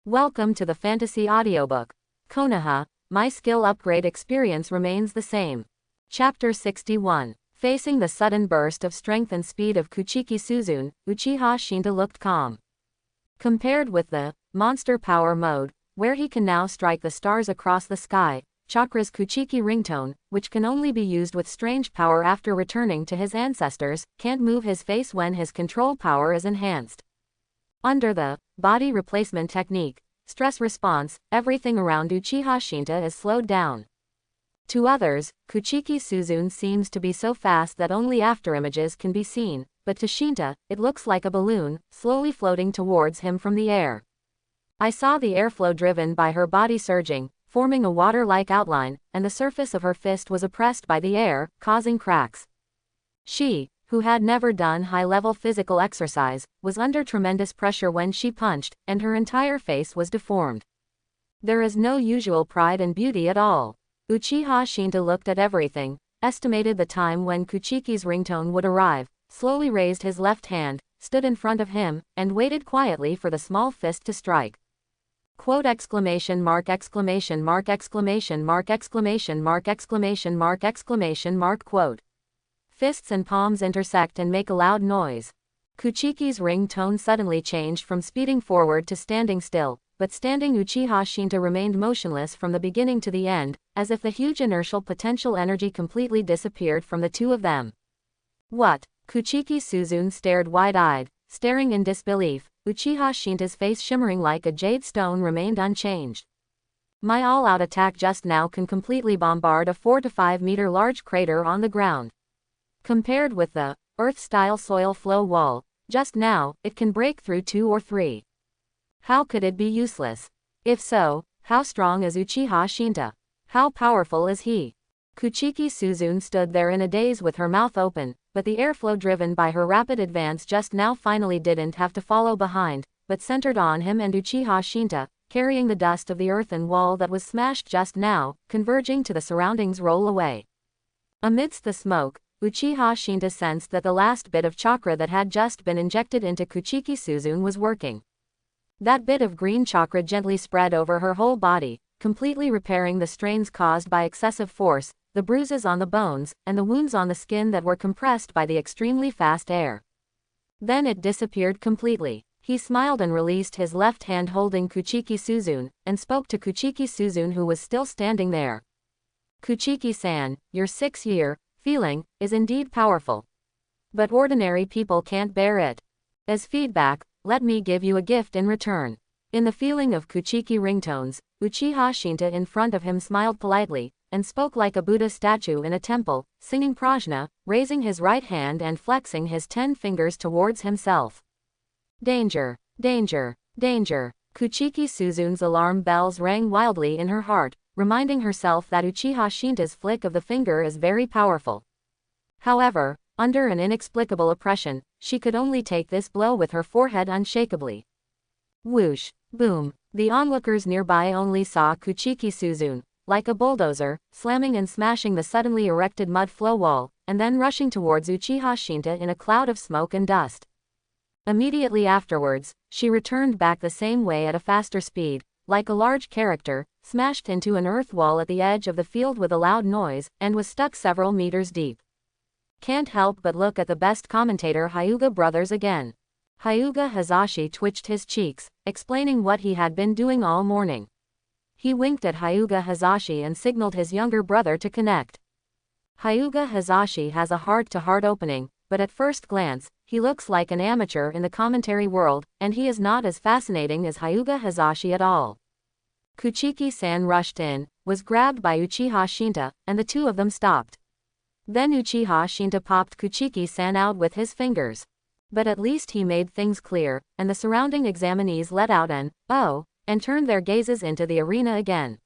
Welcome to the fantasy audiobook. Konoha, my skill upgrade experience remains the same. Chapter 61. Facing the sudden burst of strength and speed of Kuchiki Suzune, Uchiha Shinta looked calm. Compared with the monster power mode, where he can now strike the stars across the sky, Chakra's Kuchiki ringtone, which can only be used with strange power after returning to his ancestors, can't move his face when his control power is enhanced. Under the body replacement technique, stress response, everything around Uchiha Shinta is slowed down. To others, Kuchiki Suzune seems to be so fast that only afterimages can be seen, but to Shinta, it looks like a balloon, slowly floating towards him from the air. I saw the airflow driven by her body surging, forming a water-like outline, and the surface of her fist was oppressed by the air, causing cracks. She, who had never done high-level physical exercise, was under tremendous pressure when she punched, and her entire face was deformed. There is no usual pride and beauty at all. Uchiha Shinta looked at everything, estimated the time when Kuchiki's ringtone would arrive, slowly raised his left hand, stood in front of him, and waited quietly for the small fist to strike. Quote exclamation mark exclamation mark exclamation mark exclamation mark exclamation mark exclamation mark quote. Fists and palms intersect and make a loud noise. Kuchiki's ring tone suddenly changed from speeding forward to standing still, but standing Uchiha Shinta remained motionless from the beginning to the end, as if the huge inertial potential energy completely disappeared from the two of them. What? Kuchiki Suzune stared wide-eyed, staring in disbelief. Uchiha Shinta's face shimmering like a jade stone remained unchanged. My all-out attack just now can completely bombard a 4 to 5 meter large crater on the ground. Compared with the Earth-style soil flow wall, just now, it can break through 2 or 3. How could it be useless? If so, how strong is Uchiha Shinta? How powerful is he? Kuchiki Suzune stood there in a daze with her mouth open, but the airflow driven by her rapid advance just now finally didn't have to follow behind, but centered on him and Uchiha Shinta, carrying the dust of the earthen wall that was smashed just now, converging to the surroundings roll away. Amidst the smoke, Uchiha Shinta sensed that the last bit of chakra that had just been injected into Kuchiki Suzune was working. That bit of green chakra gently spread over her whole body, completely repairing the strains caused by excessive force, the bruises on the bones, and the wounds on the skin that were compressed by the extremely fast air. Then it disappeared completely. He smiled and released his left hand holding Kuchiki Suzune, and spoke to Kuchiki Suzune who was still standing there. Kuchiki-san, your 6-year feeling is indeed powerful. But ordinary people can't bear it. As feedback, let me give you a gift in return. In the feeling of Kuchiki ringtones, Uchiha Shinta in front of him smiled politely, and spoke like a Buddha statue in a temple, singing prajna, raising his right hand and flexing his 10 fingers towards himself. Danger! Danger! Danger! Kuchiki Suzune's alarm bells rang wildly in her heart, reminding herself that Uchiha Shinta's flick of the finger is very powerful. However, under an inexplicable oppression, she could only take this blow with her forehead unshakably. Whoosh! Boom! The onlookers nearby only saw Kuchiki Suzune, like a bulldozer, slamming and smashing the suddenly erected mud flow wall, and then rushing towards Uchiha Shinta in a cloud of smoke and dust. Immediately afterwards, she returned back the same way at a faster speed, like a large character, smashed into an earth wall at the edge of the field with a loud noise, and was stuck several meters deep. Can't help but look at the best commentator Hyuga brothers again. Hyuga Hazashi twitched his cheeks, explaining what he had been doing all morning. He winked at Hyuga Hazashi and signaled his younger brother to connect. Hyuga Hazashi has a heart-to-heart opening, but at first glance, he looks like an amateur in the commentary world, and he is not as fascinating as Hyuga Hazashi at all. Kuchiki-san rushed in, was grabbed by Uchiha Shinta, and the two of them stopped. Then Uchiha Shinta popped Kuchiki-san out with his fingers. But at least he made things clear, and the surrounding examinees let out an "oh," and turned their gazes into the arena again.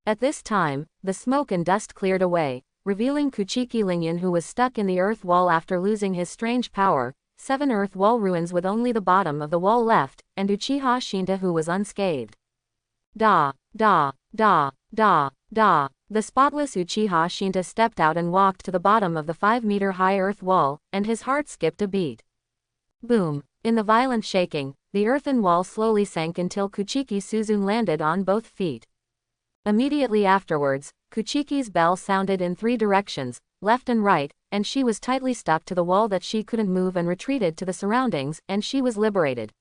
At this time, the smoke and dust cleared away, revealing Kuchiki Lingyan who was stuck in the earth wall after losing his strange power, 7 earth wall ruins with only the bottom of the wall left, and Uchiha Shinta who was unscathed. Da, da, da, da, da. The spotless Uchiha Shinta stepped out and walked to the bottom of the 5-meter-high earth wall, and his heart skipped a beat. Boom, In the violent shaking, the earthen wall slowly sank until Kuchiki Suzune landed on both feet. Immediately afterwards, Kuchiki's bell sounded in 3 directions, left and right, and she was tightly stuck to the wall that she couldn't move and retreated to the surroundings, and she was liberated.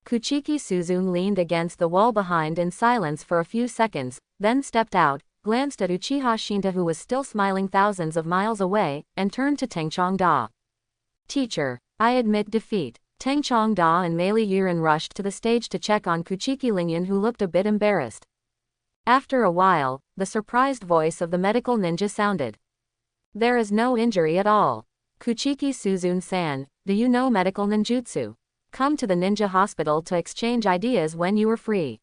Kuchiki Suzune leaned against the wall behind in silence for a few seconds, then stepped out, glanced at Uchiha Shinta who was still smiling thousands of miles away, and turned to Teng Chongda. Teacher, I admit defeat. Teng Chongda and Mei Yuren rushed to the stage to check on Kuchiki Lingyun who looked a bit embarrassed. After a while, the surprised voice of the medical ninja sounded. There is no injury at all. Kuchiki Suzune-san, do you know medical ninjutsu? Come to the ninja hospital to exchange ideas when you are free.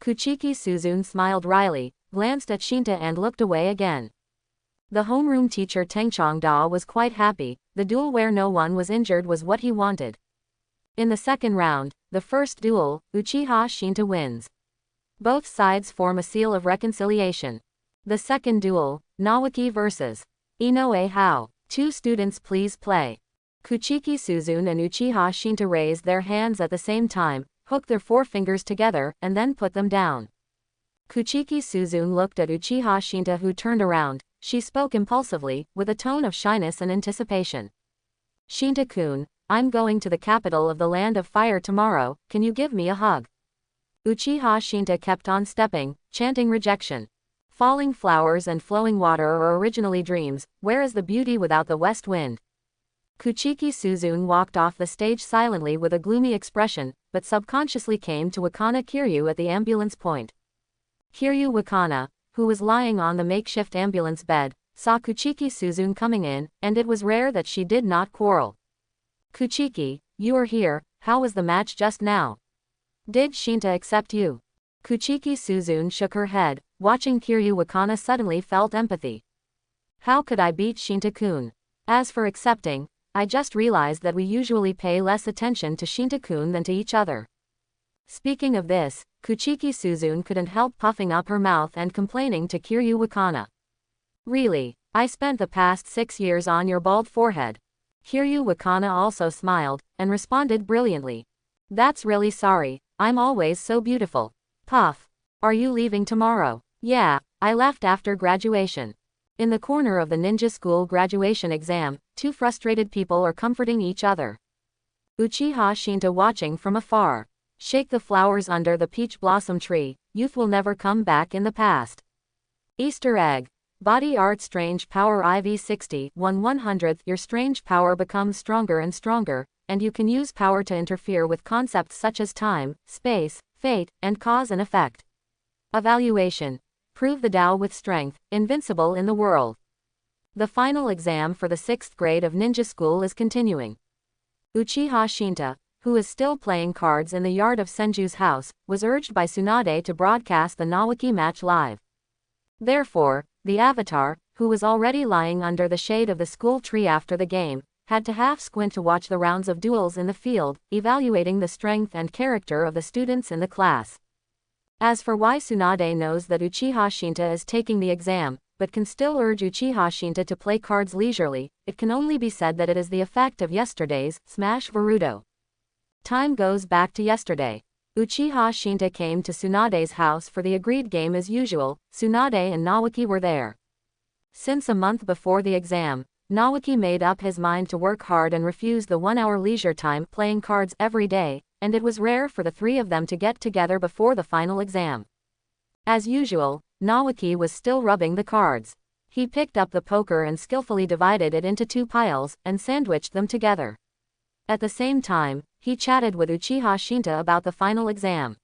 Kuchiki Suzune smiled wryly, glanced at Shinta and looked away again. The homeroom teacher Teng Chongda was quite happy. The duel where no one was injured was what he wanted. In the second round, the first duel, Uchiha Shinta wins. Both sides form a seal of reconciliation. The second duel, Nawaki vs. Inoue How. 2 students please play. Kuchiki Suzune and Uchiha Shinta raised their hands at the same time, hooked their forefingers together, and then put them down. Kuchiki Suzune looked at Uchiha Shinta who turned around. She spoke impulsively, with a tone of shyness and anticipation. Shinta-kun, I'm going to the capital of the Land of Fire tomorrow, can you give me a hug? Uchiha Shinta kept on stepping, chanting rejection. Falling flowers and flowing water are originally dreams, where is the beauty without the west wind? Kuchiki Suzune walked off the stage silently with a gloomy expression, but subconsciously came to Wakana Kiryu at the ambulance point. Kiryu Wakana, who was lying on the makeshift ambulance bed, saw Kuchiki Suzune coming in, and it was rare that she did not quarrel. Kuchiki, you are here, how was the match just now? Did Shinta accept you? Kuchiki Suzune shook her head, watching Kiryu Wakana suddenly felt empathy. How could I beat Shinta-kun? As for accepting, I just realized that we usually pay less attention to Shinta-kun than to each other. Speaking of this, Kuchiki Suzune couldn't help puffing up her mouth and complaining to Kiryu Wakana. Really, I spent the past 6 years on your bald forehead. Kiryu Wakana also smiled, and responded brilliantly. That's really sorry, I'm always so beautiful. Puff. Are you leaving tomorrow? Yeah, I left after graduation. In the corner of the ninja school graduation exam, 2 frustrated people are comforting each other. Uchiha Shinta watching from afar. Shake the flowers under the peach blossom tree, youth will never come back in the past. Easter egg. Body art strange power IV60 1/100th. Your strange power becomes stronger and stronger, and you can use power to interfere with concepts such as time, space, fate, and cause and effect. Evaluation. Prove the Tao with strength, invincible in the world. The final exam for the 6th grade of ninja school is continuing. Uchiha Shinta, who is still playing cards in the yard of Senju's house, was urged by Tsunade to broadcast the Nawaki match live. Therefore, the Avatar, who was already lying under the shade of the school tree after the game, had to half squint to watch the rounds of duels in the field, evaluating the strength and character of the students in the class. As for why Tsunade knows that Uchiha Shinta is taking the exam, but can still urge Uchiha Shinta to play cards leisurely, it can only be said that it is the effect of yesterday's Smash Varuto. Time goes back to yesterday. Uchiha Shinta came to Tsunade's house for the agreed game as usual. Tsunade and Nawaki were there. Since a month before the exam, Nawaki made up his mind to work hard and refused the 1-hour leisure time playing cards every day, and it was rare for the 3 of them to get together before the final exam. As usual, Nawaki was still rubbing the cards. He picked up the poker and skillfully divided it into 2 piles, and sandwiched them together. At the same time, he chatted with Uchiha Shinta about the final exam.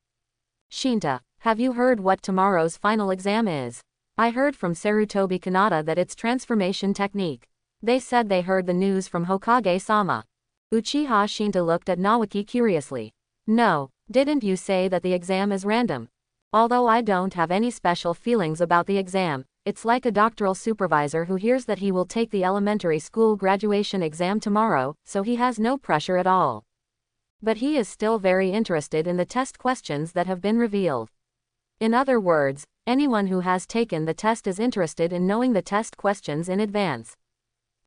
Shinta, have you heard what tomorrow's final exam is? I heard from Sarutobi Kanata that it's transformation technique. They said they heard the news from Hokage-sama. Uchiha Shinta looked at Nawaki curiously. No, didn't you say that the exam is random? Although I don't have any special feelings about the exam, it's like a doctoral supervisor who hears that he will take the elementary school graduation exam tomorrow, so he has no pressure at all. But he is still very interested in the test questions that have been revealed. In other words, anyone who has taken the test is interested in knowing the test questions in advance.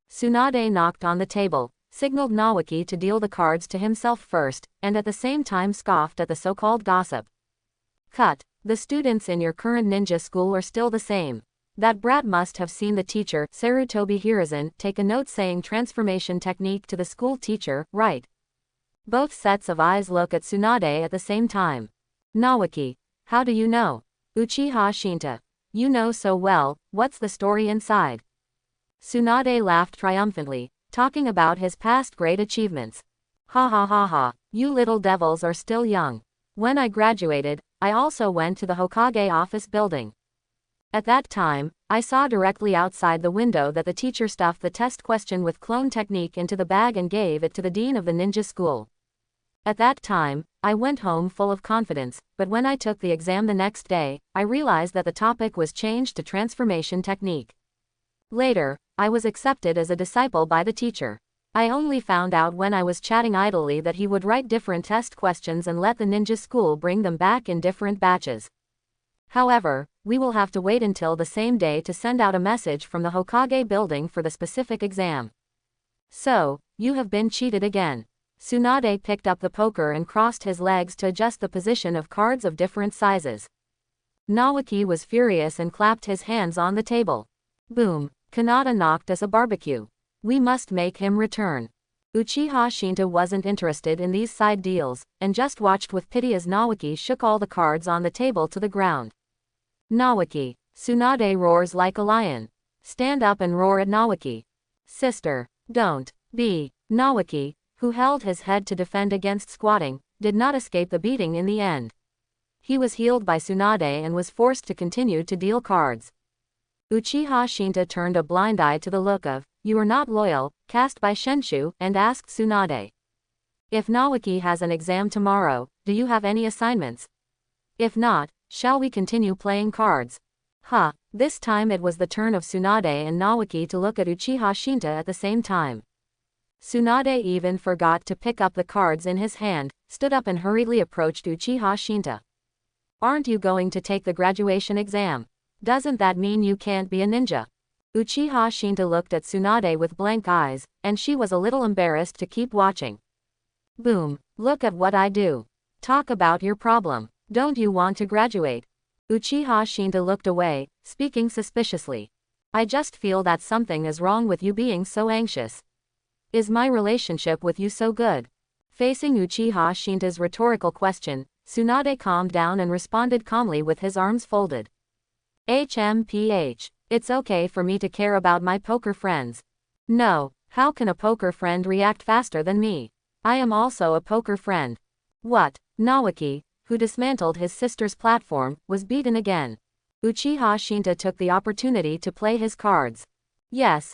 Tsunade knocked on the table, signaled Naoki to deal the cards to himself first, and at the same time scoffed at the so-called gossip. Cut. The students in your current ninja school are still the same. That brat must have seen the teacher, Sarutobi Hiruzen, take a note saying transformation technique to the school teacher, right? Both sets of eyes look at Tsunade at the same time. Naoki. How do you know? Uchiha Shinta. You know so well, what's the story inside? Tsunade laughed triumphantly, talking about his past great achievements. Ha ha ha ha, you little devils are still young. When I graduated, I also went to the Hokage office building. At that time, I saw directly outside the window that the teacher stuffed the test question with clone technique into the bag and gave it to the dean of the ninja school. At that time, I went home full of confidence, but when I took the exam the next day, I realized that the topic was changed to transformation technique. Later, I was accepted as a disciple by the teacher. I only found out when I was chatting idly that he would write different test questions and let the ninja school bring them back in different batches. However, we will have to wait until the same day to send out a message from the Hokage building for the specific exam. So, you have been cheated again. Tsunade picked up the poker and crossed his legs to adjust the position of cards of different sizes. Naoki was furious and clapped his hands on the table. Boom! Kanata knocked us a barbecue. We must make him return. Uchiha Shinta wasn't interested in these side deals, and just watched with pity as Naoki shook all the cards on the table to the ground. Naoki. Tsunade roars like a lion. Stand up and roar at Naoki. Sister. Don't. Be. Naoki, who held his head to defend against squatting, did not escape the beating in the end. He was healed by Tsunade and was forced to continue to deal cards. Uchiha Shinta turned a blind eye to the look of, "You are not loyal," cast by Shenshu, and asked Tsunade. If Naoki has an exam tomorrow, do you have any assignments? If not, shall we continue playing cards? This time it was the turn of Tsunade and Naoki to look at Uchiha Shinta at the same time. Tsunade even forgot to pick up the cards in his hand, stood up and hurriedly approached Uchiha Shinta. Aren't you going to take the graduation exam? Doesn't that mean you can't be a ninja? Uchiha Shinta looked at Tsunade with blank eyes, and she was a little embarrassed to keep watching. Boom! Look at what I do. Talk about your problem. Don't you want to graduate? Uchiha Shinta looked away, speaking suspiciously. I just feel that something is wrong with you being so anxious. Is my relationship with you so good? Facing Uchiha Shinta's rhetorical question, Tsunade calmed down and responded calmly with his arms folded. HMPH. It's okay for me to care about my poker friends. No, how can a poker friend react faster than me? I am also a poker friend. What? Naoki, who dismantled his sister's platform, was beaten again. Uchiha Shinta took the opportunity to play his cards. Yes,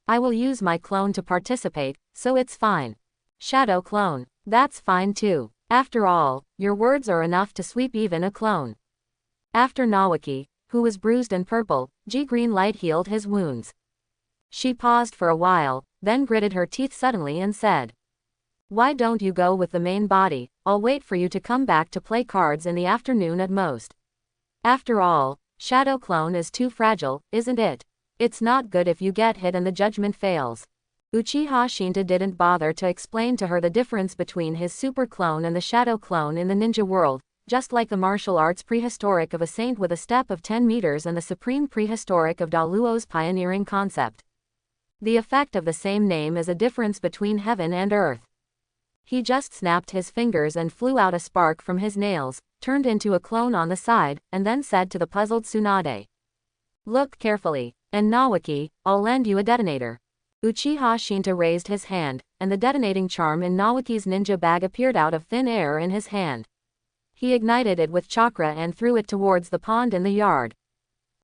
I will use my clone to participate, so it's fine. Shadow clone. That's fine too. After all, your words are enough to sweep even a clone. After Naoki, who was bruised and purple, G-Green Light healed his wounds. She paused for a while, then gritted her teeth suddenly and said, "Why don't you go with the main body? I'll wait for you to come back to play cards in the afternoon at most." After all, Shadow Clone is too fragile, isn't it? It's not good if you get hit and the judgment fails. Uchiha Shinta didn't bother to explain to her the difference between his super clone and the Shadow Clone in the ninja world, just like the martial arts prehistoric of a saint with a step of 10 meters and the supreme prehistoric of Daluo's pioneering concept. The effect of the same name is a difference between heaven and earth. He just snapped his fingers and flew out a spark from his nails, turned into a clone on the side, and then said to the puzzled Tsunade, "Look carefully, and Naoki, I'll lend you a detonator." Uchiha Shinta raised his hand, and the detonating charm in Naoki's ninja bag appeared out of thin air in his hand. He ignited it with chakra and threw it towards the pond in the yard.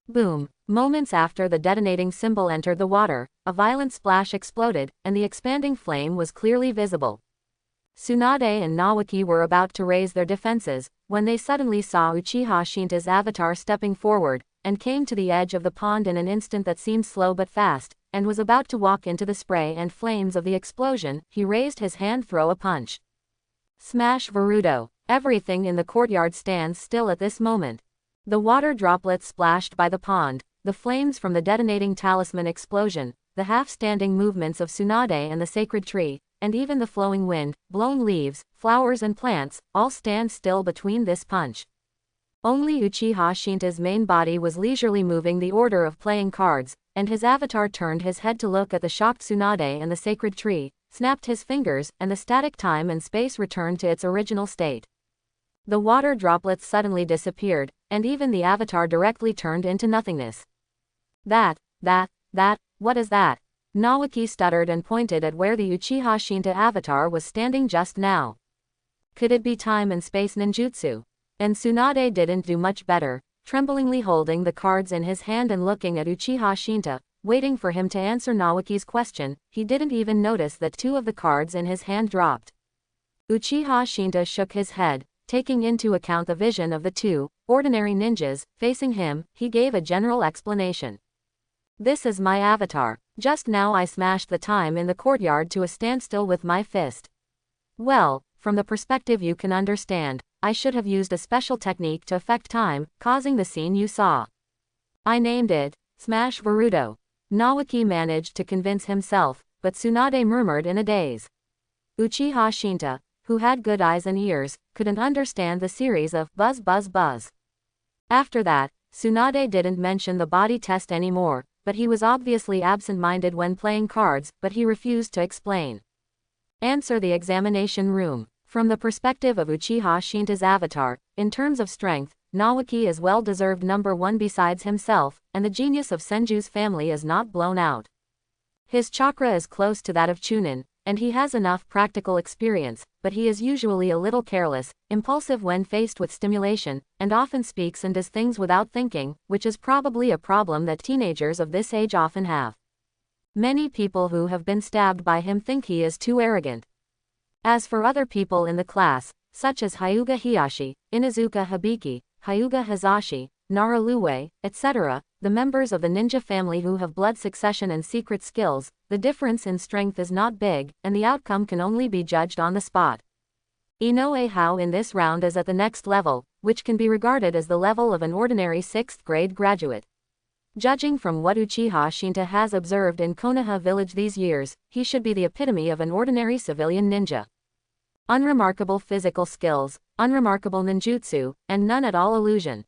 Boom! Moments after the detonating symbol entered the water, a violent splash exploded, and the expanding flame was clearly visible. Tsunade and Naoki were about to raise their defenses, when they suddenly saw Uchiha Shinta's avatar stepping forward, and came to the edge of the pond in an instant that seemed slow but fast, and was about to walk into the spray and flames of the explosion. He raised his hand, throw a punch. Smash Varudo. Everything in the courtyard stands still at this moment. The water droplets splashed by the pond, the flames from the detonating talisman explosion, the half-standing movements of Tsunade and the sacred tree, and even the flowing wind, blown leaves, flowers and plants, all stand still between this punch. Only Uchiha Shinta's main body was leisurely moving the order of playing cards, and his avatar turned his head to look at the shocked Tsunade and the sacred tree, snapped his fingers, and the static time and space returned to its original state. The water droplets suddenly disappeared, and even the avatar directly turned into nothingness. That, what is that? Nawaki stuttered and pointed at where the Uchiha Shinta avatar was standing just now. Could it be time and space ninjutsu? And Tsunade didn't do much better, tremblingly holding the cards in his hand and looking at Uchiha Shinta, waiting for him to answer Nawaki's question. He didn't even notice that two of the cards in his hand dropped. Uchiha Shinta shook his head, taking into account the vision of the two ordinary ninjas facing him. He gave a general explanation. This is my avatar. Just now I smashed the time in the courtyard to a standstill with my fist. Well, from the perspective you can understand, I should have used a special technique to affect time, causing the scene you saw. I named it Smash Varudo. Nawaki managed to convince himself, but Tsunade murmured in a daze. Uchiha Shinta, who had good eyes and ears, couldn't understand the series of buzz buzz buzz. After that, Tsunade didn't mention the body test anymore, but he was obviously absent-minded when playing cards, but he refused to explain. Answer the examination room. From the perspective of Uchiha Shinta's avatar, in terms of strength, Nawaki is well-deserved number one besides himself, and the genius of Senju's family is not blown out. His chakra is close to that of Chunin, and he has enough practical experience, but he is usually a little careless, impulsive when faced with stimulation, and often speaks and does things without thinking, which is probably a problem that teenagers of this age often have. Many people who have been stabbed by him think he is too arrogant. As for other people in the class, such as Hyuga Hiyashi, Inuzuka Hibiki, Hyuga Hazashi, Naralue, etc., the members of the ninja family who have blood succession and secret skills, the difference in strength is not big, and the outcome can only be judged on the spot. Inoue Hao in this round is at the next level, which can be regarded as the level of an ordinary 6th grade graduate. Judging from what Uchiha Shinta has observed in Konoha village these years, he should be the epitome of an ordinary civilian ninja. Unremarkable physical skills, unremarkable ninjutsu, and none at all illusion.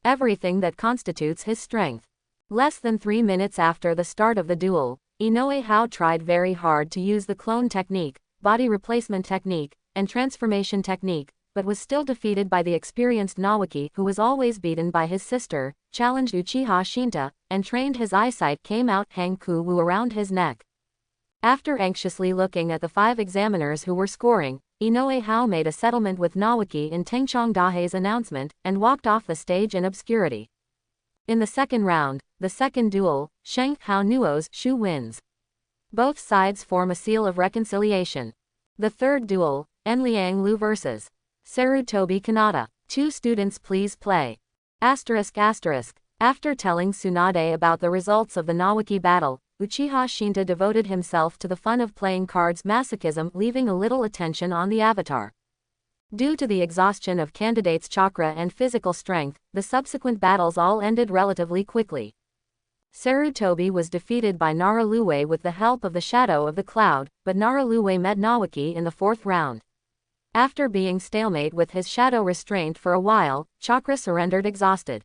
Everything that constitutes his strength. Less than 3 minutes after the start of the duel, Inoue Hao tried very hard to use the clone technique, body replacement technique, and transformation technique, but was still defeated by the experienced Nawaki, who was always beaten by his sister, challenged Uchiha Shinta, and trained his eyesight came out Hanku-wu around his neck. After anxiously looking at the 5 examiners who were scoring, Inoue Hao made a settlement with Nawaki in Tengchong Dahei's announcement, and walked off the stage in obscurity. In the second round, the second duel, Sheng Hao Nuo's Shu wins. Both sides form a seal of reconciliation. The third duel, Enliang Lu vs. Sarutobi Kanata. 2 students please play. ****. After telling Tsunade about the results of the Nawaki battle, Uchiha Shinta devoted himself to the fun of playing cards masochism, leaving a little attention on the avatar. Due to the exhaustion of candidates' chakra and physical strength, the subsequent battles all ended relatively quickly. Sarutobi was defeated by Naralue with the help of the Shadow of the Cloud, but Naralue met Nawaki in the 4th round. After being stalemate with his shadow restraint for a while, chakra surrendered exhausted.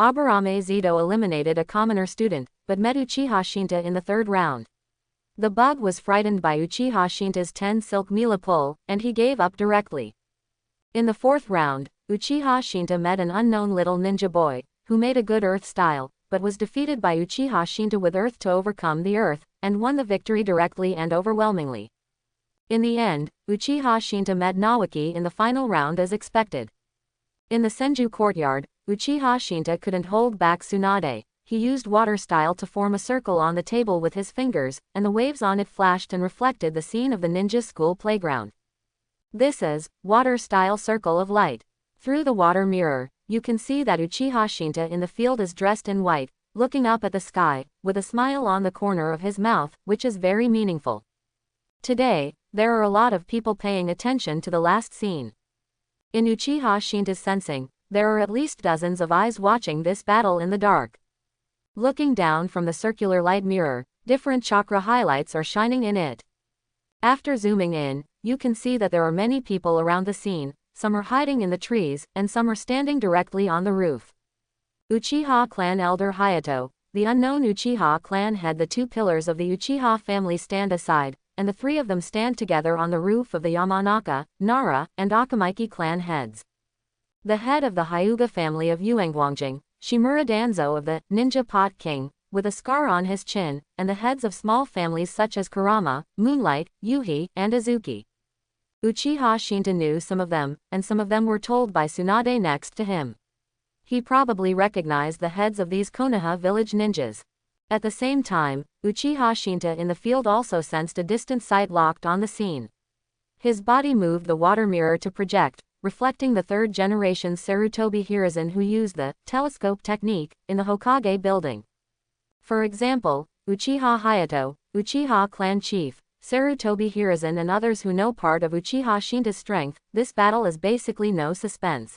Aburame Zito eliminated a commoner student, but met Uchiha Shinta in the 3rd round. The bug was frightened by Uchiha Shinta's 10 silk Mila pull, and he gave up directly. In the 4th round, Uchiha Shinta met an unknown little ninja boy, who made a good earth style, but was defeated by Uchiha Shinta with earth to overcome the earth, and won the victory directly and overwhelmingly. In the end, Uchiha Shinta met Nawaki in the final round as expected. In the Senju courtyard, Uchiha Shinta couldn't hold back Tsunade. He used water style to form a circle on the table with his fingers, and the waves on it flashed and reflected the scene of the ninja school playground. This is water style circle of light. Through the water mirror, you can see that Uchiha Shinta in the field is dressed in white, looking up at the sky, with a smile on the corner of his mouth, which is very meaningful. Today, there are a lot of people paying attention to the last scene. In Uchiha Shinta's sensing, there are at least dozens of eyes watching this battle in the dark. Looking down from the circular light mirror, Different chakra highlights are shining in it. After zooming in, you can see that there are many people around the scene, some are hiding in the trees, and some are standing directly on the roof. Uchiha clan elder Hayato, the unknown Uchiha clan head. The two pillars of the Uchiha family stand aside, and the three of them stand together on the roof of the Yamanaka, Nara, and Akamaki clan heads. The head of the Hyuga family of Yuangwangjing, Shimura Danzo of the Ninja Pot King, with a scar on his chin, and the heads of small families such as Kurama, Moonlight, Yuhi, and Azuki. Uchiha Shinta knew some of them, and some of them were told by Tsunade next to him. He probably recognized the heads of these Konoha village ninjas. At the same time, Uchiha Shinta in the field also sensed a distant sight locked on the scene. His body moved the water mirror to project, reflecting the third-generation Sarutobi Hiruzen who used the telescope technique in the Hokage building. For example, Uchiha Hayato, Uchiha clan chief, Sarutobi Hiruzen and others who know part of Uchiha Shinta's strength. This battle is basically no suspense.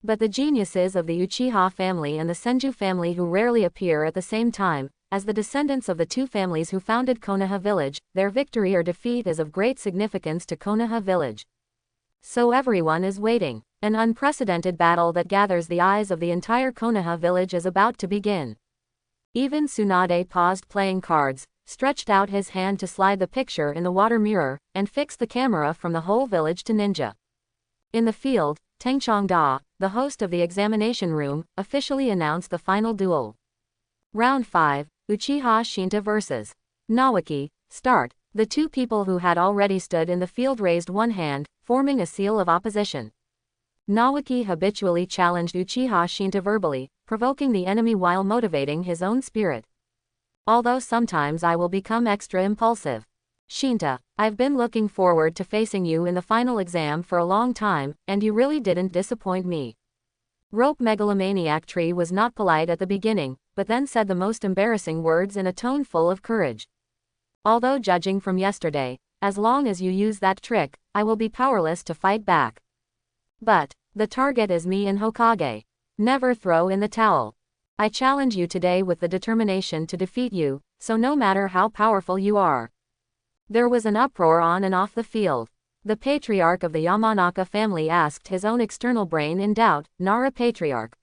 But the geniuses of the Uchiha family and the Senju family who rarely appear at the same time, as the descendants of the two families who founded Konoha village, their victory or defeat is of great significance to Konoha village. So everyone is waiting. An unprecedented battle that gathers the eyes of the entire Konoha village is about to begin. Even Tsunade paused playing cards, stretched out his hand to slide the picture in the water mirror, and fixed the camera from the whole village to Ninja. In the field, Tengchongda, the host of the examination room, officially announced the final duel. Round 5, Uchiha Shinta vs. Naoki, start. The two people who had already stood in the field raised one hand, forming a seal of opposition. Naoki habitually challenged Uchiha Shinta verbally, provoking the enemy while motivating his own spirit. Although sometimes I will become extra impulsive. Shinta, I've been looking forward to facing you in the final exam for a long time, and you really didn't disappoint me. Rope Megalomaniac Tree was not polite at the beginning, but then said the most embarrassing words in a tone full of courage. Although judging from yesterday, as long as you use that trick, I will be powerless to fight back. But, the target is me and Hokage. Never throw in the towel. I challenge you today with the determination to defeat you, so no matter how powerful you are. There was an uproar on and off the field. The patriarch of the Yamanaka family asked his own external brain in doubt, Nara patriarch.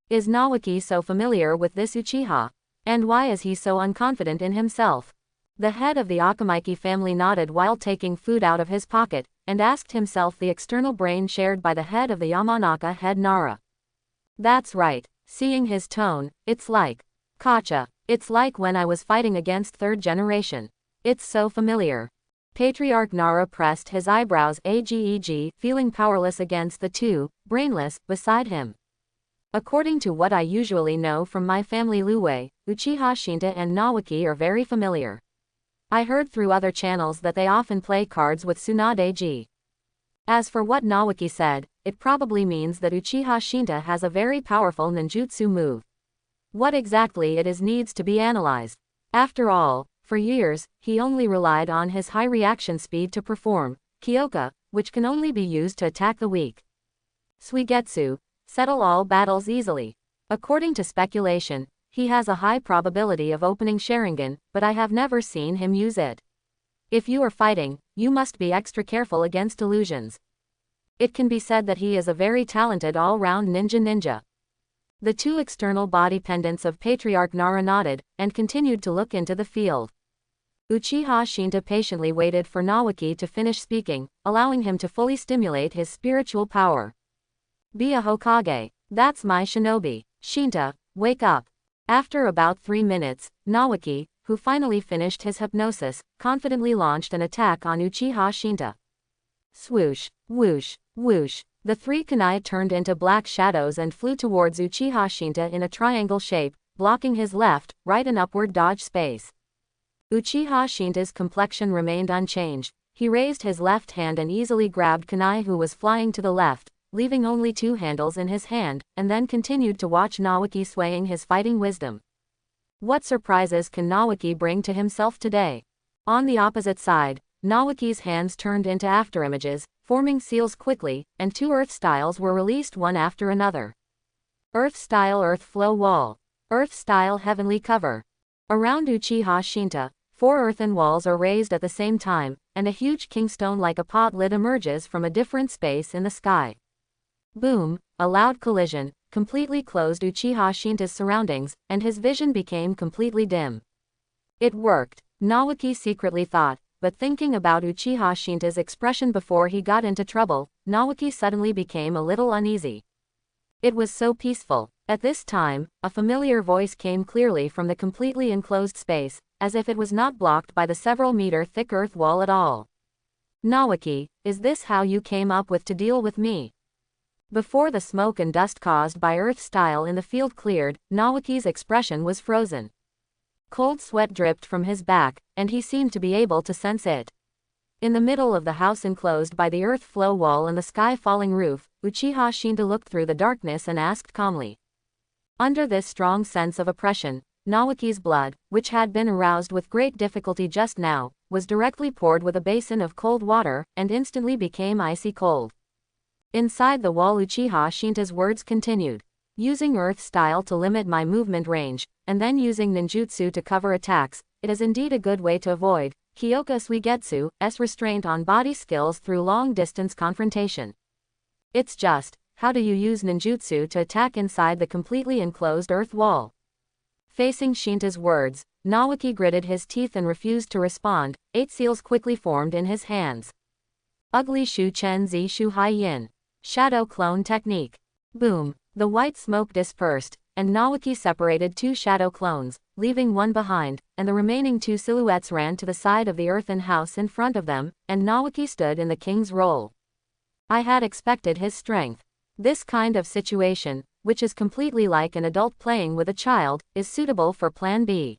Is Naoki so familiar with this Uchiha? And why is he so unconfident in himself? The head of the Akamaki family nodded while taking food out of his pocket, and asked himself the external brain shared by the head of the Yamanaka head Nara. That's right. Seeing his tone, it's like, Kacha. It's like when I was fighting against third generation. It's so familiar. Patriarch Nara pressed his eyebrows ageg, feeling powerless against the two, brainless, beside him. According to what I usually know from my family Luwei, Uchiha Shinta and Naoki are very familiar. I heard through other channels that they often play cards with Tsunade-ji. As for what Naoki said, it probably means that Uchiha Shinta has a very powerful ninjutsu move. What exactly it is needs to be analyzed. After all, for years, he only relied on his high reaction speed to perform Kyoka, which can only be used to attack the weak. Suigetsu, settle all battles easily. According to speculation, he has a high probability of opening Sharingan, but I have never seen him use it. If you are fighting, you must be extra careful against illusions. It can be said that he is a very talented all-round ninja. The two external body pendants of Patriarch Nara nodded, and continued to look into the field. Uchiha Shinta patiently waited for Naoki to finish speaking, allowing him to fully stimulate his spiritual power. Be a Hokage. That's my shinobi. Shinta, wake up. After about 3 minutes, Naoki, who finally finished his hypnosis, confidently launched an attack on Uchiha Shinta. Swoosh, whoosh, whoosh. The three kunai turned into black shadows and flew towards Uchiha Shinta in a triangle shape, blocking his left, right and upward dodge space. Uchiha Shinta's complexion remained unchanged. He raised his left hand and easily grabbed kunai who was flying to the left, leaving only 2 handles in his hand, and then continued to watch Naoki swaying his fighting wisdom. What surprises can Naoki bring to himself today? On the opposite side, Naoki's hands turned into afterimages, forming seals quickly, and 2 earth styles were released one after another. Earth style Earth flow wall. Earth style heavenly cover. Around Uchiha Shinta, 4 earthen walls are raised at the same time, and a huge kingstone like a pot lid emerges from a different space in the sky. Boom, a loud collision, completely closed Uchiha Shinta's surroundings, and his vision became completely dim. It worked, Naoki secretly thought, but thinking about Uchiha Shinta's expression before he got into trouble, Naoki suddenly became a little uneasy. It was so peaceful. At this time, a familiar voice came clearly from the completely enclosed space, as if it was not blocked by the several-meter-thick earth wall at all. Naoki, is this how you came up with to deal with me? Before the smoke and dust caused by earth style in the field cleared, Naoki's expression was frozen. Cold sweat dripped from his back, and he seemed to be able to sense it. In the middle of the house enclosed by the earth flow wall and the sky-falling roof, Uchiha Shinta looked through the darkness and asked calmly. Under this strong sense of oppression, Naoki's blood, which had been aroused with great difficulty just now, was directly poured with a basin of cold water, and instantly became icy cold. Inside the wall, Uchiha Shinta's words continued. Using earth style to limit my movement range, and then using ninjutsu to cover attacks, it is indeed a good way to avoid Kyoka Suigetsu's restraint on body skills through long-distance confrontation. It's just, how do you use ninjutsu to attack inside the completely enclosed earth wall? Facing Shinta's words, Naoki gritted his teeth and refused to respond. 8 seals quickly formed in his hands. Ugly Shu Chen Zi Shu Hai Yin. Shadow Clone Technique. Boom, the white smoke dispersed, and Naoki separated 2 shadow clones, leaving one behind, and the remaining 2 silhouettes ran to the side of the earthen house in front of them, and Naoki stood in the king's role. I had expected his strength. This kind of situation, which is completely like an adult playing with a child, is suitable for Plan B.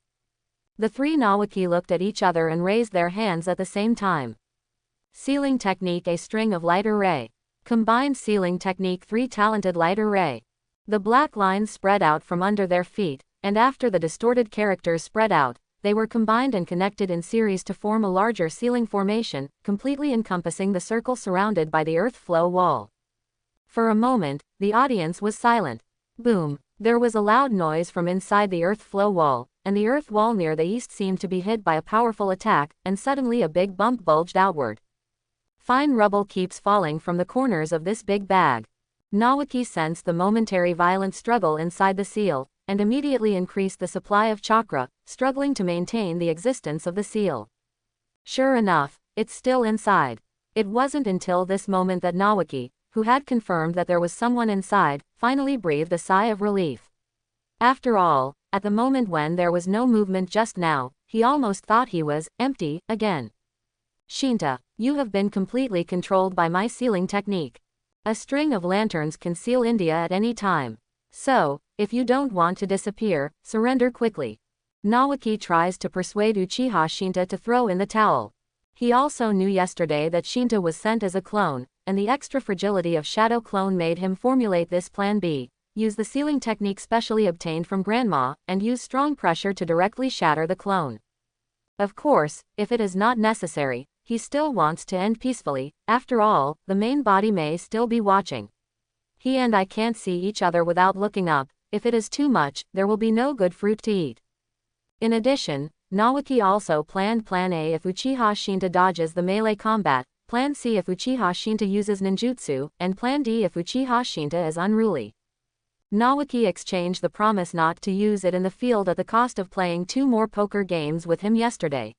The 3 Naoki looked at each other and raised their hands at the same time. Sealing Technique, a string of light array. Combined Sealing Technique, 3 talented light array. The black lines spread out from under their feet, and after the distorted characters spread out, they were combined and connected in series to form a larger sealing formation, completely encompassing the circle surrounded by the earth flow wall. For a moment, the audience was silent. Boom! There was a loud noise from inside the earth flow wall, and the earth wall near the east seemed to be hit by a powerful attack, and suddenly a big bump bulged outward. Fine rubble keeps falling from the corners of this big bag. Naoki sensed the momentary violent struggle inside the seal, and immediately increased the supply of chakra, struggling to maintain the existence of the seal. Sure enough, it's still inside. It wasn't until this moment that Naoki, who had confirmed that there was someone inside, finally breathed a sigh of relief. After all, at the moment when there was no movement just now, he almost thought he was empty again. Shinta, you have been completely controlled by my sealing technique. A string of lanterns can seal India at any time. So, if you don't want to disappear, surrender quickly. Naoki tries to persuade Uchiha Shinta to throw in the towel. He also knew yesterday that Shinta was sent as a clone, and the extra fragility of Shadow Clone made him formulate this Plan B, use the sealing technique specially obtained from Grandma, and use strong pressure to directly shatter the clone. Of course, if it is not necessary, he still wants to end peacefully. After all, the main body may still be watching. He and I can't see each other without looking up. If it is too much, there will be no good fruit to eat. In addition, Naoki also planned Plan A if Uchiha Shinta dodges the melee combat, Plan C if Uchiha Shinta uses ninjutsu, and Plan D if Uchiha Shinta is unruly. Naoki exchanged the promise not to use it in the field at the cost of playing 2 more poker games with him yesterday.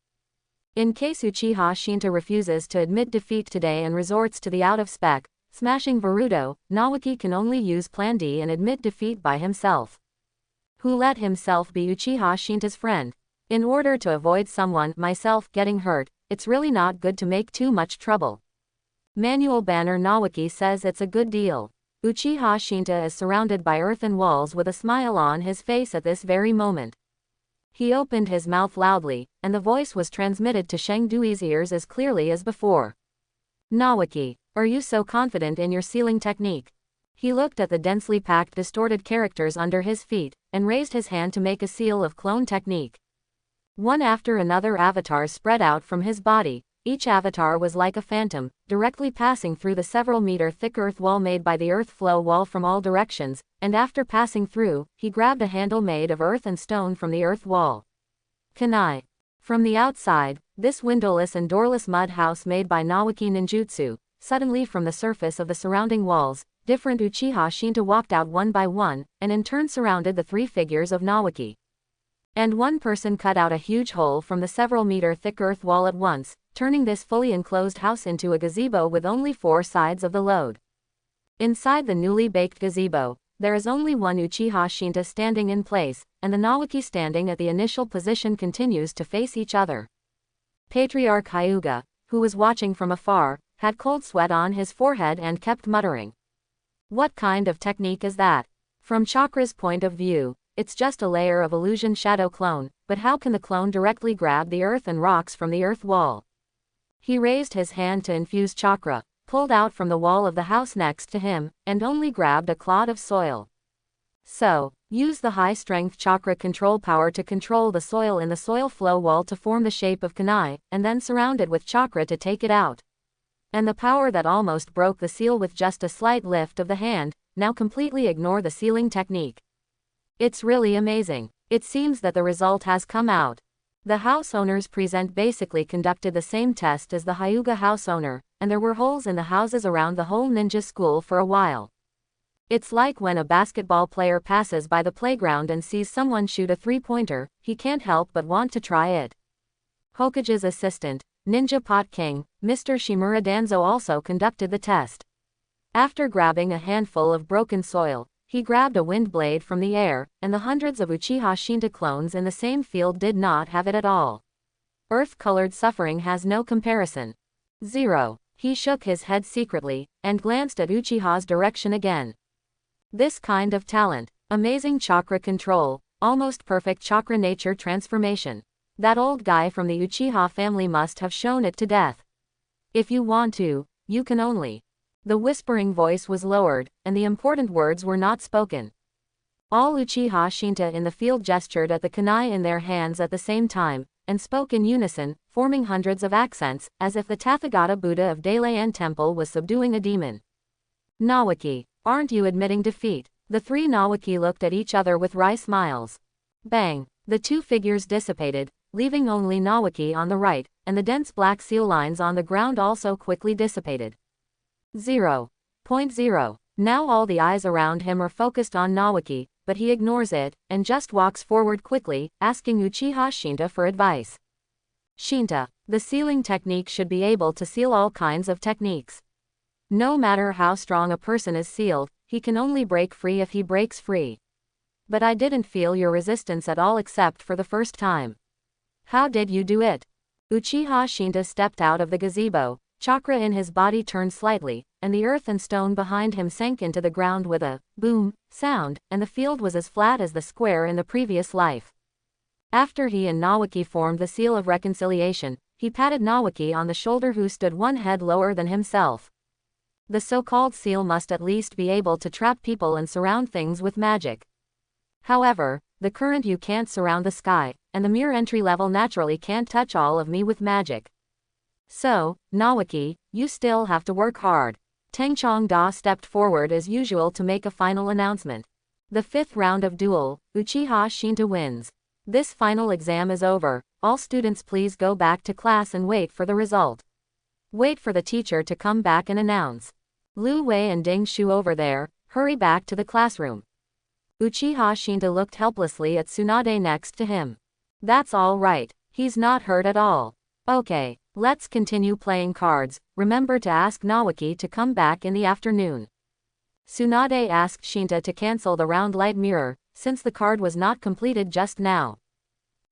In case Uchiha Shinta refuses to admit defeat today and resorts to the out-of-spec, smashing Boruto, Naoki can only use Plan D and admit defeat by himself. Who let himself be Uchiha Shinta's friend? In order to avoid someone, myself, getting hurt, it's really not good to make too much trouble. Manual banner Naoki says it's a good deal. Uchiha Shinta is surrounded by earthen walls with a smile on his face at this very moment. He opened his mouth loudly, and the voice was transmitted to Sheng Dui's ears as clearly as before. Naoki, are you so confident in your sealing technique? He looked at the densely packed distorted characters under his feet, and raised his hand to make a seal of clone technique. One after another avatars spread out from his body. Each avatar was like a phantom, directly passing through the several-meter-thick earth wall made by the earth flow wall from all directions, and after passing through, he grabbed a handle made of earth and stone from the earth wall. Kunai. From the outside, this windowless and doorless mud house made by Naoki ninjutsu, suddenly from the surface of the surrounding walls, different Uchiha Shinta walked out one by one, and in turn surrounded the three figures of Naoki. And one person cut out a huge hole from the several-meter-thick earth wall at once, turning this fully enclosed house into a gazebo with only 4 sides of the load. Inside the newly baked gazebo, there is only one Uchiha Shinta standing in place, and the Naoki standing at the initial position continues to face each other. Patriarch Hyuga, who was watching from afar, had cold sweat on his forehead and kept muttering. What kind of technique is that? From Chakra's point of view, it's just a layer of illusion shadow clone, but how can the clone directly grab the earth and rocks from the earth wall? He raised his hand to infuse chakra, pulled out from the wall of the house next to him, and only grabbed a clod of soil. So, use the high-strength chakra control power to control the soil in the soil flow wall to form the shape of kunai, and then surround it with chakra to take it out. And the power that almost broke the seal with just a slight lift of the hand, now completely ignore the sealing technique. It's really amazing. It seems that the result has come out. The house owners present basically conducted the same test as the Hyuga house owner, and there were holes in the houses around the whole ninja school for a while. It's like when a basketball player passes by the playground and sees someone shoot a three-pointer, he can't help but want to try it. Hokage's assistant, Ninja Pot King, Mr. Shimura Danzo also conducted the test. After grabbing a handful of broken soil, he grabbed a wind blade from the air, and the hundreds of Uchiha Shinta clones in the same field did not have it at all. Earth-colored suffering has no comparison. 0. He shook his head secretly, and glanced at Uchiha's direction again. This kind of talent, amazing chakra control, almost perfect chakra nature transformation. That old guy from the Uchiha family must have shown it to death. If you want to, you can only. The whispering voice was lowered, and the important words were not spoken. All Uchiha Shinta in the field gestured at the kunai in their hands at the same time, and spoke in unison, forming hundreds of accents, as if the Tathagata Buddha of Dalian Temple was subduing a demon. Naoki, aren't you admitting defeat? The three Naoki looked at each other with wry smiles. Bang! The two figures dissipated, leaving only Naoki on the right, and the dense black seal lines on the ground also quickly dissipated. 0.0. Now all the eyes around him are focused on Naoki, but he ignores it, and just walks forward quickly, asking Uchiha Shinta for advice. Shinta, the sealing technique should be able to seal all kinds of techniques. No matter how strong a person is sealed, he can only break free if he breaks free. But I didn't feel your resistance at all except for the first time. How did you do it? Uchiha Shinta stepped out of the gazebo. Chakra in his body turned slightly, and the earth and stone behind him sank into the ground with a boom sound, and the field was as flat as the square in the previous life. After he and Naoki formed the seal of reconciliation, he patted Naoki on the shoulder, who stood one head lower than himself. The so-called seal must at least be able to trap people and surround things with magic. However, the current you can't surround the sky, and the mere entry level naturally can't touch all of me with magic. So, Naoki, you still have to work hard. Tengchong Da stepped forward as usual to make a final announcement. The 5th round of duel, Uchiha Shinta wins. This final exam is over. All students please go back to class and wait for the result. Wait for the teacher to come back and announce. Lu Wei and Ding Shu over there, hurry back to the classroom. Uchiha Shinta looked helplessly at Tsunade next to him. That's all right. He's not hurt at all. Okay. Let's continue playing cards. Remember to ask Naoki to come back in the afternoon. Tsunade asked Shinta to cancel the round light mirror, since the card was not completed just now.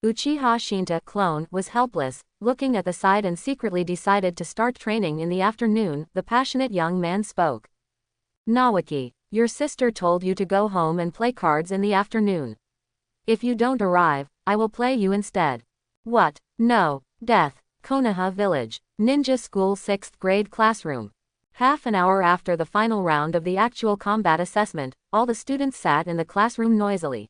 Uchiha Shinta clone was helpless, looking at the side, and secretly decided to start training in the afternoon. The passionate young man spoke. Naoki, your sister told you to go home and play cards in the afternoon. If you don't arrive, I will play you instead. What? No. Death. Konoha Village. Ninja School 6th grade classroom. Half an hour after the final round of the actual combat assessment, all the students sat in the classroom noisily.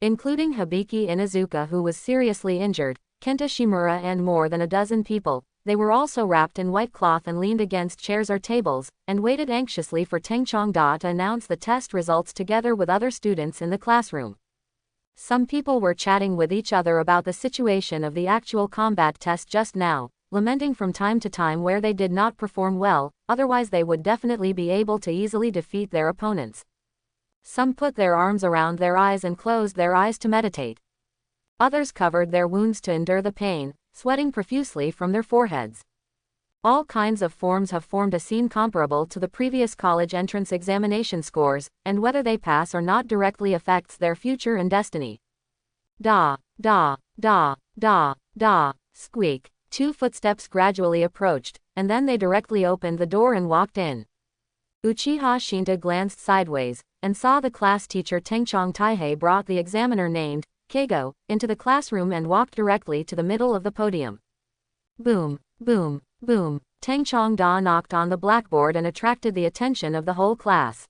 Including Hibiki Inuzuka, who was seriously injured, Kenta Shimura, and more than a dozen people. They were also wrapped in white cloth and leaned against chairs or tables, and waited anxiously for Tengchong Da to announce the test results together with other students in the classroom. Some people were chatting with each other about the situation of the actual combat test just now, lamenting from time to time where they did not perform well, otherwise they would definitely be able to easily defeat their opponents. Some put their arms around their eyes and closed their eyes to meditate. Others covered their wounds to endure the pain, sweating profusely from their foreheads. All kinds of forms have formed a scene comparable to the previous college entrance examination scores, and whether they pass or not directly affects their future and destiny. Da, da, da, da, da, squeak. 2 footsteps gradually approached, and then they directly opened the door and walked in. Uchiha Shinta glanced sideways, and saw the class teacher Tengchong Taihei brought the examiner named Keigo into the classroom and walked directly to the middle of the podium. Boom, boom, boom. Tengchong Da knocked on the blackboard and attracted the attention of the whole class.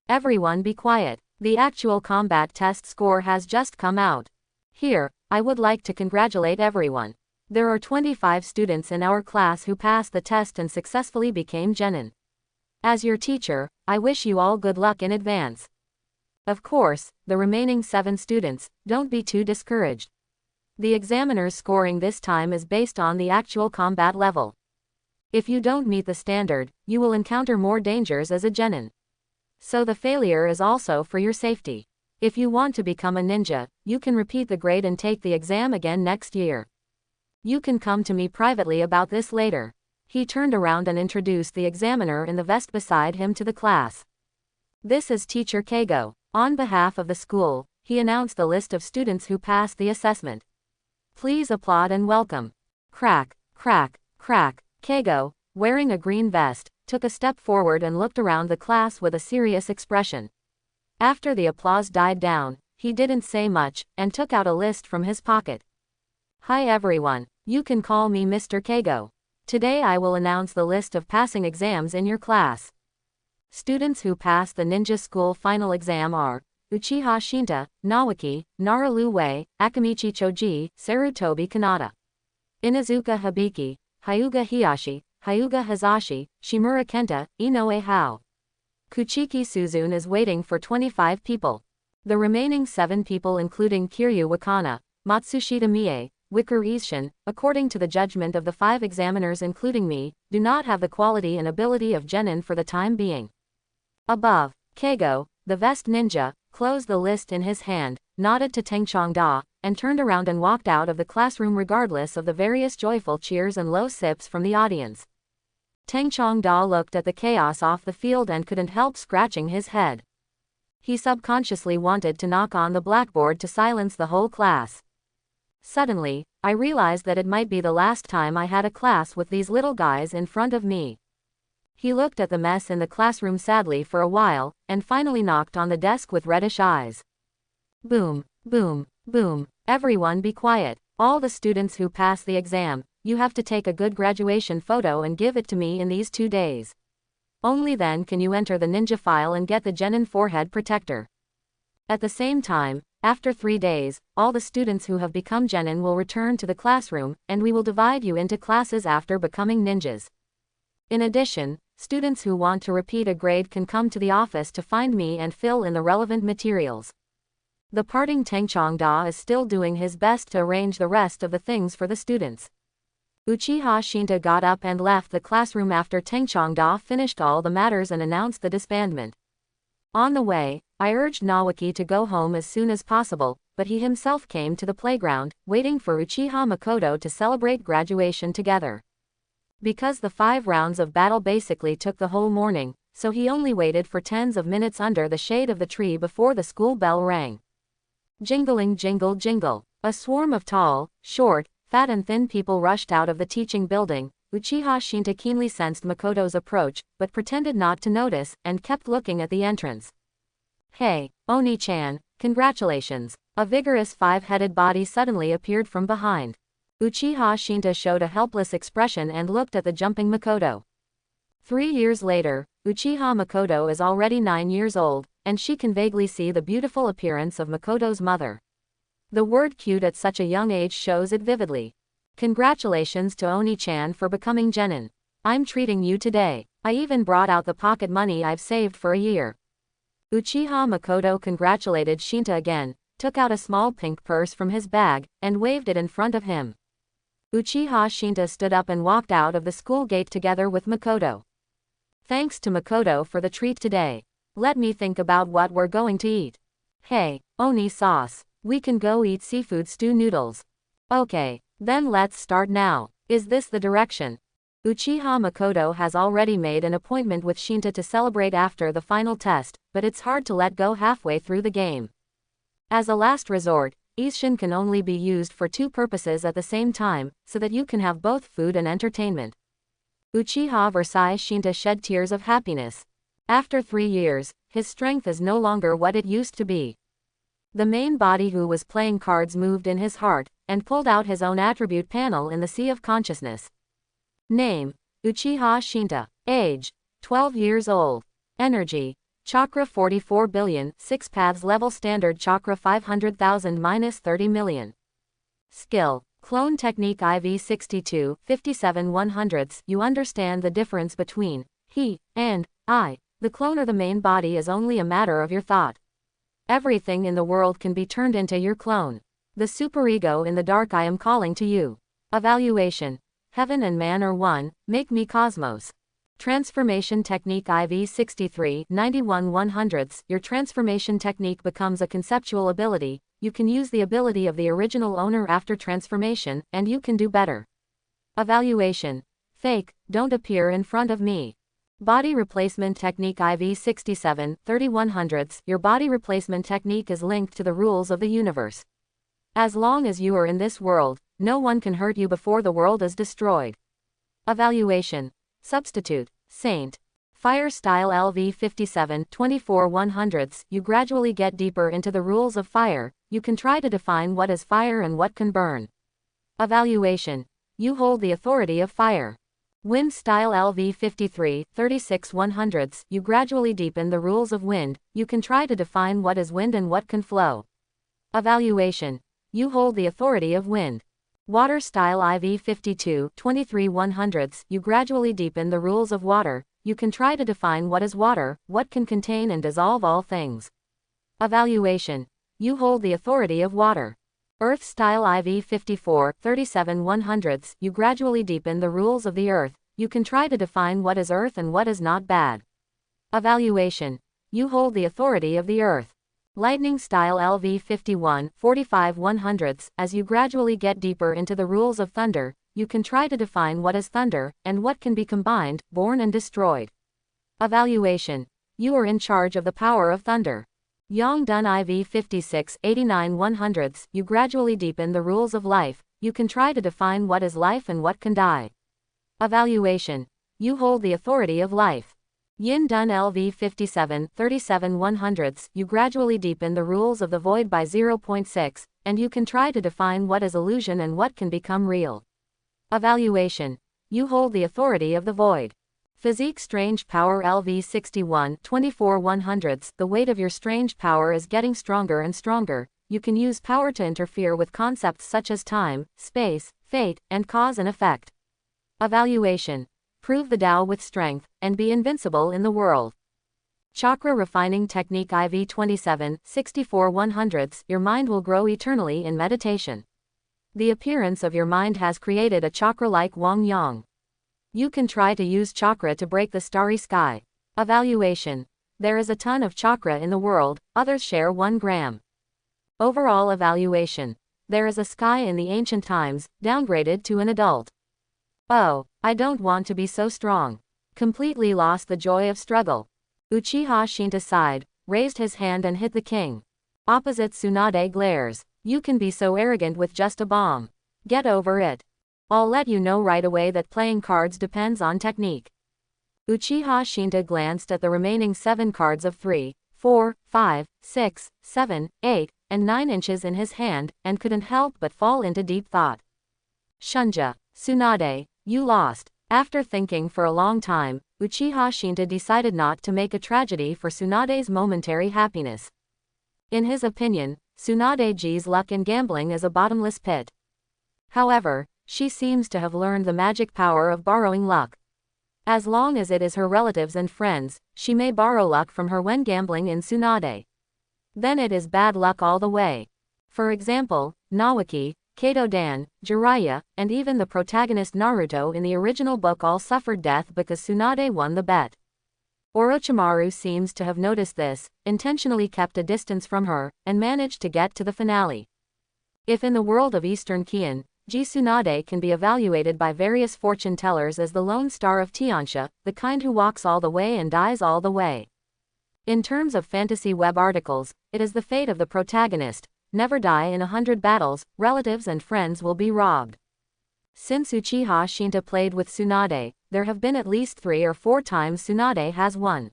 Everyone be quiet. The actual combat test score has just come out. Here, I would like to congratulate everyone. There are 25 students in our class who passed the test and successfully became genin. As your teacher, I wish you all good luck in advance. Of course, the remaining 7 students, don't be too discouraged. The examiner's scoring this time is based on the actual combat level. If you don't meet the standard, you will encounter more dangers as a genin. So the failure is also for your safety. If you want to become a ninja, you can repeat the grade and take the exam again next year. You can come to me privately about this later. He turned around and introduced the examiner in the vest beside him to the class. This is Teacher Keigo. On behalf of the school, he announced the list of students who passed the assessment. Please applaud and welcome. Crack, crack, crack. Keigo, wearing a green vest, took a step forward and looked around the class with a serious expression. After the applause died down, he didn't say much, and took out a list from his pocket. Hi everyone, you can call me Mr. Keigo. Today I will announce the list of passing exams in your class. Students who passed the ninja school final exam are Uchiha Shinta, Nawaki, Naralu Wei, Akamichi Choji, Sarutobi Kanata. Inazuka Hibiki, Hyuga Hiyashi, Hyuga Hazashi, Shimura Kenta, Inoue Hao. Kuchiki Suzune is waiting for 25 people. The remaining 7 people including Kiryu Wakana, Matsushita Mie, Wicker Ishin, according to the judgment of the 5 examiners including me, do not have the quality and ability of genin for the time being. Above, Keigo, the vest ninja, closed the list in his hand, nodded to Tengchong Da, and turned around and walked out of the classroom regardless of the various joyful cheers and low sips from the audience. Tengchong Da looked at the chaos off the field and couldn't help scratching his head. He subconsciously wanted to knock on the blackboard to silence the whole class. Suddenly, I realized that it might be the last time I had a class with these little guys in front of me. He looked at the mess in the classroom sadly for a while, and finally knocked on the desk with reddish eyes. Boom, boom, boom. Everyone be quiet. All the students who pass the exam, you have to take a good graduation photo and give it to me in these 2 days. Only then can you enter the ninja file and get the genin forehead protector. At the same time, after 3 days, all the students who have become genin will return to the classroom, and we will divide you into classes after becoming ninjas. In addition, students who want to repeat a grade can come to the office to find me and fill in the relevant materials. The parting Tengchong Da is still doing his best to arrange the rest of the things for the students. Uchiha Shinta got up and left the classroom after Tengchong Da finished all the matters and announced the disbandment. On the way, I urged Nawaki to go home as soon as possible, but he himself came to the playground, waiting for Uchiha Makoto to celebrate graduation together. Because the 5 rounds of battle basically took the whole morning, so he only waited for tens of minutes under the shade of the tree before the school bell rang. Jingling jingle jingle. A swarm of tall, short, fat and thin people rushed out of the teaching building. Uchiha Shinta keenly sensed Makoto's approach, but pretended not to notice, and kept looking at the entrance. Hey, Oni-chan, congratulations. A vigorous 5-headed body suddenly appeared from behind. Uchiha Shinta showed a helpless expression and looked at the jumping Makoto. 3 years later, Uchiha Makoto is already 9 years old, and she can vaguely see the beautiful appearance of Makoto's mother. The word cute at such a young age shows it vividly. Congratulations to Oni-chan for becoming genin. I'm treating you today. I even brought out the pocket money I've saved for a year. Uchiha Makoto congratulated Shinta again, took out a small pink purse from his bag, and waved it in front of him. Uchiha Shinta stood up and walked out of the school gate together with Makoto. Thanks to Makoto for the treat today. Let me think about what we're going to eat. Hey, Oni sauce. We can go eat seafood stew noodles. Okay, then let's start now. Is this the direction? Uchiha Makoto has already made an appointment with Shinta to celebrate after the final test, but it's hard to let go halfway through the game. As a last resort, Isshin can only be used for two purposes at the same time, so that you can have both food and entertainment. Uchiha Versailles Shinta shed tears of happiness. After 3 years, his strength is no longer what it used to be. The main body who was playing cards moved in his heart, and pulled out his own attribute panel in the sea of consciousness. Name: Uchiha Shinta. Age: 12 years old. Energy: Chakra 44 billion, 6 paths level standard chakra 500,000 minus 30 million. Skill: Clone Technique IV 62, 57 100ths. You understand the difference between he and I. The clone or the main body is only a matter of your thought. Everything in the world can be turned into your clone. The superego in the dark I am calling to you. Evaluation: Heaven and man are one, make me cosmos. Transformation Technique IV 63, 91 100ths. Your transformation technique becomes a conceptual ability. You can use the ability of the original owner after transformation, and you can do better. Evaluation: Fake, don't appear in front of me. Body Replacement Technique IV 67, 30 100ths. Your body replacement technique is linked to the rules of the universe. As long as you are in this world, no one can hurt you before the world is destroyed. Evaluation: Substitute, Saint. Fire Style LV 57, 24 100ths. You gradually get deeper into the rules of fire. You can try to define what is fire and what can burn. Evaluation: You hold the authority of fire. Wind Style LV 53, 36 100ths. You gradually deepen the rules of wind. You can try to define what is wind and what can flow. Evaluation: You hold the authority of wind. Water Style IV 52, 23 100ths. You gradually deepen the rules of water. You can try to define what is water, what can contain and dissolve all things. Evaluation: You hold the authority of water. Earth Style IV 54, 37 100ths. You gradually deepen the rules of the earth. You can try to define what is earth and what is not bad. Evaluation: You hold the authority of the earth. Lightning Style LV 51, 45 100ths. As you gradually get deeper into the rules of thunder, you can try to define what is thunder, and what can be combined, born and destroyed. Evaluation: You are in charge of the power of thunder. Yongdun IV 56, 89 100ths. You gradually deepen the rules of life. You can try to define what is life and what can die. Evaluation: You hold the authority of life. Yin Dun LV 57, 37 100ths. You gradually deepen the rules of the void by 0.6, and you can try to define what is illusion and what can become real. Evaluation: You hold the authority of the void. Physique Strange Power LV 61, 24 100ths. The weight of your strange power is getting stronger and stronger. You can use power to interfere with concepts such as time, space, fate, and cause and effect. Evaluation: Prove the Tao with strength, and be invincible in the world. Chakra Refining Technique IV 27, 64 100ths. Your mind will grow eternally in meditation. The appearance of your mind has created a chakra like Wang Yang. You can try to use chakra to break the starry sky. Evaluation: There is a ton of chakra in the world, others share 1 gram. Overall evaluation: There is a sky in the ancient times, downgraded to an adult. Oh, I don't want to be so strong. Completely lost the joy of struggle. Uchiha Shinta sighed, raised his hand and hit the king. Opposite Tsunade glares. You can be so arrogant with just a bomb. Get over it. I'll let you know right away that playing cards depends on technique. Uchiha Shinta glanced at the remaining 7 cards of 3, 4, 5, 6, 7, 8, and 9 inches in his hand, and couldn't help but fall into deep thought. Shunja, Tsunade, you lost. After thinking for a long time, Uchiha Shinta decided not to make a tragedy for Tsunade's momentary happiness. In his opinion, Tsunade's luck in gambling is a bottomless pit. However, she seems to have learned the magic power of borrowing luck. As long as it is her relatives and friends, she may borrow luck from her when gambling in Tsunade. then it is bad luck all the way. For example, Naoki, Kato-dan, Jiraiya, and even the protagonist Naruto in the original book all suffered death because Tsunade won the bet. Orochimaru seems to have noticed this, intentionally kept a distance from her, and managed to get to the finale. If in the world of Eastern Kiin, Tsunade can be evaluated by various fortune tellers as the lone star of Tiansha, the kind who walks all the way and dies all the way. In terms of fantasy web articles, it is the fate of the protagonist: never die in 100 battles, relatives and friends will be robbed. Since Uchiha Shinta played with Tsunade, there have been at least 3 or 4 times Tsunade has won.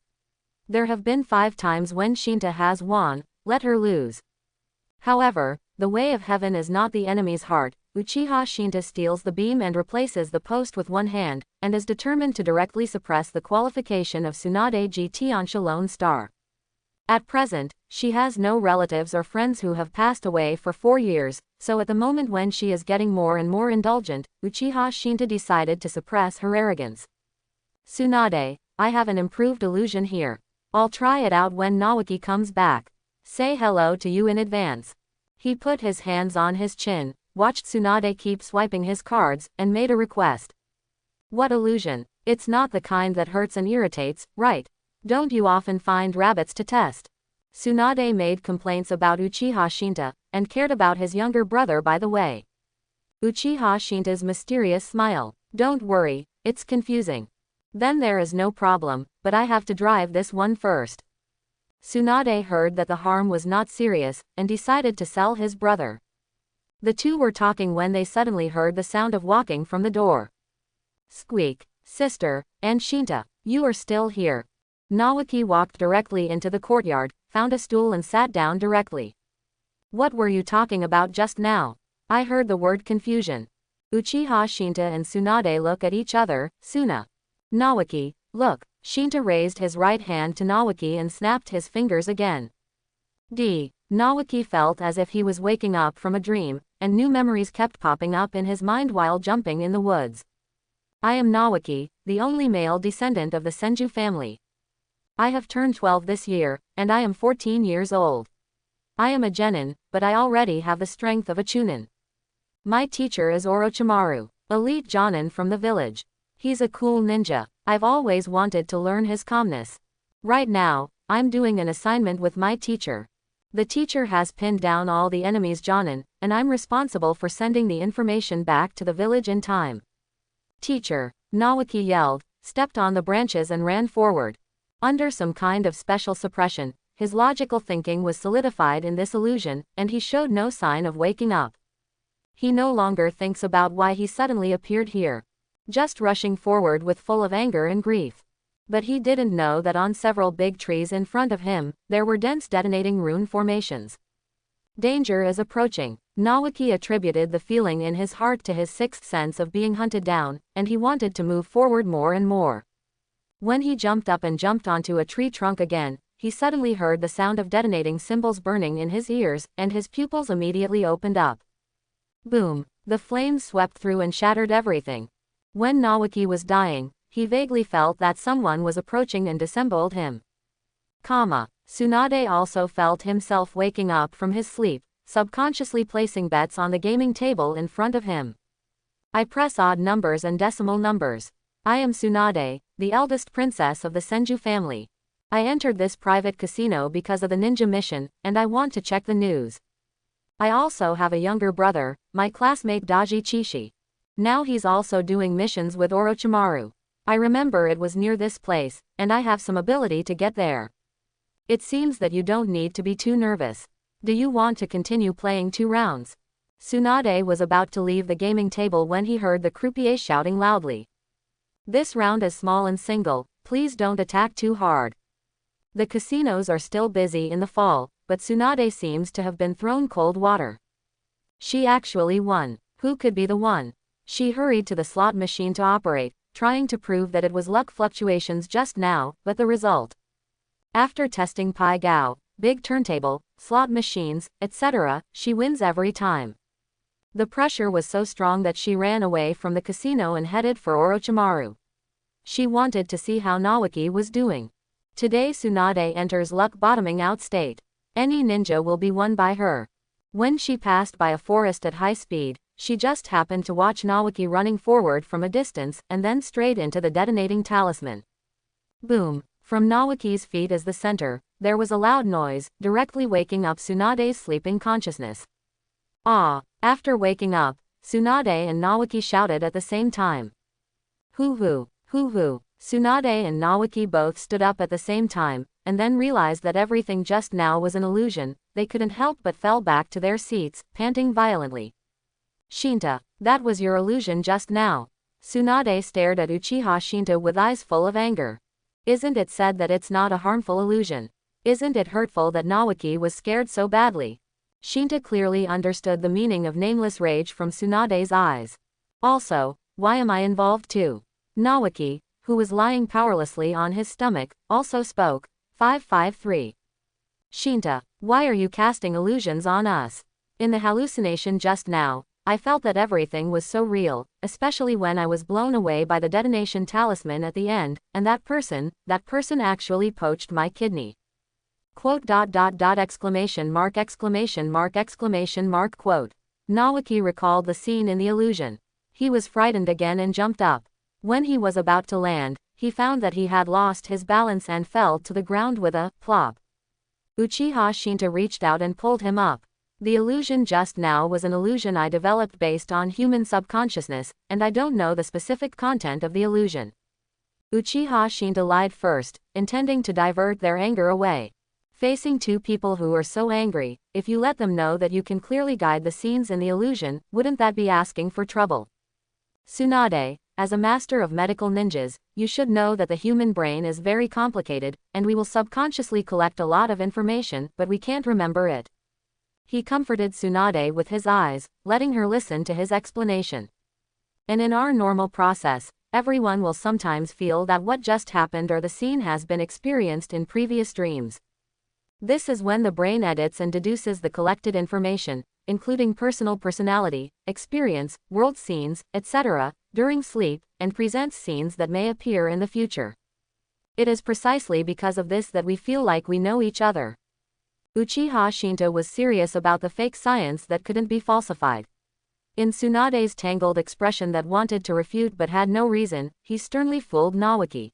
There have been 5 times when Shinta has won, let her lose. However, the way of heaven is not the enemy's heart. Uchiha Shinta steals the beam and replaces the post with one hand, and is determined to directly suppress the qualification of Tsunade G Tiansha Lone Star. At present, she has no relatives or friends who have passed away for 4 years, so at the moment when she is getting more and more indulgent, Uchiha Shinta decided to suppress her arrogance. Tsunade, I have an improved illusion here. I'll try it out when Naoki comes back. Say hello to you in advance. He put his hands on his chin, watched Tsunade keep swiping his cards, and made a request. What illusion? It's not the kind that hurts and irritates, right? Don't you often find rabbits to test? Tsunade made complaints about Uchiha Shinta, and cared about his younger brother by the way. Uchiha Shinta's mysterious smile. Don't worry, it's confusing. Then there is no problem, but I have to drive this one first. Tsunade heard that the harm was not serious, and decided to sell his brother. The two were talking when they suddenly heard the sound of walking from the door. Squeak, sister, and Shinta, you are still here. Naoki walked directly into the courtyard, found a stool and sat down directly. What were you talking about just now? I heard the word confusion. Uchiha Shinta and Tsunade look at each other. Suna. Naoki, look. Shinta raised his right hand to Naoki and snapped his fingers again. Naoki felt as if he was waking up from a dream, and new memories kept popping up in his mind while jumping in the woods. I am Naoki, the only male descendant of the Senju family. I have turned 12 this year, and I am 14 years old. I am a genin, but I already have the strength of a chunin. My teacher is Orochimaru, elite jonin from the village. He's a cool ninja. I've always wanted to learn his calmness. Right now, I'm doing an assignment with my teacher. The teacher has pinned down all the enemy's jonin, and I'm responsible for sending the information back to the village in time. Teacher, Naoki yelled, stepped on the branches and ran forward. Under some kind of special suppression, his logical thinking was solidified in this illusion, and he showed no sign of waking up. He no longer thinks about why he suddenly appeared here. Just rushing forward with full of anger and grief. But he didn't know that on several big trees in front of him, there were dense detonating rune formations. Danger is approaching. Naoki attributed the feeling in his heart to his sixth sense of being hunted down, and he wanted to move forward more and more. When he jumped up and jumped onto a tree trunk again, he suddenly heard the sound of detonating cymbals burning in his ears, and his pupils immediately opened up. Boom! The flames swept through and shattered everything. When Naoki was dying, he vaguely felt that someone was approaching and dissembled him. Tsunade also felt himself waking up from his sleep, subconsciously placing bets on the gaming table in front of him. I press odd numbers and decimal numbers. I am Tsunade, the eldest princess of the Senju family. I entered this private casino because of the ninja mission, and I want to check the news. I also have a younger brother, my classmate Daji Chishi. Now he's also doing missions with Orochimaru. I remember it was near this place, and I have some ability to get there. It seems that you don't need to be too nervous. Do you want to continue playing 2 rounds? Tsunade was about to leave the gaming table when he heard the croupier shouting loudly. This round is small and single, please don't attack too hard. The casinos are still busy in the fall, but Tsunade seems to have been thrown cold water. She actually won. Who could be the one? She hurried to the slot machine to operate, trying to prove that it was luck fluctuations just now, but the result. After testing Pai Gao, big turntable, slot machines, etc., she wins every time. The pressure was so strong that she ran away from the casino and headed for Orochimaru. She wanted to see how Naoki was doing. Today Tsunade enters luck bottoming out state. Any ninja will be won by her. When she passed by a forest at high speed, she just happened to watch Naoki running forward from a distance and then straight into the detonating talisman. Boom! From Naoki's feet as the center, there was a loud noise, directly waking up Tsunade's sleeping consciousness. Ah! After waking up, Tsunade and Naoki shouted at the same time. Hoo-hoo! Hoo-hoo! Tsunade and Naoki both stood up at the same time, and then realized that everything just now was an illusion. They couldn't help but fell back to their seats, panting violently. Shinta, that was your illusion just now. Tsunade stared at Uchiha Shinta with eyes full of anger. Isn't it said that it's not a harmful illusion? Isn't it hurtful that Naoki was scared so badly? Shinta clearly understood the meaning of nameless rage from Tsunade's eyes. Also, why am I involved too? Naoki, who was lying powerlessly on his stomach, also spoke. 553. Shinta, why are you casting illusions on us? In the hallucination just now, I felt that everything was so real, especially when I was blown away by the detonation talisman at the end, and that person actually poached my kidney. Quote. Exclamation mark. Quote. Naoki recalled the scene in the illusion. He was frightened again and jumped up. When he was about to land, he found that he had lost his balance and fell to the ground with a plop. Uchiha Shinta reached out and pulled him up. The illusion just now was an illusion I developed based on human subconsciousness, and I don't know the specific content of the illusion. Uchiha Shinta lied first, intending to divert their anger away. Facing two people who are so angry, if you let them know that you can clearly guide the scenes in the illusion, wouldn't that be asking for trouble? Tsunade, as a master of medical ninjas, you should know that the human brain is very complicated, and we will subconsciously collect a lot of information, but we can't remember it. He comforted Tsunade with his eyes, letting her listen to his explanation. And in our normal process, everyone will sometimes feel that what just happened or the scene has been experienced in previous dreams. This is when the brain edits and deduces the collected information, including personality, experience, world scenes, etc., during sleep, and presents scenes that may appear in the future. It is precisely because of this that we feel like we know each other. Uchiha Shinta was serious about the fake science that couldn't be falsified. In Tsunade's tangled expression that wanted to refute but had no reason, he sternly fooled Naoki.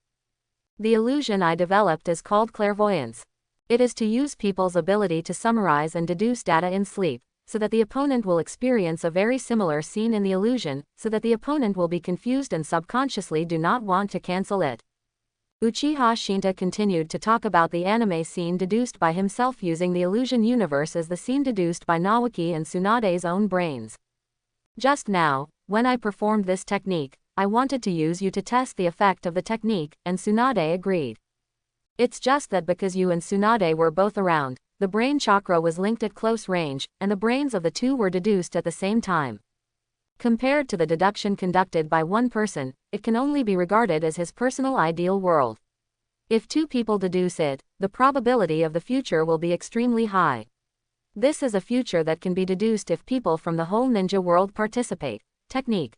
The illusion I developed is called clairvoyance. It is to use people's ability to summarize and deduce data in sleep, so that the opponent will experience a very similar scene in the illusion, so that the opponent will be confused and subconsciously do not want to cancel it. Uchiha Shinta continued to talk about the anime scene deduced by himself using the illusion universe as the scene deduced by Naoki and Tsunade's own brains. Just now, when I performed this technique, I wanted to use you to test the effect of the technique, and Tsunade agreed. It's just that because you and Tsunade were both around, the brain chakra was linked at close range, and the brains of the two were deduced at the same time. Compared to the deduction conducted by one person, it can only be regarded as his personal ideal world. If two people deduce it, the probability of the future will be extremely high. This is a future that can be deduced if people from the whole ninja world participate. Technique.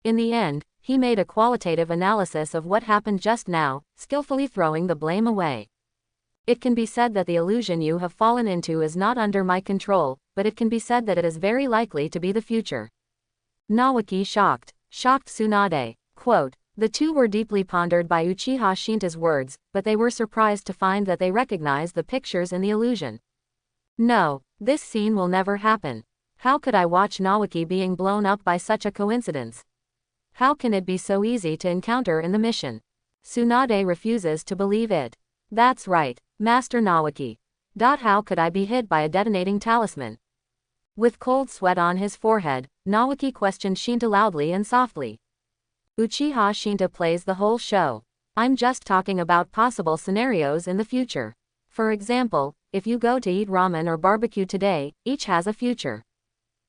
In the end, he made a qualitative analysis of what happened just now, skillfully throwing the blame away. It can be said that the illusion you have fallen into is not under my control, but it can be said that it is very likely to be the future. Naoki shocked Tsunade. Quote, the two were deeply pondered by Uchiha Shinta's words, but they were surprised to find that they recognized the pictures in the illusion. No, this scene will never happen. How could I watch Naoki being blown up by such a coincidence? How can it be so easy to encounter in the mission? Tsunade refuses to believe it. That's right, Master Naoki. How could I be hit by a detonating talisman? With cold sweat on his forehead, Naoki questioned Shinta loudly and softly. Uchiha Shinta plays the whole show. I'm just talking about possible scenarios in the future. For example, if you go to eat ramen or barbecue today, each has a future.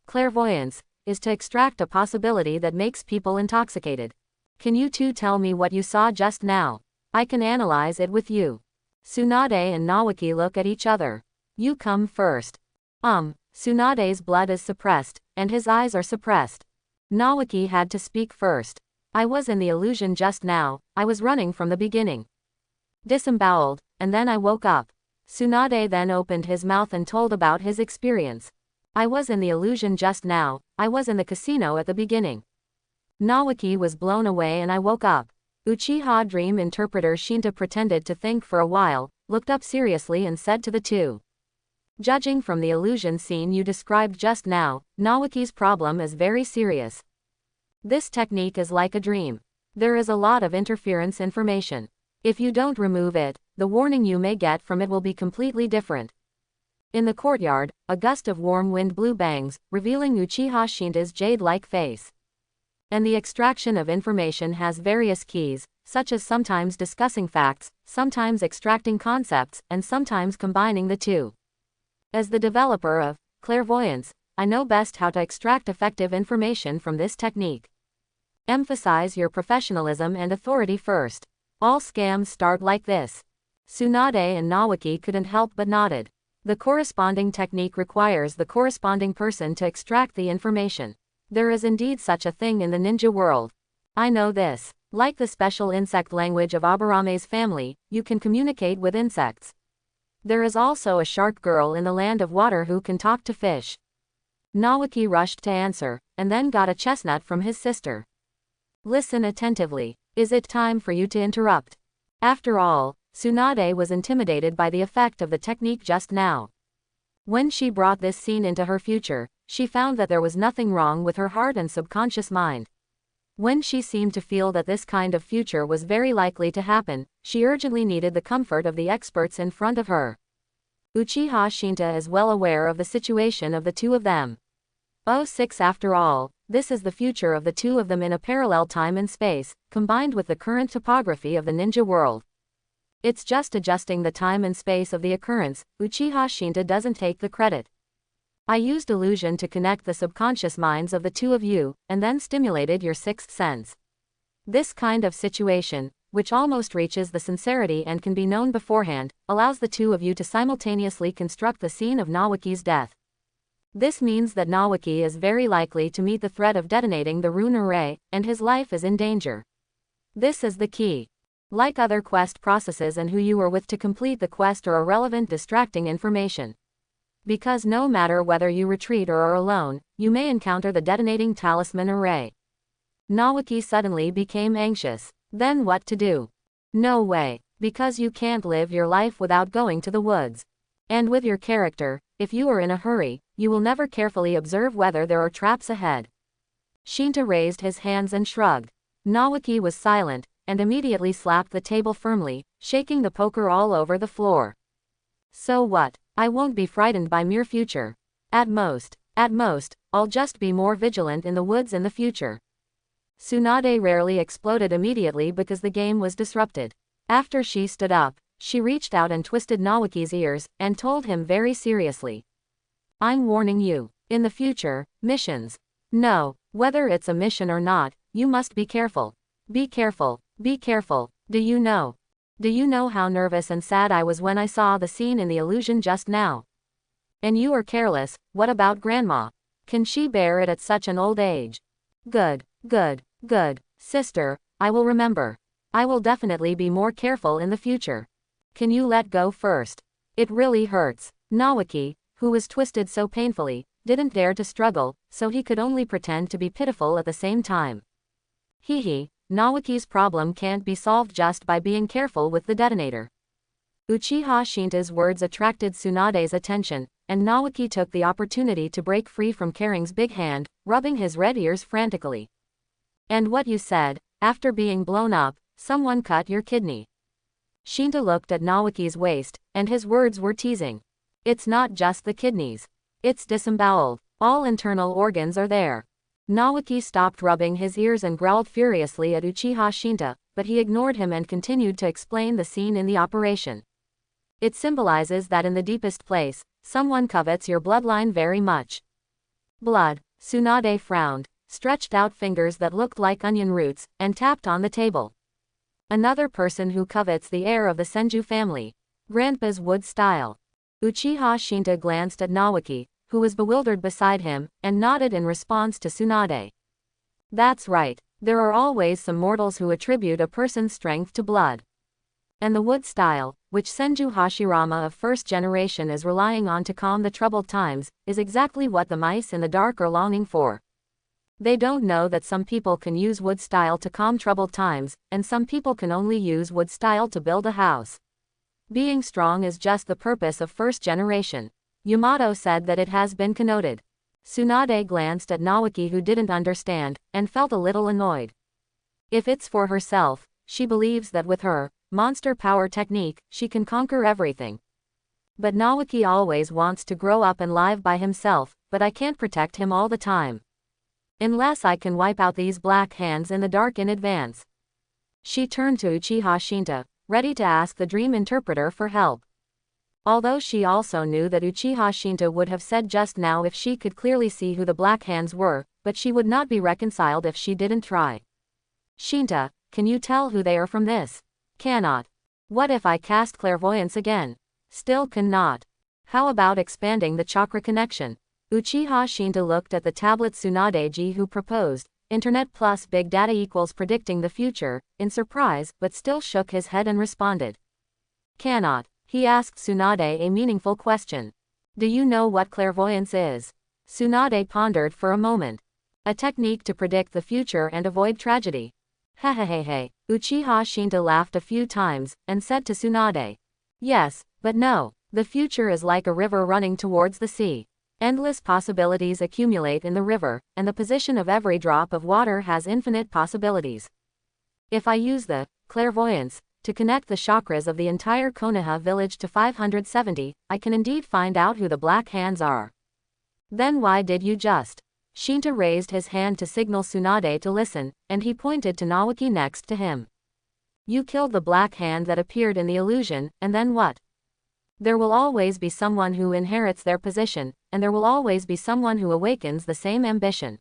Clairvoyance is to extract a possibility that makes people intoxicated. Can you two tell me what you saw just now? I can analyze it with you. Tsunade and Naoki look at each other. You come first. Tsunade's blood is suppressed, and his eyes are suppressed. Naoki had to speak first. I was in the illusion just now, I was running from the beginning. Disemboweled, and then I woke up. Tsunade then opened his mouth and told about his experience. I was in the illusion just now, I was in the casino at the beginning. Naoki was blown away and I woke up. Uchiha dream interpreter Shinta pretended to think for a while, looked up seriously and said to the two. Judging from the illusion scene you described just now, Naoki's problem is very serious. This technique is like a dream. There is a lot of interference information. If you don't remove it, the warning you may get from it will be completely different. In the courtyard, a gust of warm wind blew bangs, revealing Uchiha Shinta's jade-like face. And the extraction of information has various keys, such as sometimes discussing facts, sometimes extracting concepts, and sometimes combining the two. As the developer of clairvoyance, I know best how to extract effective information from this technique. Emphasize your professionalism and authority first. All scams start like this. Tsunade and Naoki couldn't help but nodded. The corresponding technique requires the corresponding person to extract the information. There is indeed such a thing in the ninja world. I know this. Like the special insect language of Abarame's family, you can communicate with insects. There is also a shark girl in the land of water who can talk to fish. Naoki rushed to answer, and then got a chestnut from his sister. Listen attentively. Is it time for you to interrupt? After all, Tsunade was intimidated by the effect of the technique just now. When she brought this scene into her future, she found that there was nothing wrong with her heart and subconscious mind. When she seemed to feel that this kind of future was very likely to happen, she urgently needed the comfort of the experts in front of her. Uchiha Shinta is well aware of the situation of the two of them. 06 After all, this is the future of the two of them in a parallel time and space, combined with the current topography of the ninja world. It's just adjusting the time and space of the occurrence. Uchiha Shinta doesn't take the credit. I used illusion to connect the subconscious minds of the two of you, and then stimulated your sixth sense. This kind of situation, which almost reaches the sincerity and can be known beforehand, allows the two of you to simultaneously construct the scene of Naoki's death. This means that Naoki is very likely to meet the threat of detonating the rune array, and his life is in danger. This is the key. Like other quest processes and who you are with to complete the quest or irrelevant distracting information. Because no matter whether you retreat or are alone, you may encounter the detonating talisman array. Naoki suddenly became anxious. Then what to do? No way, because you can't live your life without going to the woods. And with your character, if you are in a hurry, you will never carefully observe whether there are traps ahead. Shinta raised his hands and shrugged. Naoki was silent, and immediately slapped the table firmly, shaking the poker all over the floor. So what? I won't be frightened by mere future. At most, I'll just be more vigilant in the woods in the future. Tsunade rarely exploded immediately because the game was disrupted. After she stood up, she reached out and twisted Naoki's ears, and told him very seriously. I'm warning you. In the future, missions. No, whether it's a mission or not, you must be careful. Be careful, be careful. Do you know how nervous and sad I was when I saw the scene in the illusion just now? And you are careless. What about Grandma? Can she bear it at such an old age? Good. Sister, I will remember. I will definitely be more careful in the future. Can you let go first? It really hurts. Naoki, who was twisted so painfully, didn't dare to struggle, so he could only pretend to be pitiful at the same time. Hehe, Naoki's problem can't be solved just by being careful with the detonator. Uchiha Shinta's words attracted Tsunade's attention, and Naoki took the opportunity to break free from Kering's big hand, rubbing his red ears frantically. And what you said, after being blown up, someone cut your kidney. Shinta looked at Naoki's waist, and his words were teasing. It's not just the kidneys. It's disemboweled. All internal organs are there. Naoki stopped rubbing his ears and growled furiously at Uchiha Shinta, but he ignored him and continued to explain the scene in the operation. It symbolizes that in the deepest place, someone covets your bloodline very much. Blood. Tsunade frowned, stretched out fingers that looked like onion roots, and tapped on the table. Another person who covets the heir of the Senju family. Grandpa's wood style. Uchiha Shinta glanced at Naoki, who was bewildered beside him, and nodded in response to Tsunade. That's right, there are always some mortals who attribute a person's strength to blood. And the wood style, which Senju Hashirama of first generation is relying on to calm the troubled times, is exactly what the mice in the dark are longing for. They don't know that some people can use wood style to calm troubled times, and some people can only use wood style to build a house. Being strong is just the purpose of first generation. Yamato said that it has been connoted. Tsunade glanced at Naoki, who didn't understand, and felt a little annoyed. If it's for herself, she believes that with her monster power technique, she can conquer everything. But Naoki always wants to grow up and live by himself, but I can't protect him all the time. Unless I can wipe out these black hands in the dark in advance. She turned to Uchiha Shinta, ready to ask the dream interpreter for help. Although she also knew that Uchiha Shinta would have said just now if she could clearly see who the black hands were, but she would not be reconciled if she didn't try. Shinta, can you tell who they are from this? Cannot. What if I cast clairvoyance again? Still cannot. How about expanding the chakra connection? Uchiha Shinta looked at the tablet Tsunade-ji who proposed, Internet plus big data equals predicting the future, in surprise, but still shook his head and responded. Cannot. He asked Tsunade a meaningful question. Do you know what clairvoyance is? Tsunade pondered for a moment. A technique to predict the future and avoid tragedy. Hehehehe. Uchiha Shinta laughed a few times, and said to Tsunade. Yes, but no. The future is like a river running towards the sea. Endless possibilities accumulate in the river, and the position of every drop of water has infinite possibilities. If I use the clairvoyance to connect the chakras of the entire Konoha village to 570, I can indeed find out who the black hands are. Then why did you just? Shinta raised his hand to signal Tsunade to listen, and he pointed to Naoki next to him. You killed the black hand that appeared in the illusion, and then what? There will always be someone who inherits their position, and there will always be someone who awakens the same ambition.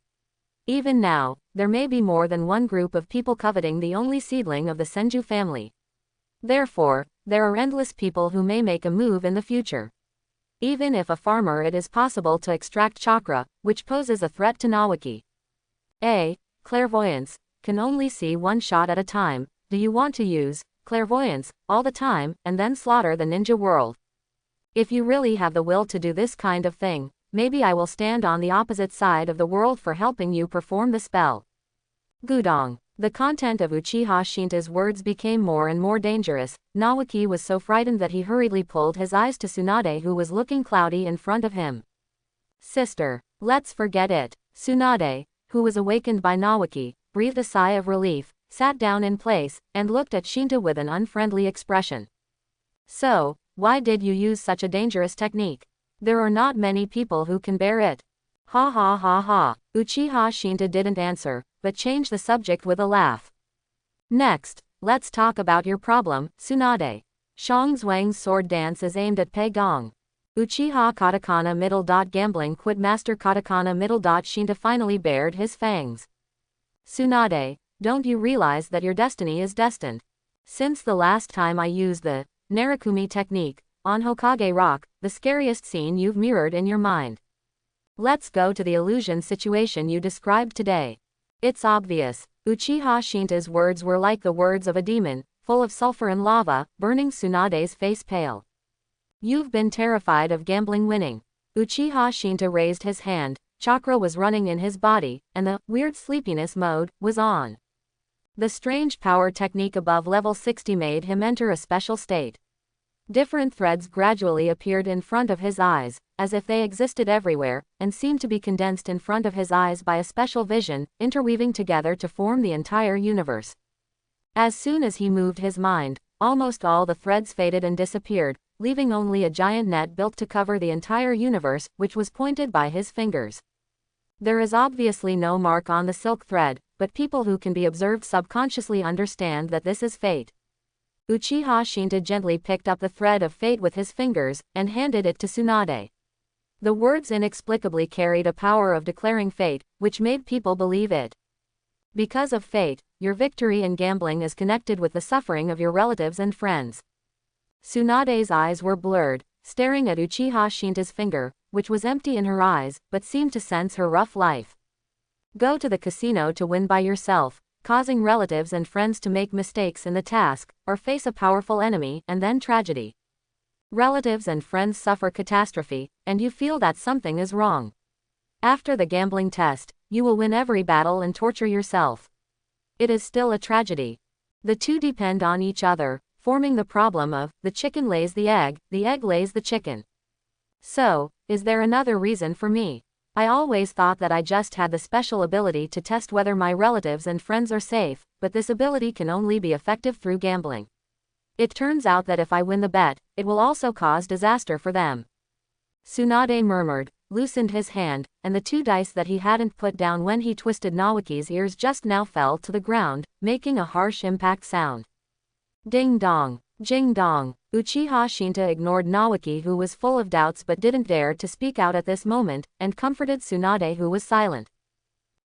Even now, there may be more than one group of people coveting the only seedling of the Senju family. Therefore, there are endless people who may make a move in the future. Even if a farmer, it is possible to extract chakra, which poses a threat to Naoki. Clairvoyance, can only see one shot at a time. Do you want to use clairvoyance all the time, and then slaughter the ninja world? If you really have the will to do this kind of thing, maybe I will stand on the opposite side of the world for helping you perform the spell. Gudong. The content of Uchiha Shinta's words became more and more dangerous. Naoki was so frightened that he hurriedly pulled his eyes to Tsunade, who was looking cloudy in front of him. Sister, let's forget it. Tsunade, who was awakened by Naoki, breathed a sigh of relief, sat down in place, and looked at Shinta with an unfriendly expression. So, why did you use such a dangerous technique? There are not many people who can bear it. Ha ha ha ha. Uchiha Shinta didn't answer, but changed the subject with a laugh. Next, let's talk about your problem, Tsunade. Shang Zhuang's sword dance is aimed at Pei Gong. Uchiha Katakana middle dot gambling quit master Katakana middle dot Shinta finally bared his fangs. Tsunade, don't you realize that your destiny is destined? Since the last time I used the Narakumi technique on Hokage Rock, the scariest scene you've mirrored in your mind. Let's go to the illusion situation you described today. It's obvious. Uchiha Shinta's words were like the words of a demon, full of sulfur and lava, burning Tsunade's face pale. You've been terrified of gambling winning. Uchiha Shinta raised his hand, chakra was running in his body, and the weird sleepiness mode was on. The strange power technique above level 60 made him enter a special state. Different threads gradually appeared in front of his eyes, as if they existed everywhere, and seemed to be condensed in front of his eyes by a special vision, interweaving together to form the entire universe. As soon as he moved his mind, almost all the threads faded and disappeared, leaving only a giant net built to cover the entire universe, which was pointed by his fingers. There is obviously no mark on the silk thread, but people who can be observed subconsciously understand that this is fate. Uchiha Shinta gently picked up the thread of fate with his fingers, and handed it to Tsunade. The words inexplicably carried a power of declaring fate, which made people believe it. Because of fate, your victory in gambling is connected with the suffering of your relatives and friends. Tsunade's eyes were blurred, staring at Uchiha Shinta's finger, which was empty in her eyes, but seemed to sense her rough life. Go to the casino to win by yourself. causing relatives and friends to make mistakes in the task, or face a powerful enemy, and then tragedy. Relatives and friends suffer catastrophe, and you feel that something is wrong. After the gambling test, you will win every battle and torture yourself. It is still a tragedy. The two depend on each other, forming the problem of, the chicken lays the egg lays the chicken. So, is there another reason for me? I always thought that I just had the special ability to test whether my relatives and friends are safe, but this ability can only be effective through gambling. It turns out that if I win the bet, it will also cause disaster for them. Tsunade murmured, loosened his hand, and the 2 dice that he hadn't put down when he twisted Naoki's ears just now fell to the ground, making a harsh impact sound. Ding dong, jing dong. Uchiha Shinta ignored Naoki, who was full of doubts but didn't dare to speak out at this moment, and comforted Tsunade, who was silent.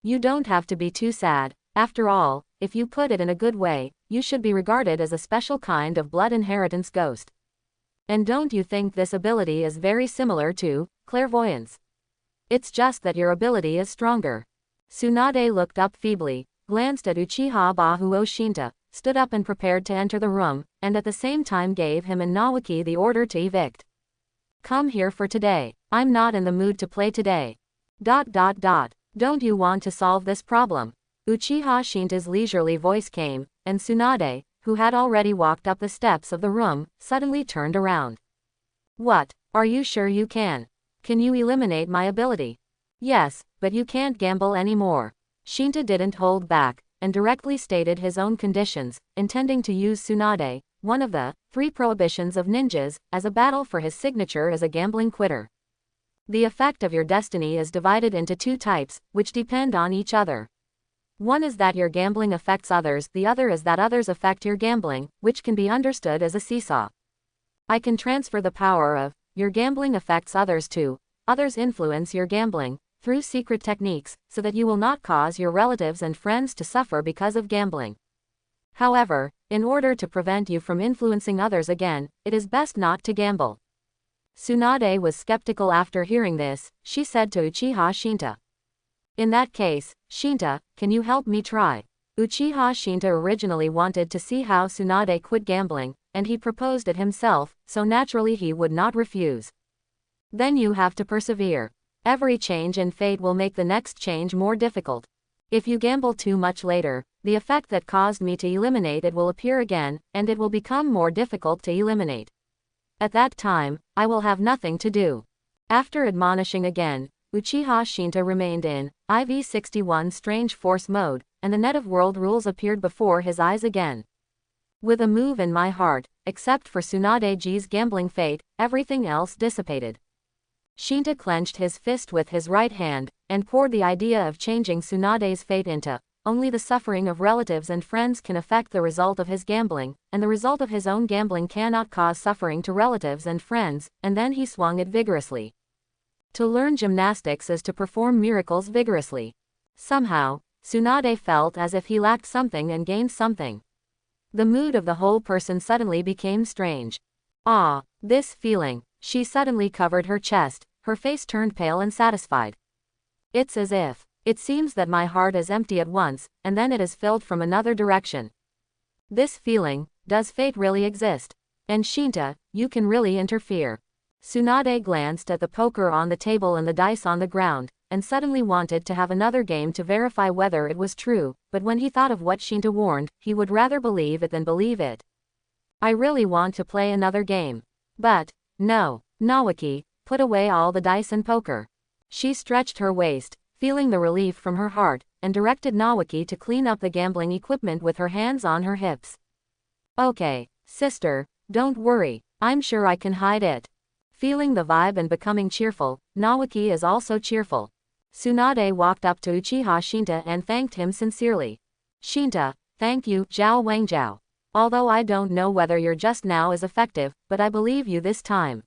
You don't have to be too sad. After all, if you put it in a good way, you should be regarded as a special kind of blood inheritance ghost. And don't you think this ability is very similar to clairvoyance? It's just that your ability is stronger. Tsunade looked up feebly, glanced at Uchiha Bahuo Shinta, stood up and prepared to enter the room, and at the same time gave him and Naoki the order to evict. Come here for today. I'm not in the mood to play today. ... Don't you want to solve this problem? Uchiha Shinta's leisurely voice came, and Tsunade, who had already walked up the steps of the room, suddenly turned around. What? Are you sure you can? Can you eliminate my ability? Yes, but you can't gamble anymore. Shinta didn't hold back, and directly stated his own conditions, intending to use Tsunade, one of the 3 prohibitions of ninjas, as a battle for his signature as a gambling quitter. The effect of your destiny is divided into 2 types, which depend on each other. One is that your gambling affects others, the other is that others affect your gambling, which can be understood as a seesaw. I can transfer the power of, your gambling affects others to, others influence your gambling, through secret techniques, so that you will not cause your relatives and friends to suffer because of gambling. However, in order to prevent you from influencing others again, it is best not to gamble. Tsunade was skeptical after hearing this. She said to Uchiha Shinta. In that case, Shinta, can you help me try? Uchiha Shinta originally wanted to see how Tsunade quit gambling, and he proposed it himself, so naturally he would not refuse. Then you have to persevere. Every change in fate will make the next change more difficult. If you gamble too much later, the effect that caused me to eliminate it will appear again, and it will become more difficult to eliminate. At that time, I will have nothing to do. After admonishing again, Uchiha Shinta remained in IV-61 Strange Force mode, and the net of world rules appeared before his eyes again. With a move in my heart, except for Tsunade's gambling fate, everything else dissipated. Shinta clenched his fist with his right hand, and poured the idea of changing Tsunade's fate into, only the suffering of relatives and friends can affect the result of his gambling, and the result of his own gambling cannot cause suffering to relatives and friends, and then he swung it vigorously. To learn gymnastics is to perform miracles vigorously. Somehow, Tsunade felt as if he lacked something and gained something. The mood of the whole person suddenly became strange. Ah, this feeling. She suddenly covered her chest, her face turned pale and satisfied. It's as if, it seems that my heart is empty at once, and then it is filled from another direction. This feeling, does fate really exist? And Shinta, you can really interfere. Tsunade glanced at the poker on the table and the dice on the ground, and suddenly wanted to have another game to verify whether it was true, but when he thought of what Shinta warned, he would rather believe it than believe it. I really want to play another game. But, no, Naoki, put away all the dice and poker. She stretched her waist, feeling the relief from her heart, and directed Naoki to clean up the gambling equipment with her hands on her hips. Okay, sister, don't worry, I'm sure I can hide it. Feeling the vibe and becoming cheerful, Naoki is also cheerful. Tsunade walked up to Uchiha Shinta and thanked him sincerely. Shinta, thank you, Zhao Wangzhao. Although I don't know whether your just now is effective, but I believe you this time.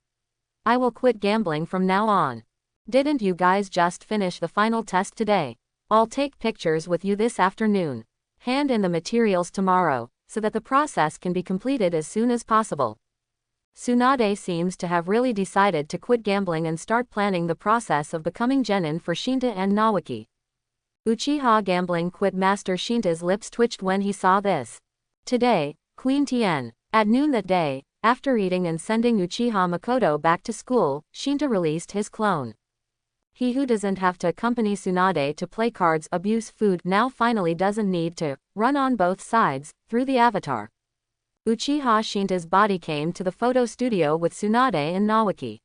I will quit gambling from now on. Didn't you guys just finish the final test today? I'll take pictures with you this afternoon. Hand in the materials tomorrow, so that the process can be completed as soon as possible. Tsunade seems to have really decided to quit gambling and start planning the process of becoming genin for Shinta and Naoki. Uchiha Gambling Quit Master Shinta's lips twitched when he saw this. Today, Queen Tien. At noon that day, after eating and sending Uchiha Makoto back to school, Shinta released his clone. He who doesn't have to accompany Tsunade to play cards, abuse food, now finally doesn't need to run on both sides through the avatar. Uchiha Shinta's body came to the photo studio with Tsunade and Nawaki.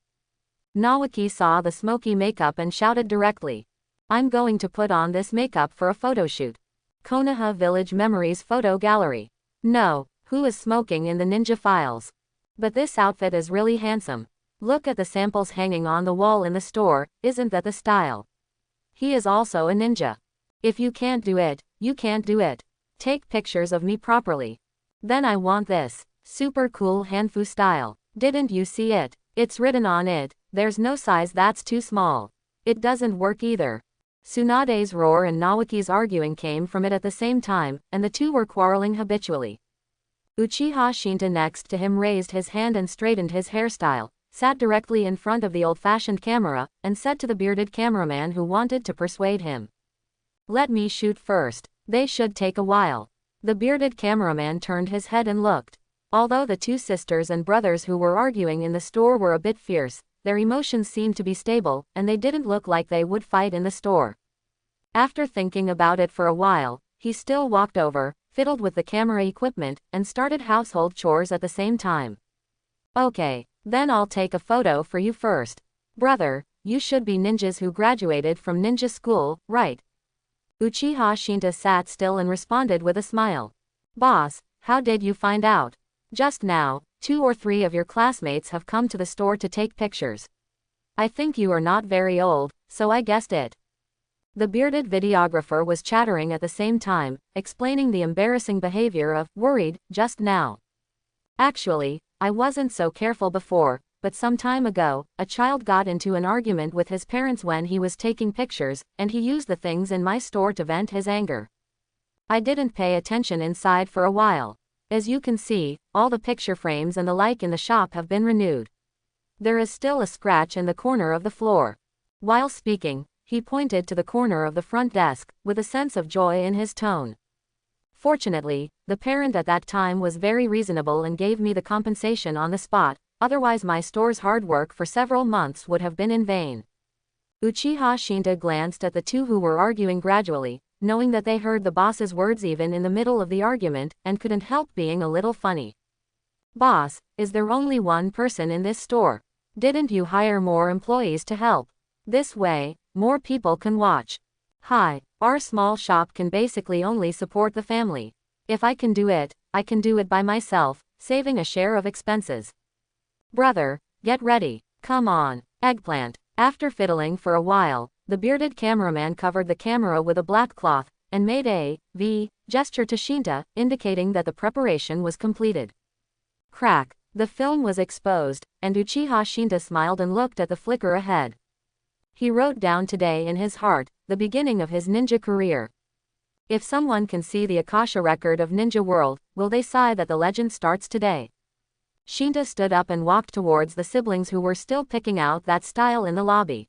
Nawaki saw the smoky makeup and shouted directly, "I'm going to put on this makeup for a photoshoot. Konoha Village Memories Photo Gallery. No, who is smoking in the ninja files? But this outfit is really handsome. Look at the samples hanging on the wall in the store, isn't that the style? He is also a ninja. If you can't do it, you can't do it. Take pictures of me properly. Then I want this super cool Hanfu style. Didn't you see it? It's written on it, there's no size that's too small. It doesn't work either." Tsunade's roar and Nawaki's arguing came from it at the same time, and the two were quarreling habitually. Uchiha Shinta next to him raised his hand and straightened his hairstyle, sat directly in front of the old-fashioned camera, and said to the bearded cameraman who wanted to persuade him, "Let me shoot first. They should take a while." The bearded cameraman turned his head and looked. Although the two sisters and brothers who were arguing in the store were a bit fierce, their emotions seemed to be stable, and they didn't look like they would fight in the store. After thinking about it for a while, he still walked over, fiddled with the camera equipment, and started household chores at the same time. "Okay, then I'll take a photo for you first. Brother, you should be ninjas who graduated from ninja school, right?" Uchiha Shinta sat still and responded with a smile. "Boss, how did you find out?" "Just now, 2 or 3 of your classmates have come to the store to take pictures. I think you are not very old, so I guessed it." The bearded videographer was chattering at the same time, explaining the embarrassing behavior of worried just now. "Actually, I wasn't so careful before, but some time ago, a child got into an argument with his parents when he was taking pictures, and he used the things in my store to vent his anger. I didn't pay attention inside for a while. As you can see, all the picture frames and the like in the shop have been renewed. There is still a scratch in the corner of the floor." While speaking, he pointed to the corner of the front desk, with a sense of joy in his tone. "Fortunately, the parent at that time was very reasonable and gave me the compensation on the spot, otherwise my store's hard work for several months would have been in vain." Uchiha Shinta glanced at the two who were arguing gradually, knowing that they heard the boss's words even in the middle of the argument, and couldn't help being a little funny. "Boss, is there only one person in this store? Didn't you hire more employees to help? This way, more people can watch. Hi, our small shop can basically only support the family. If I can do it, I can do it by myself, saving a share of expenses. Brother, get ready. Come on, eggplant." After fiddling for a while, the bearded cameraman covered the camera with a black cloth, and made a V gesture to Shinta, indicating that the preparation was completed. Crack. The film was exposed, and Uchiha Shinta smiled and looked at the flicker ahead. He wrote down today in his heart, the beginning of his ninja career. If someone can see the Akasha record of Ninja World, will they sigh that the legend starts today? Shinta stood up and walked towards the siblings who were still picking out that style in the lobby.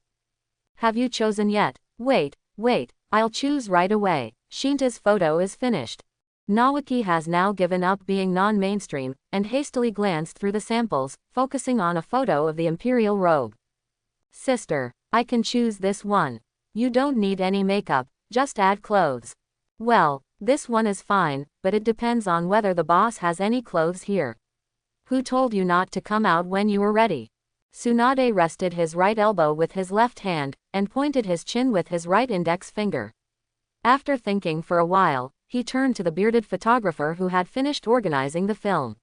"Have you chosen yet?" Wait, I'll choose right away. Shinta's photo is finished." Nawaki has now given up being non-mainstream, and hastily glanced through the samples, focusing on a photo of the imperial robe. "Sister, I can choose this one. You don't need any makeup, just add clothes." "Well, this one is fine, but it depends on whether the boss has any clothes here." "Who told you not to come out when you were ready?" Tsunade rested his right elbow with his left hand, and pointed his chin with his right index finger. After thinking for a while, he turned to the bearded photographer who had finished organizing the film.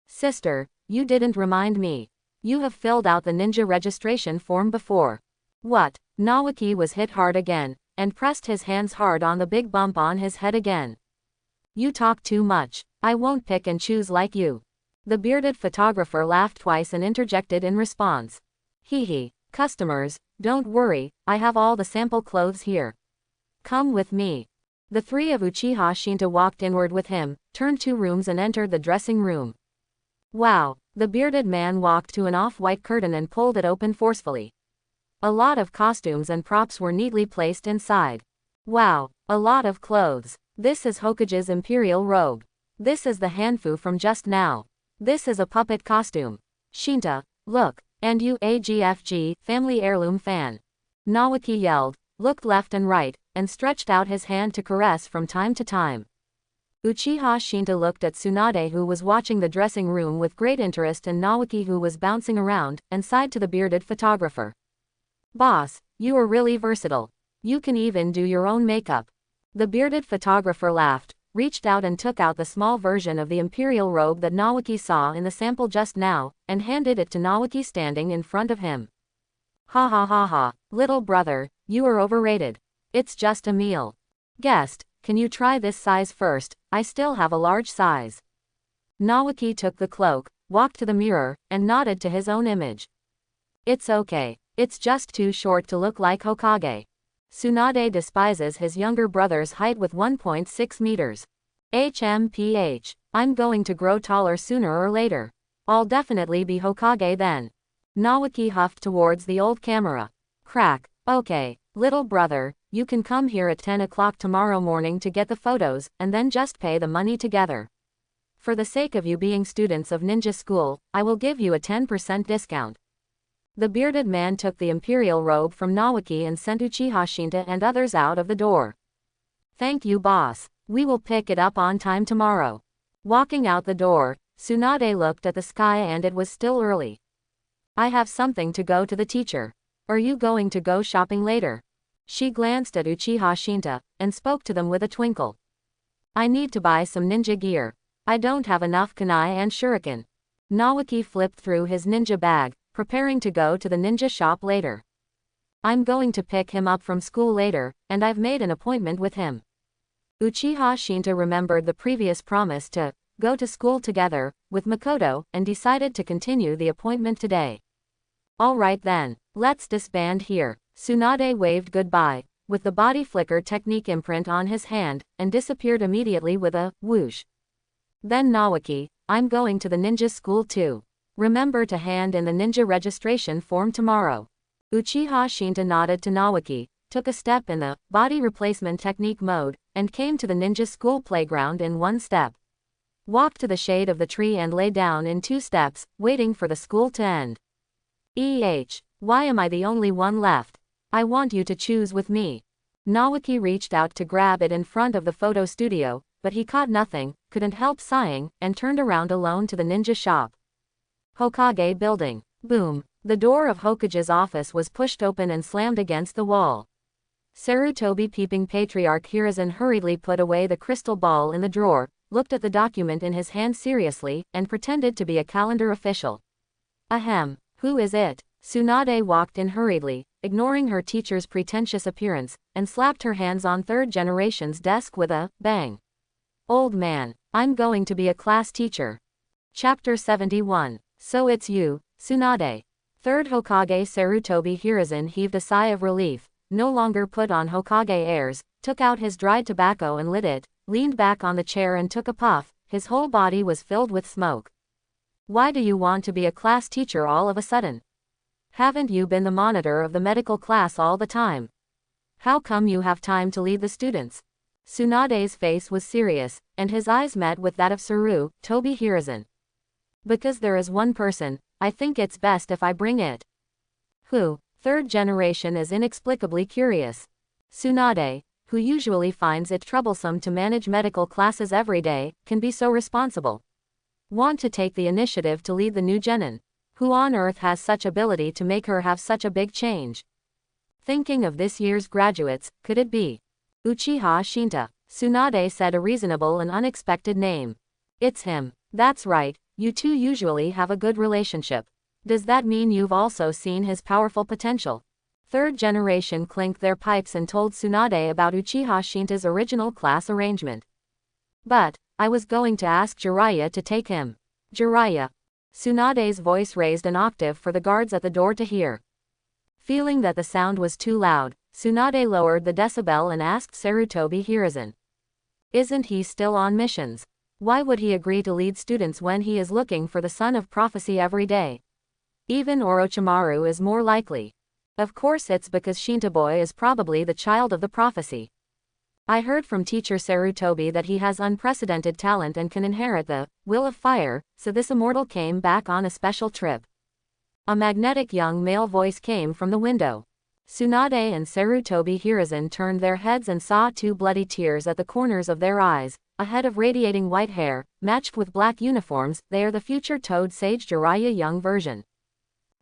"Sister, you didn't remind me. You have filled out the ninja registration form before." "What?" Nawaki was hit hard again, and pressed his hands hard on the big bump on his head again. "You talk too much. I won't pick and choose like you." The bearded photographer laughed twice and interjected in response. "Hee. Customers, don't worry, I have all the sample clothes here. Come with me." The three of Uchiha Shinta walked inward with him, turned 2 rooms and entered the dressing room. "Wow." The bearded man walked to an off-white curtain and pulled it open forcefully. A lot of costumes and props were neatly placed inside. Wow, a lot of clothes. This is Hokage's imperial robe. This is the hanfu from just now. This is a puppet costume. Shinta, look, and you AGFG, family heirloom fan. Naoki yelled, looked left and right, and stretched out his hand to caress from time to time. Uchiha Shinta looked at Tsunade, who was watching the dressing room with great interest, and Naoki, who was bouncing around, and sighed to the bearded photographer. Boss, you are really versatile. You can even do your own makeup. The bearded photographer laughed, reached out and took out the small version of the imperial robe that Naoki saw in the sample just now, and handed it to Naoki standing in front of him. Ha ha ha ha, little brother, you are overrated. It's just a meal. Guest, can you try this size first? I still have a large size. Naoki took the cloak, walked to the mirror, and nodded to his own image. It's okay. It's just too short to look like Hokage. Tsunade despises his younger brother's height with 1.6 meters. HMPH. I'm going to grow taller sooner or later. I'll definitely be Hokage then. Naoki huffed towards the old camera. Crack. Okay, little brother, you can come here at 10 o'clock tomorrow morning to get the photos, and then just pay the money together. For the sake of you being students of ninja school, I will give you a 10% discount. The bearded man took the imperial robe from Naoki and sent Uchiha Shinta and others out of the door. Thank you, boss. We will pick it up on time tomorrow. Walking out the door, Tsunade looked at the sky, and it was still early. I have something to go to the teacher. Are you going to go shopping later? She glanced at Uchiha Shinta, and spoke to them with a twinkle. I need to buy some ninja gear. I don't have enough kunai and shuriken. Naoki flipped through his ninja bag, preparing to go to the ninja shop later. I'm going to pick him up from school later, and I've made an appointment with him. Uchiha Shinta remembered the previous promise to go to school together with Makoto, and decided to continue the appointment today. All right then, let's disband here. Tsunade waved goodbye, with the body flicker technique imprint on his hand, and disappeared immediately with a whoosh. Then Naoki, I'm going to the ninja school too. Remember to hand in the ninja registration form tomorrow. Uchiha Shinta nodded to Naoki, took a step in the body replacement technique mode, and came to the ninja school playground in one step. Walked to the shade of the tree and lay down in 2 steps, waiting for the school to end. Why am I the only one left? I want you to choose with me. Naoki reached out to grab it in front of the photo studio, but he caught nothing, couldn't help sighing, and turned around alone to the ninja shop. Hokage building. Boom. The door of Hokage's office was pushed open and slammed against the wall. Sarutobi peeping Patriarch Hiruzen hurriedly put away the crystal ball in the drawer, looked at the document in his hand seriously, and pretended to be a calendar official. Ahem. Who is it? Tsunade walked in hurriedly, ignoring her teacher's pretentious appearance, and slapped her hands on third generation's desk with a bang. Old man, I'm going to be a class teacher. Chapter 71. So it's you, Tsunade. Third Hokage Sarutobi Hiruzen heaved a sigh of relief, no longer put on Hokage airs, took out his dried tobacco and lit it, leaned back on the chair and took a puff. His whole body was filled with smoke. Why do you want to be a class teacher all of a sudden? Haven't you been the monitor of the medical class all the time? How come you have time to lead the students? Tsunade's face was serious, and his eyes met with that of Sarutobi Hiruzen. Because there is one person, I think it's best if I bring it. Who? Third generation is inexplicably curious. Tsunade, who usually finds it troublesome to manage medical classes every day, can be so responsible. Want to take the initiative to lead the new genin. Who on earth has such ability to make her have such a big change? Thinking of this year's graduates, could it be Uchiha Shinta? Tsunade said a reasonable and unexpected name. It's him. That's right, you two usually have a good relationship. Does that mean you've also seen his powerful potential? Third generation clinked their pipes and told Tsunade about Uchiha Shinta's original class arrangement. But, I was going to ask Jiraiya to take him. Jiraiya. Tsunade's voice raised an octave for the guards at the door to hear. Feeling that the sound was too loud, Tsunade lowered the decibel and asked Sarutobi Hiruzen. Isn't he still on missions? Why would he agree to lead students when he is looking for the son of prophecy every day? Even Orochimaru is more likely. Of course it's because Shinta Boy is probably the child of the prophecy. I heard from teacher Sarutobi that he has unprecedented talent and can inherit the will of fire, so this immortal came back on a special trip. A magnetic young male voice came from the window. Tsunade and Sarutobi Hiruzen turned their heads and saw two bloody tears at the corners of their eyes, a head of radiating white hair, matched with black uniforms. They are the future Toad Sage Jiraiya young version.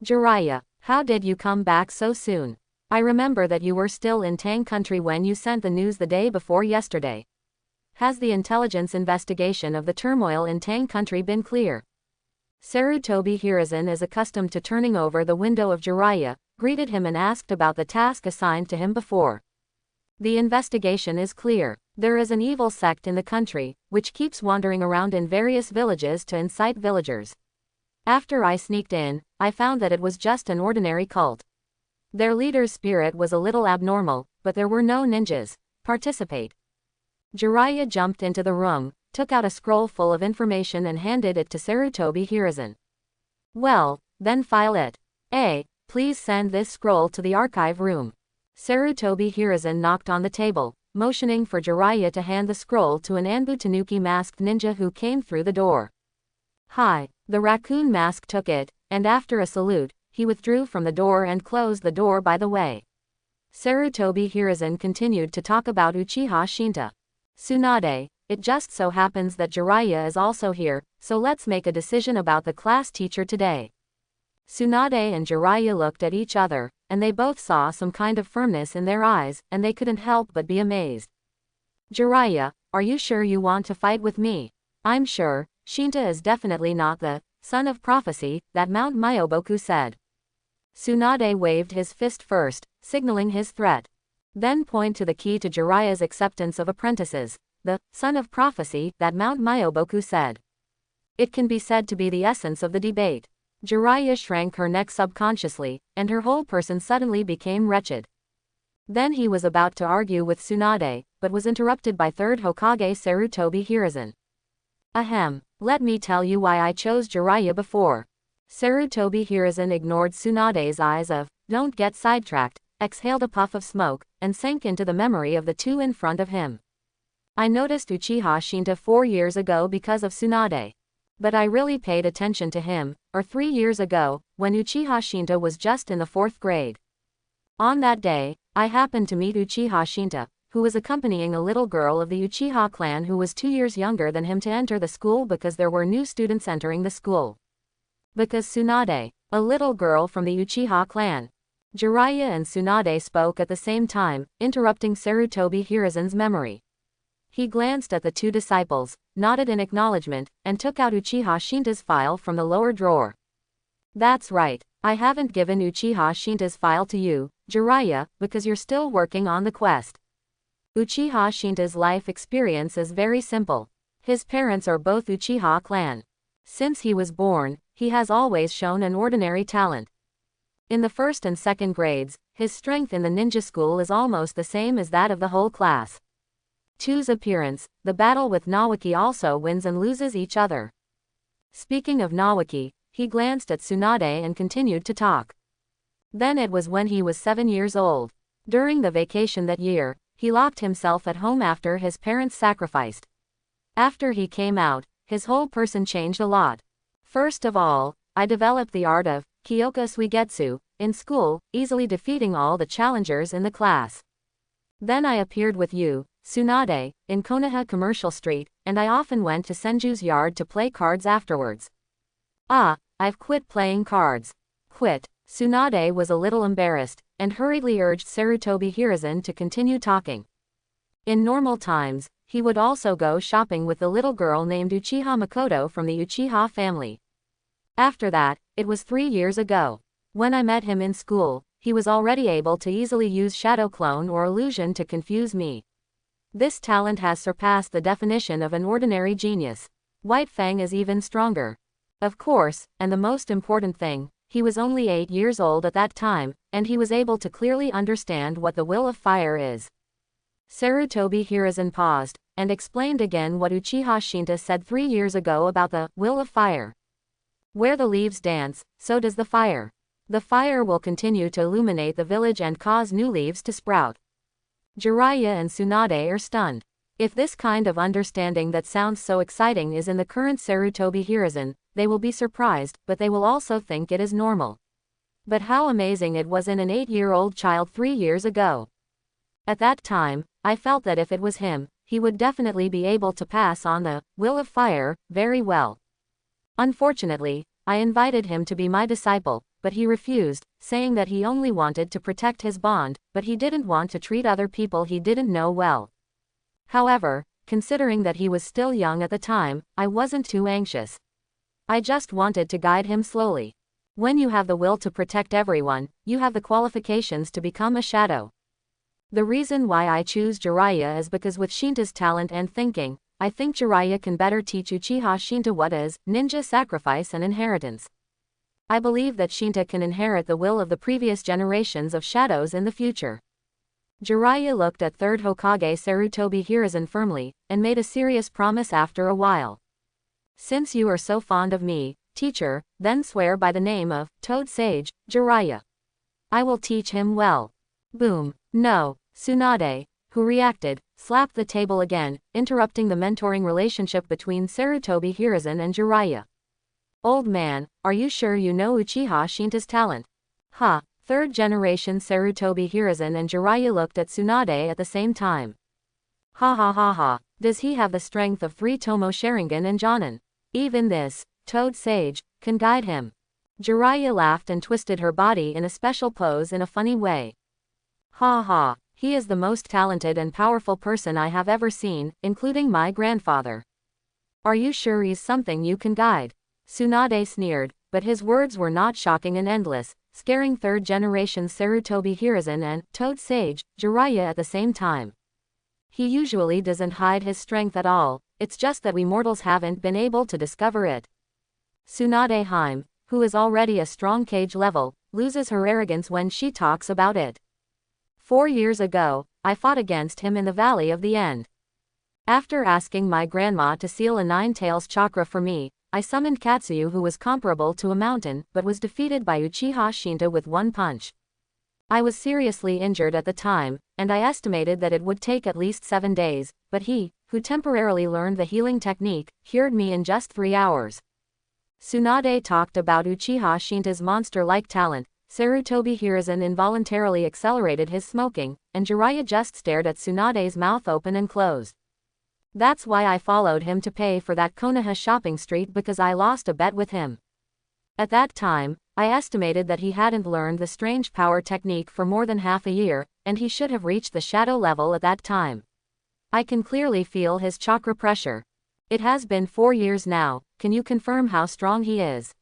Jiraiya, how did you come back so soon? I remember that you were still in Tang Country when you sent the news the day before yesterday. Has the intelligence investigation of the turmoil in Tang Country been clear? Sarutobi Hiruzen is accustomed to turning over the window of Jiraiya, greeted him and asked about the task assigned to him before. The investigation is clear. There is an evil sect in the country, which keeps wandering around in various villages to incite villagers. After I sneaked in, I found that it was just an ordinary cult. Their leader's spirit was a little abnormal, but there were no ninjas. Participate. Jiraiya jumped into the room, took out a scroll full of information and handed it to Sarutobi Hiruzen. Well, then file it. Please send this scroll to the archive room. Sarutobi Hiruzen knocked on the table, motioning for Jiraiya to hand the scroll to an Anbu Tanuki masked ninja who came through the door. Hi. The raccoon mask took it, and after a salute, he withdrew from the door and closed the door by the way. Sarutobi Hiruzen continued to talk about Uchiha Shinta. Tsunade, it just so happens that Jiraiya is also here, so let's make a decision about the class teacher today. Tsunade and Jiraiya looked at each other, and they both saw some kind of firmness in their eyes, and they couldn't help but be amazed. Jiraiya, are you sure you want to fight with me? I'm sure. Shinta is definitely not the son of prophecy that Mount Myoboku said. Tsunade waved his fist first, signaling his threat. Then point to the key to Jiraiya's acceptance of apprentices, the son of prophecy that Mount Myoboku said. It can be said to be the essence of the debate. Jiraiya shrank her neck subconsciously, and her whole person suddenly became wretched. Then he was about to argue with Tsunade, but was interrupted by third Hokage Sarutobi Hiruzen. Ahem, let me tell you why I chose Jiraiya before. Sarutobi Hiruzen ignored Tsunade's eyes of, don't get sidetracked, exhaled a puff of smoke, and sank into the memory of the two in front of him. I noticed Uchiha Shinta 4 years ago because of Tsunade. But I really paid attention to him, or 3 years ago, when Uchiha Shinta was just in the 4th grade. On that day, I happened to meet Uchiha Shinta, who was accompanying a little girl of the Uchiha clan who was 2 years younger than him to enter the school because there were new students entering the school. Because Tsunade, a little girl from the Uchiha clan. Jiraiya and Tsunade spoke at the same time, interrupting Sarutobi Hiruzen's memory. He glanced at the two disciples, nodded in acknowledgement, and took out Uchiha Shinta's file from the lower drawer. That's right, I haven't given Uchiha Shinta's file to you, Jiraiya, because you're still working on the quest. Uchiha Shinta's life experience is very simple. His parents are both Uchiha clan. Since he was born, he has always shown an ordinary talent. In the 1st and 2nd grades, his strength in the ninja school is almost the same as that of the whole class. Two's appearance, the battle with Nawaki also wins and loses each other. Speaking of Nawaki, he glanced at Tsunade and continued to talk. Then it was when he was 7 years old. During the vacation that year, he locked himself at home after his parents sacrificed. After he came out, his whole person changed a lot. First of all, I developed the art of Kyoka Suigetsu in school, easily defeating all the challengers in the class. Then I appeared with you, Tsunade, in Konoha Commercial Street, and I often went to Senju's yard to play cards afterwards. I've quit playing cards. Quit. Tsunade was a little embarrassed, and hurriedly urged Sarutobi Hiruzen to continue talking. In normal times, he would also go shopping with the little girl named Uchiha Makoto from the Uchiha family. After that, it was 3 years ago. When I met him in school, he was already able to easily use shadow clone or illusion to confuse me. This talent has surpassed the definition of an ordinary genius. White Fang is even stronger. Of course, and the most important thing, he was only 8 years old at that time, and he was able to clearly understand what the will of fire is. Sarutobi Hiruzen paused, and explained again what Uchiha Shinta said 3 years ago about the will of fire. Where the leaves dance, so does the fire. The fire will continue to illuminate the village and cause new leaves to sprout. Jiraiya and Tsunade are stunned. If this kind of understanding that sounds so exciting is in the current Sarutobi Hiruzen, they will be surprised, but they will also think it is normal. But how amazing it was in an 8-year-old child 3 years ago. At that time, I felt that if it was him, he would definitely be able to pass on the will of fire very well. Unfortunately, I invited him to be my disciple, but he refused, saying that he only wanted to protect his bond, but he didn't want to treat other people he didn't know well. However, considering that he was still young at the time, I wasn't too anxious. I just wanted to guide him slowly. When you have the will to protect everyone, you have the qualifications to become a shadow. The reason why I choose Jiraiya is because with Shinta's talent and thinking, I think Jiraiya can better teach Uchiha Shinta what is ninja sacrifice and inheritance. I believe that Shinta can inherit the will of the previous generations of shadows in the future. Jiraiya looked at third Hokage Sarutobi Hiruzen firmly, and made a serious promise after a while. Since you are so fond of me, teacher, then swear by the name of Toad Sage, Jiraiya. I will teach him well. Boom. No. Tsunade, who reacted, slapped the table again, interrupting the mentoring relationship between Sarutobi Hiruzen and Jiraiya. Old man, are you sure you know Uchiha Shinta's talent? Ha. Third generation Sarutobi Hiruzen and Jiraiya looked at Tsunade at the same time. Ha ha ha ha. Does he have the strength of 3 Tomo Sharingan and Jonin? Even this, Toad Sage, can guide him. Jiraiya laughed and twisted her body in a special pose in a funny way. Ha ha. He is the most talented and powerful person I have ever seen, including my grandfather. Are you sure he's something you can guide? Tsunade sneered, but his words were not shocking and endless, scaring third generation Sarutobi Hiruzen and Toad Sage, Jiraiya at the same time. He usually doesn't hide his strength at all, it's just that we mortals haven't been able to discover it. Tsunade Haim, who is already a strong cage level, loses her arrogance when she talks about it. 4 years ago, I fought against him in the Valley of the End. After asking my grandma to seal a 9-tails chakra for me, I summoned Katsuyu, who was comparable to a mountain, but was defeated by Uchiha Shinta with 1 punch. I was seriously injured at the time, and I estimated that it would take at least 7 days, but he, who temporarily learned the healing technique, cured me in just 3 hours. Tsunade talked about Uchiha Shinta's monster-like talent. Sarutobi Hiruzen involuntarily accelerated his smoking, and Jiraiya just stared at Tsunade's mouth open and closed. That's why I followed him to pay for that Konoha shopping street, because I lost a bet with him. At that time, I estimated that he hadn't learned the strange power technique for more than half a year, and he should have reached the shadow level at that time. I can clearly feel his chakra pressure. It has been 4 years now, can you confirm how strong he is?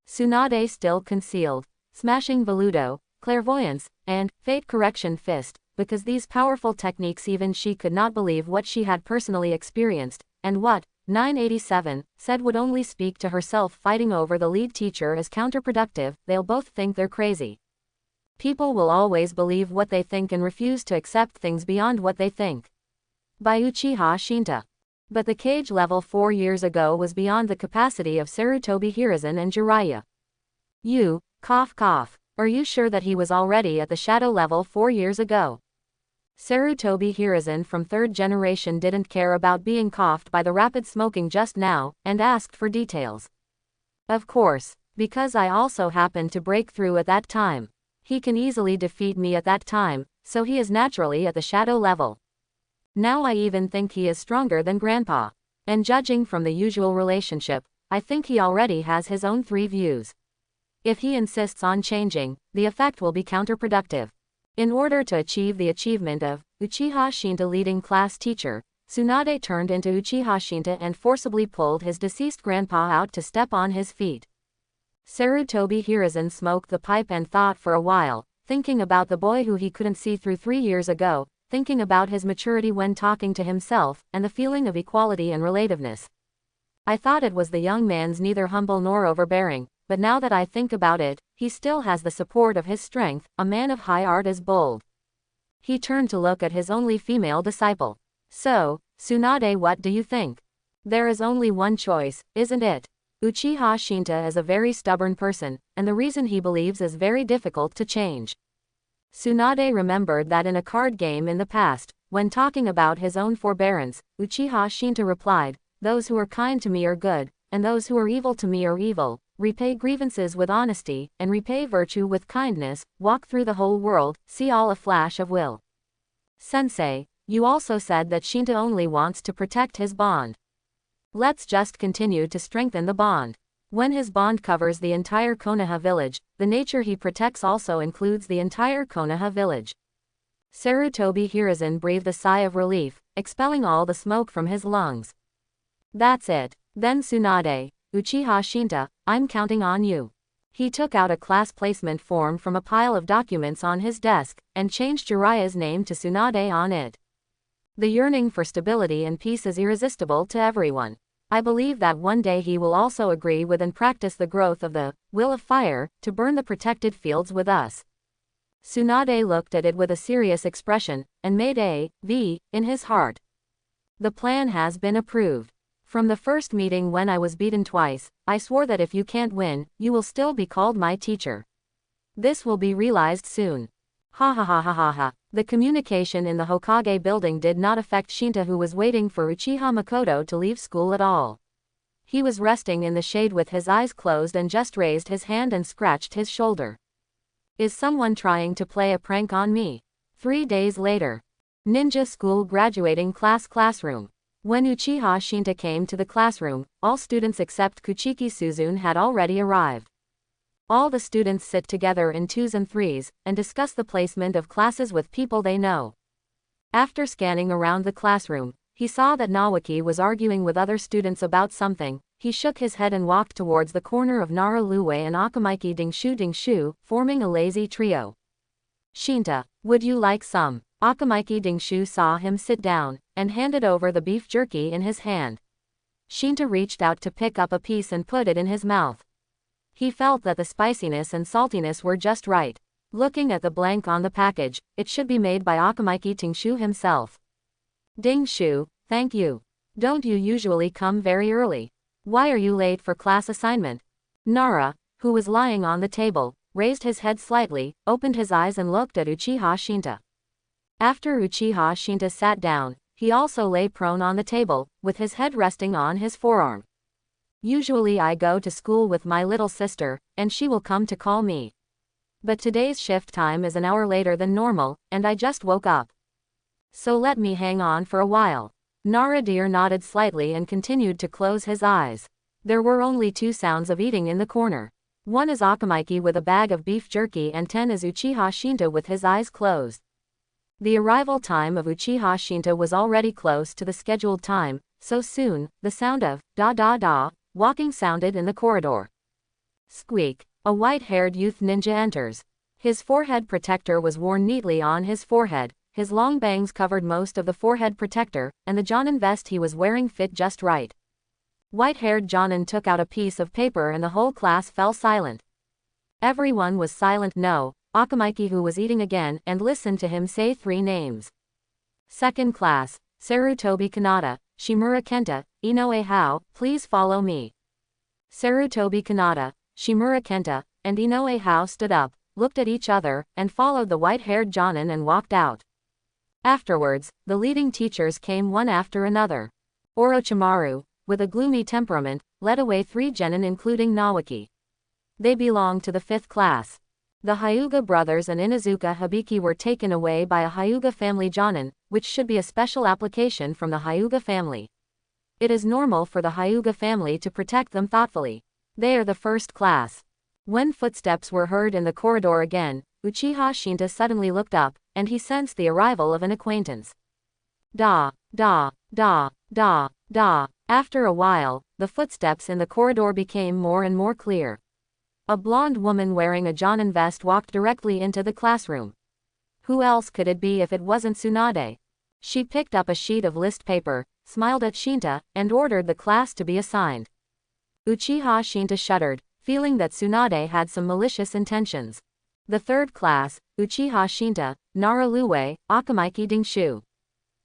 Tsunade still concealed. Smashing Veludo, Clairvoyance, and Fate Correction Fist, because these powerful techniques even she could not believe what she had personally experienced, and what, 987, said would only speak to herself. Fighting over the lead teacher is counterproductive, they'll both think they're crazy. People will always believe what they think and refuse to accept things beyond what they think. By Uchiha Shinta. But the cage level 4 years ago was beyond the capacity of Sarutobi Hiruzen and Jiraiya. You, cough cough, are you sure that he was already at the shadow level 4 years ago? Sarutobi Hiruzen from 3rd generation didn't care about being coughed by the rapid smoking just now, and asked for details. Of course, because I also happened to break through at that time. He can easily defeat me at that time, so he is naturally at the shadow level. Now I even think he is stronger than Grandpa. And judging from the usual relationship, I think he already has his own 3 views. If he insists on changing, the effect will be counterproductive. In order to achieve the achievement of Uchiha Shinta leading class teacher, Tsunade turned into Uchiha Shinta and forcibly pulled his deceased grandpa out to step on his feet. Sarutobi Hiruzen smoked the pipe and thought for a while, thinking about the boy who he couldn't see through 3 years ago, thinking about his maturity when talking to himself, and the feeling of equality and relativeness. I thought it was the young man's neither humble nor overbearing, but now that I think about it, he still has the support of his strength. A man of high art is bold. He turned to look at his only female disciple. So, Tsunade, what do you think? There is only one choice, isn't it? Uchiha Shinta is a very stubborn person, and the reason he believes is very difficult to change. Tsunade remembered that in a card game in the past, when talking about his own forbearance, Uchiha Shinta replied, "Those who are kind to me are good, and those who are evil to me are evil. Repay grievances with honesty, and repay virtue with kindness. Walk through the whole world, see all a flash of will." Sensei, you also said that Shinta only wants to protect his bond. Let's just continue to strengthen the bond. When his bond covers the entire Konoha village, the nature he protects also includes the entire Konoha village. Sarutobi Hiruzen breathed a sigh of relief, expelling all the smoke from his lungs. That's it. Then Tsunade, Uchiha Shinta, I'm counting on you. He took out a class placement form from a pile of documents on his desk, and changed Jiraiya's name to Tsunade on it. The yearning for stability and peace is irresistible to everyone. I believe that one day he will also agree with and practice the growth of the will of fire, to burn the protected fields with us. Tsunade looked at it with a serious expression, and made a V in his heart. The plan has been approved. From the first meeting when I was beaten twice, I swore that if you can't win, you will still be called my teacher. This will be realized soon. Ha ha ha ha ha ha. The communication in the Hokage building did not affect Shinta, who was waiting for Uchiha Makoto to leave school at all. He was resting in the shade with his eyes closed and just raised his hand and scratched his shoulder. Is someone trying to play a prank on me? 3 days later. Ninja School Graduating Classroom. When Uchiha Shinta came to the classroom, all students except Kuchiki Suzune had already arrived. All the students sit together in 2s and 3s, and discuss the placement of classes with people they know. After scanning around the classroom, he saw that Nawaki was arguing with other students about something. He shook his head and walked towards the corner of Nara Lue and Akamaiki Dingshu, forming a lazy trio. Shinta, would you like some? Akamaiki Dingshu saw him sit down, and handed over the beef jerky in his hand. Shinta reached out to pick up a piece and put it in his mouth. He felt that the spiciness and saltiness were just right. Looking at the blank on the package, it should be made by Akamaiki Dingshu himself. Dingshu, thank you. Don't you usually come very early? Why are you late for class assignment? Nara, who was lying on the table, raised his head slightly, opened his eyes and looked at Uchiha Shinta. After Uchiha Shinta sat down, he also lay prone on the table, with his head resting on his forearm. Usually I go to school with my little sister, and she will come to call me. But today's shift time is an hour later than normal, and I just woke up. So let me hang on for a while. Nara deer nodded slightly and continued to close his eyes. There were only 2 sounds of eating in the corner. 1 is Akamaiki with a bag of beef jerky, and 10 is Uchiha Shinta with his eyes closed. The arrival time of Uchiha Shinta was already close to the scheduled time, so soon, the sound of da walking sounded in the corridor. Squeak. A white-haired youth ninja enters. His forehead protector was worn neatly on his forehead, his long bangs covered most of the forehead protector, and the Jonin vest he was wearing fit just right. White-haired Jonin took out a piece of paper and the whole class fell silent. Everyone was silent. No, Akamaiki, who was eating again, and listened to him say 3 names. Second class, Sarutobi Kanata, Shimura Kenta, Inoue Hao, please follow me. Sarutobi Kanata, Shimura Kenta, and Inoue Hao stood up, looked at each other, and followed the white-haired Jonin and walked out. Afterwards, the leading teachers came one after another. Orochimaru, with a gloomy temperament, led away 3 genin including Nawaki. They belonged to the 5th class. The Hyuga brothers and Inuzuka Hibiki were taken away by a Hyuga family jonin, which should be a special application from the Hyuga family. It is normal for the Hyuga family to protect them thoughtfully. They are the 1st class. When footsteps were heard in the corridor again, Uchiha Shinta suddenly looked up, and he sensed the arrival of an acquaintance. Da. After a while, the footsteps in the corridor became more and more clear. A blonde woman wearing a Jonin vest walked directly into the classroom. Who else could it be if it wasn't Tsunade? She picked up a sheet of list paper, smiled at Shinta, and ordered the class to be assigned. Uchiha Shinta shuddered, feeling that Tsunade had some malicious intentions. The 3rd class, Uchiha Shinta, Nara Lue, Akamaiki Dingshu.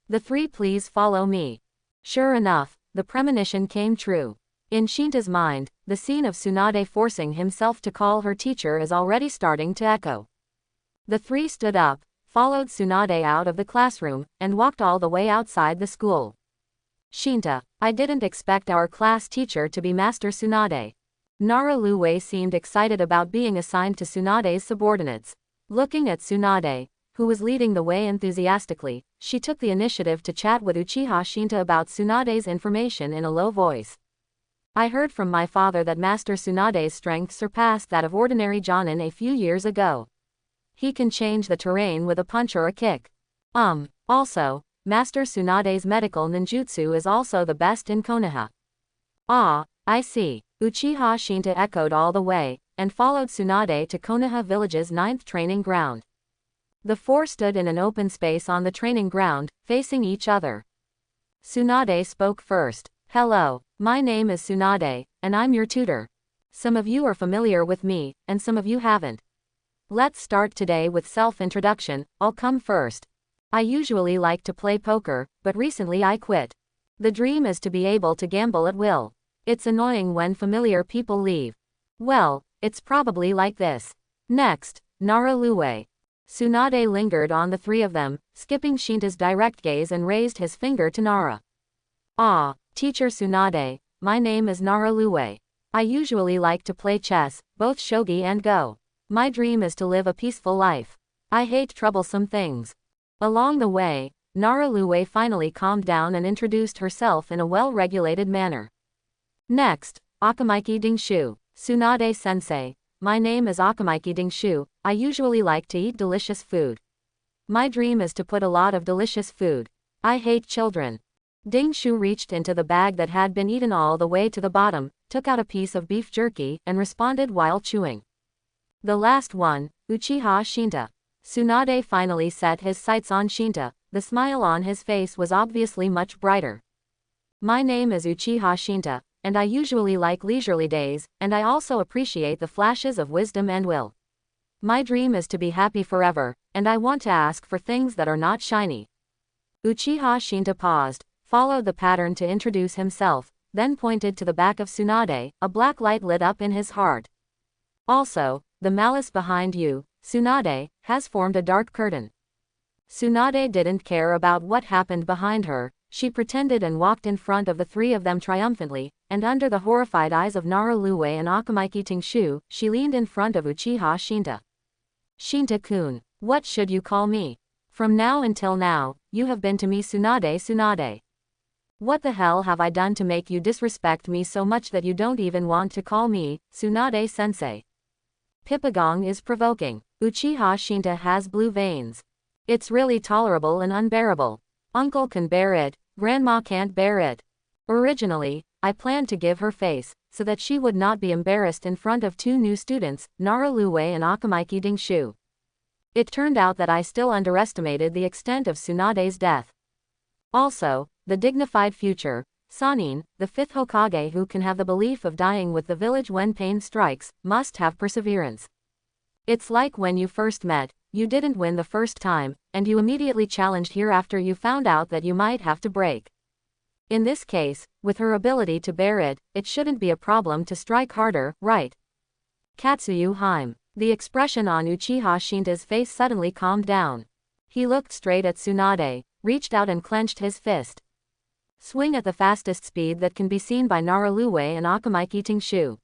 The 3 please follow me. Sure enough, the premonition came true. In Shinta's mind, the scene of Tsunade forcing himself to call her teacher is already starting to echo. The three stood up, followed Tsunade out of the classroom, and walked all the way outside the school. Shinta, I didn't expect our class teacher to be Master Tsunade. Nara Lue seemed excited about being assigned to Tsunade's subordinates. Looking at Tsunade, who was leading the way enthusiastically, she took the initiative to chat with Uchiha Shinta about Tsunade's information in a low voice. I heard from my father that Master Tsunade's strength surpassed that of ordinary Jonin a few years ago. He can change the terrain with a punch or a kick. Also, Master Tsunade's medical ninjutsu is also the best in Konoha. Ah, I see. Uchiha Shinta echoed all the way, and followed Tsunade to Konoha Village's 9th training ground. The four stood in an open space on the training ground, facing each other. Tsunade spoke first. Hello, my name is Tsunade, and I'm your tutor. Some of you are familiar with me, and some of you haven't. Let's start today with self-introduction. I'll come first. I usually like to play poker, but recently I quit. The dream is to be able to gamble at will. It's annoying when familiar people leave. Well, it's probably like this. Next, Nara Lue. Tsunade lingered on the three of them, skipping Shinta's direct gaze and raised his finger to Nara. Ah, Teacher Tsunade, my name is Nara Lue. I usually like to play chess, both shogi and go. My dream is to live a peaceful life. I hate troublesome things. Along the way, Nara Lue finally calmed down and introduced herself in a well-regulated manner. Next, Akamaiki Dingshu. Tsunade-sensei, my name is Akamaiki Dingshu, I usually like to eat delicious food. My dream is to put a lot of delicious food. I hate children. Dingshu reached into the bag that had been eaten all the way to the bottom, took out a piece of beef jerky, and responded while chewing. The last one, Uchiha Shinta. Tsunade finally set his sights on Shinta, the smile on his face was obviously much brighter. My name is Uchiha Shinta, and I usually like leisurely days, and I also appreciate the flashes of wisdom and will. My dream is to be happy forever, and I want to ask for things that are not shiny. Uchiha Shinta paused, followed the pattern to introduce himself, then pointed to the back of Tsunade, a black light lit up in his heart. Also, the malice behind you, Tsunade, has formed a dark curtain. Tsunade didn't care about what happened behind her, she pretended and walked in front of the three of them triumphantly, and under the horrified eyes of Nara Lue and Akamaiki Dingshu, she leaned in front of Uchiha Shinta. Shinta-kun, what should you call me? From now until now, you have been to me Tsunade. What the hell have I done to make you disrespect me so much that you don't even want to call me Tsunade-sensei? Pippagong is provoking. Uchiha Shinta has blue veins. It's really tolerable and unbearable. Uncle can bear it, Grandma can't bear it. Originally, I planned to give her face, so that she would not be embarrassed in front of two new students, Nara Lue and Akamaiki Dingshu. It turned out that I still underestimated the extent of Tsunade's death. Also, the dignified future, Sanin, the 5th Hokage who can have the belief of dying with the village when pain strikes, must have perseverance. It's like when you first met, you didn't win the first time, and you immediately challenged here after you found out that you might have to break. In this case, with her ability to bear it, it shouldn't be a problem to strike harder, right? Katsuyu Haim. The expression on Uchiha Shinta's face suddenly calmed down. He looked straight at Tsunade, reached out and clenched his fist. Swing at the fastest speed that can be seen by Nara Lue and Akamaiki Dingshu.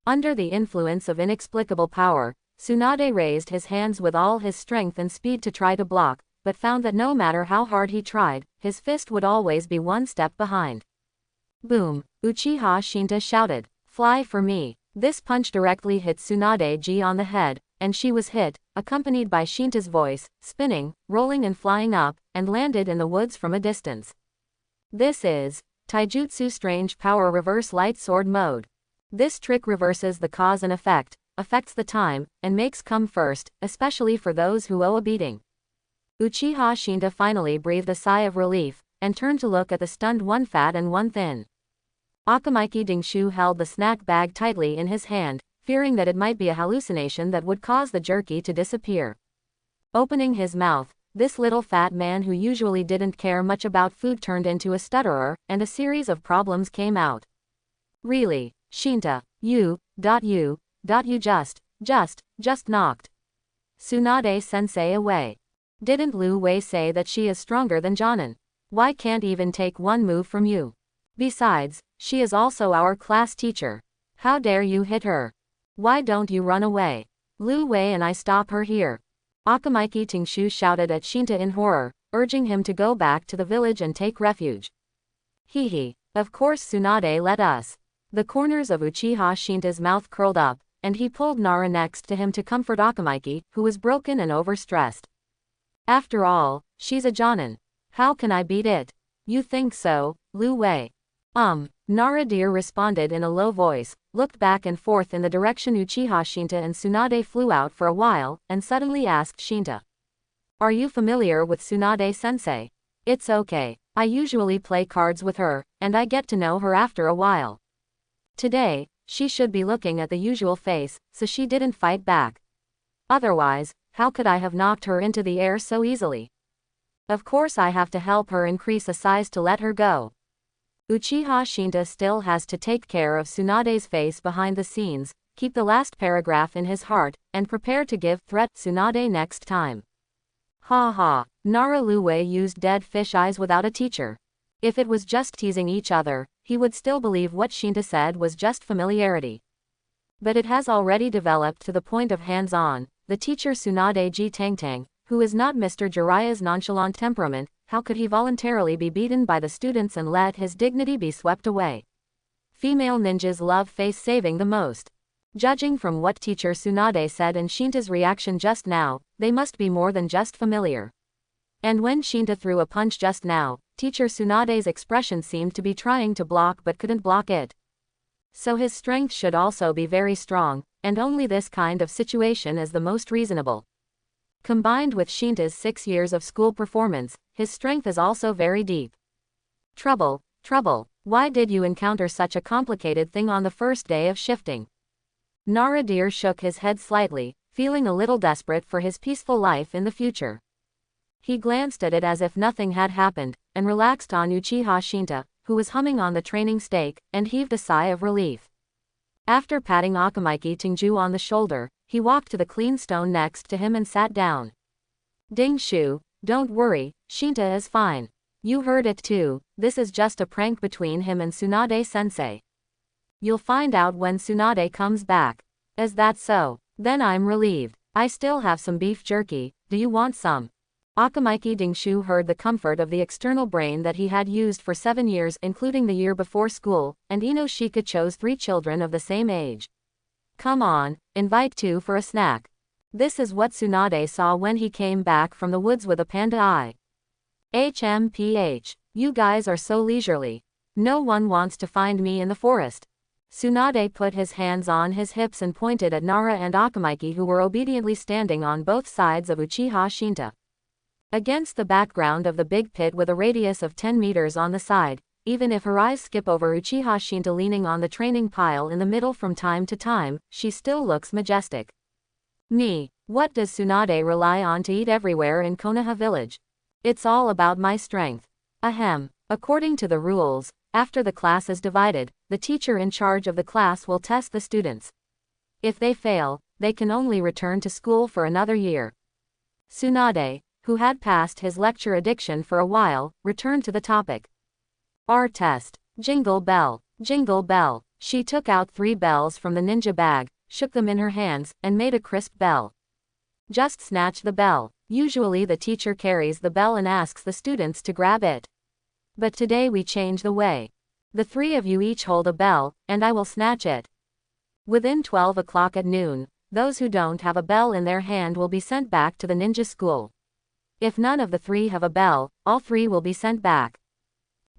Under the influence of inexplicable power, Tsunade raised his hands with all his strength and speed to try to block, but found that no matter how hard he tried, his fist would always be one step behind. Boom! Uchiha Shinta shouted, "Fly for me!" This punch directly hit Tsunade on the head, and she was hit, accompanied by Shinta's voice, spinning, rolling and flying up, and landed in the woods from a distance. This is Taijutsu Strange Power Reverse Light Sword Mode. This trick reverses the cause and effect, affects the time, and makes come first, especially for those who owe a beating. Uchiha Shinta finally breathed a sigh of relief, and turned to look at the stunned one fat and one thin. Akamaiki Dingshu held the snack bag tightly in his hand, fearing that it might be a hallucination that would cause the jerky to disappear. Opening his mouth, this little fat man who usually didn't care much about food turned into a stutterer, and a series of problems came out. Really, Shinta, you just knocked. Tsunade-sensei away. Didn't Lu Wei say that she is stronger than Jonan? Why can't even take one move from you? Besides, she is also our class teacher. How dare you hit her? Why don't you run away? Lu Wei and I stop her here. Akamaiki Tingshu shouted at Shinta in horror, urging him to go back to the village and take refuge. Hee. Of course Tsunade let us. The corners of Uchiha Shinta's mouth curled up, and he pulled Nara next to him to comfort Akamaiki, who was broken and overstressed. After all, she's a Jonin. How can I beat it? You think so, Lu Wei? Nara dear responded in a low voice, looked back and forth in the direction Uchiha Shinta and Tsunade flew out for a while, and suddenly asked Shinta. Are you familiar with Tsunade-sensei? It's okay. I usually play cards with her, and I get to know her after a while. Today, she should be looking at the usual face, so she didn't fight back. Otherwise, how could I have knocked her into the air so easily? Of course I have to help her increase a size to let her go. Uchiha Shinta still has to take care of Tsunade's face behind the scenes, keep the last paragraph in his heart, and prepare to give threat Tsunade next time. Ha ha, Nara Lu Wei used dead fish eyes without a teacher. If it was just teasing each other, he would still believe what Shinta said was just familiarity. But it has already developed to the point of hands-on. The teacher Tsunade Ji Tangtang, who is not Mr. Jiraiya's nonchalant temperament, how could he voluntarily be beaten by the students and let his dignity be swept away? Female ninjas love face saving the most. Judging from what teacher Tsunade said and Shinta's reaction just now, they must be more than just familiar. And when Shinta threw a punch just now, teacher Tsunade's expression seemed to be trying to block but couldn't block it. So his strength should also be very strong, and only this kind of situation is the most reasonable. Combined with Shinta's 6 years of school performance, his strength is also very deep. Trouble. Why did you encounter such a complicated thing on the first day of shifting? Nara dear shook his head slightly, feeling a little desperate for his peaceful life in the future. He glanced at it as if nothing had happened, and relaxed on Uchiha Shinta, who was humming on the training stake, and heaved a sigh of relief. After patting Akamaiki Tingju on the shoulder, he walked to the clean stone next to him and sat down. Ding Shu, don't worry, Shinta is fine. You heard it too, this is just a prank between him and Tsunade-sensei. You'll find out when Tsunade comes back. Is that so? Then I'm relieved. I still have some beef jerky, do you want some? Akamaiki Dingshu heard the comfort of the external brain that he had used for 7 years including the year before school, and Inoshika chose 3 children of the same age. Come on, invite 2 for a snack. This is what Tsunade saw when he came back from the woods with a panda eye. HMPH. You guys are so leisurely. No one wants to find me in the forest. Tsunade put his hands on his hips and pointed at Nara and Akamaiki who were obediently standing on both sides of Uchiha Shinta. Against the background of the big pit with a radius of 10 meters on the side, even if her eyes skip over Uchiha Shinta leaning on the training pile in the middle from time to time, she still looks majestic. Me, what does Tsunade rely on to eat everywhere in Konoha village? It's all about my strength. Ahem. According to the rules, after the class is divided, the teacher in charge of the class will test the students. If they fail, they can only return to school for another year. Tsunade, who had passed his lecture addiction for a while, returned to the topic. Our test. Jingle bell. Jingle bell. She took out 3 bells from the ninja bag, shook them in her hands, and made a crisp bell. Just snatch the bell. Usually the teacher carries the bell and asks the students to grab it. But today we change the way. The 3 of you each hold a bell, and I will snatch it. Within 12 o'clock at noon, those who don't have a bell in their hand will be sent back to the ninja school. If none of the 3 have a bell, all 3 will be sent back.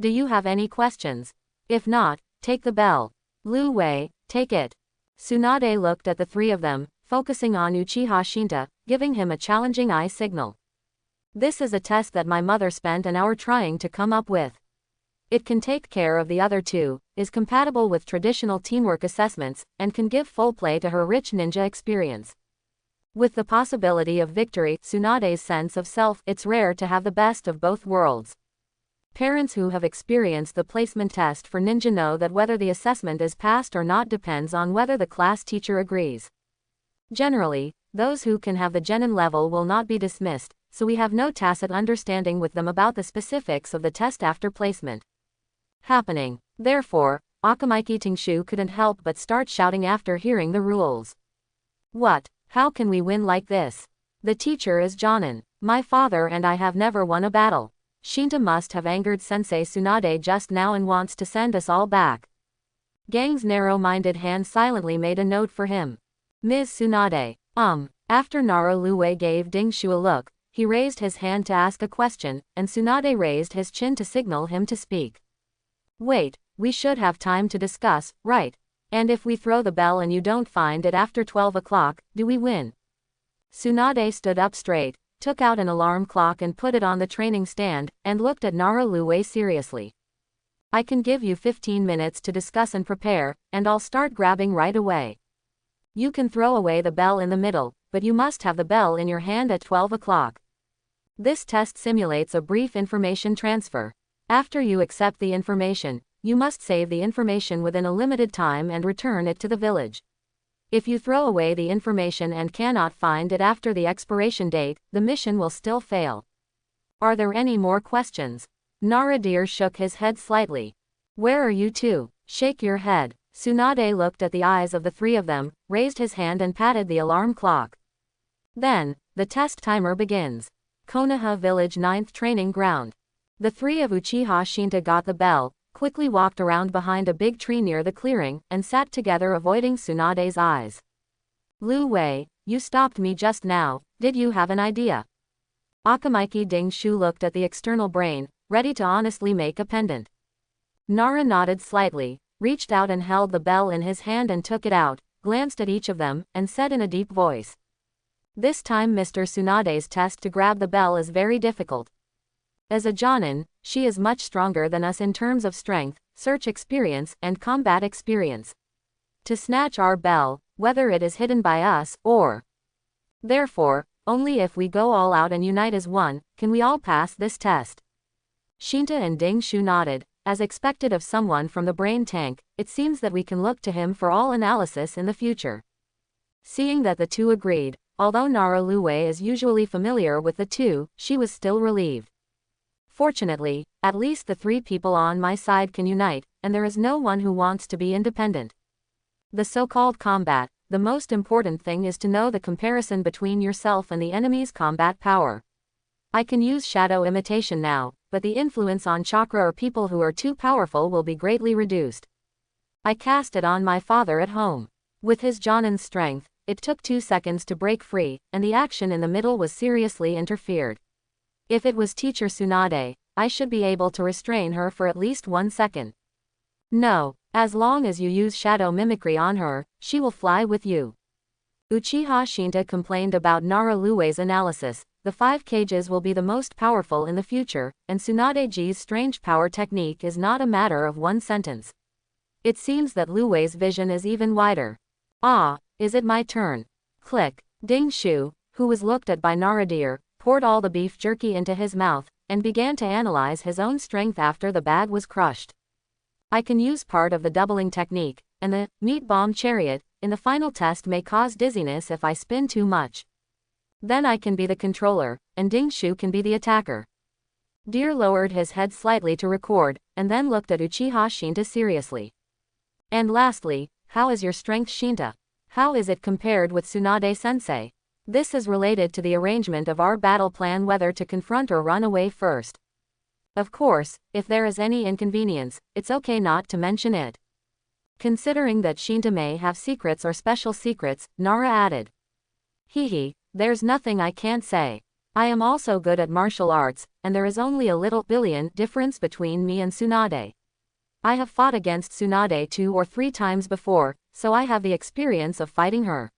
Do you have any questions? If not, take the bell. Lu Wei, take it. Tsunade looked at the 3 of them, focusing on Uchiha Shinta, giving him a challenging eye signal. This is a test that my mother spent an hour trying to come up with. It can take care of the other 2, is compatible with traditional teamwork assessments, and can give full play to her rich ninja experience. With the possibility of victory, Tsunade's sense of self, it's rare to have the best of both worlds. Parents who have experienced the placement test for ninja know that whether the assessment is passed or not depends on whether the class teacher agrees. Generally, Those who can have the genin level will not be dismissed, so we have no tacit understanding with them about the specifics of the test after placement happening. Therefore, Akamaiki Tingshu couldn't help but start shouting after hearing the rules. What? How can we win like this? The teacher is Jonin. My father and I have never won a battle. Shinta must have angered Sensei Tsunade just now and wants to send us all back. Gang's narrow-minded hand silently made a note for him. Ms. Tsunade. After Nara Lue gave Dingshu a look, he raised his hand to ask a question, and Tsunade raised his chin to signal him to speak. Wait, we should have time to discuss, right? And if we throw the bell and you don't find it after 12 o'clock, do we win? Tsunade stood up straight, took out an alarm clock and put it on the training stand, and looked at Nara Lue seriously. I can give you 15 minutes to discuss and prepare, and I'll start grabbing right away. You can throw away the bell in the middle, but you must have the bell in your hand at 12 o'clock. This test simulates a brief information transfer. After you accept the information, you must save the information within a limited time and return it to the village. If you throw away the information and cannot find it after the expiration date, the mission will still fail. Are there any more questions? Naradir shook his head slightly. Where are you two? Shake your head. Tsunade looked at the eyes of the three of them, raised his hand and patted the alarm clock. Then, the test timer begins. Konoha Village 9th Training Ground. The three of Uchiha Shinta got the bell, quickly walked around behind a big tree near the clearing, and sat together avoiding Tsunade's eyes. Lu Wei, you stopped me just now, did you have an idea? Akamaiki Dingshu looked at the external brain, ready to honestly make a pendant. Nara nodded slightly, reached out and held the bell in his hand and took it out, glanced at each of them, and said in a deep voice. This time Mr. Tsunade's test to grab the bell is very difficult. As a Jonin, she is much stronger than us in terms of strength, search experience, and combat experience. To snatch our bell, whether it is hidden by us, or. Therefore, only if we go all out and unite as one, can we all pass this test. Shinta and Dingshu nodded. As expected of someone from the brain tank, it seems that we can look to him for all analysis in the future. Seeing that the two agreed, although Nara Lue is usually familiar with the two, she was still relieved. Fortunately, at least the three people on my side can unite, and there is no one who wants to be independent. The so-called combat, the most important thing is to know the comparison between yourself and the enemy's combat power. I can use shadow imitation now, but the influence on chakra or people who are too powerful will be greatly reduced. I cast it on my father at home. With his Jonin's strength, it took 2 seconds to break free, and the action in the middle was seriously interfered. If it was Teacher Tsunade, I should be able to restrain her for at least 1 second. No, as long as you use shadow mimicry on her, she will fly with you. Uchiha Shinta complained about Nara Lue's analysis. The 5 cages will be the most powerful in the future, and Tsunadeji's strange power technique is not a matter of 1 sentence. It seems that Lue's vision is even wider. Ah, is it my turn? Click. Dingshu, who was looked at by Naradir, poured all the beef jerky into his mouth, and began to analyze his own strength after the bag was crushed. I can use part of the doubling technique, and the meat bomb chariot in the final test may cause dizziness if I spin too much. Then I can be the controller, and Dingshu can be the attacker. Deer lowered his head slightly to record, and then looked at Uchiha Shinta seriously. And lastly, how is your strength, Shinta? How is it compared with Tsunade-sensei? This is related to the arrangement of our battle plan, whether to confront or run away first. Of course, if there is any inconvenience, it's okay not to mention it. Considering that Shinta may have secrets or special secrets, Nara added. Hehe, there's nothing I can't say. I am also good at martial arts, and there is only a little billion difference between me and Tsunade. I have fought against Tsunade 2 or 3 times before, so I have the experience of fighting her.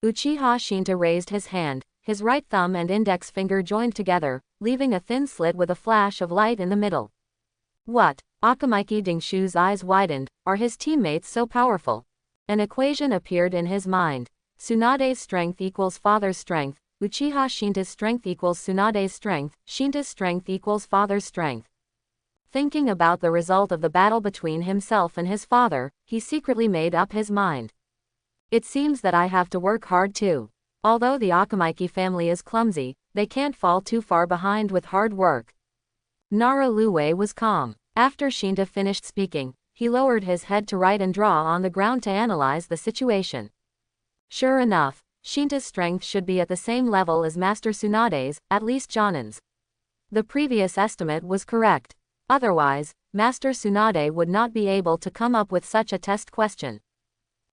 Uchiha Shinta raised his hand, his right thumb and index finger joined together, leaving a thin slit with a flash of light in the middle. What? Akamaiki Dingshu's eyes widened. Are his teammates so powerful? An equation appeared in his mind. Tsunade's strength equals father's strength, Uchiha Shinta's strength equals Tsunade's strength, Shinta's strength equals father's strength. Thinking about the result of the battle between himself and his father, he secretly made up his mind. It seems that I have to work hard too. Although the Akamaiki family is clumsy, they can't fall too far behind with hard work. Nara Luwei was calm. After Shinta finished speaking, he lowered his head to write and draw on the ground to analyze the situation. Sure enough, Shinta's strength should be at the same level as Master Tsunade's, at least Jonin's. The previous estimate was correct. Otherwise, Master Tsunade would not be able to come up with such a test question.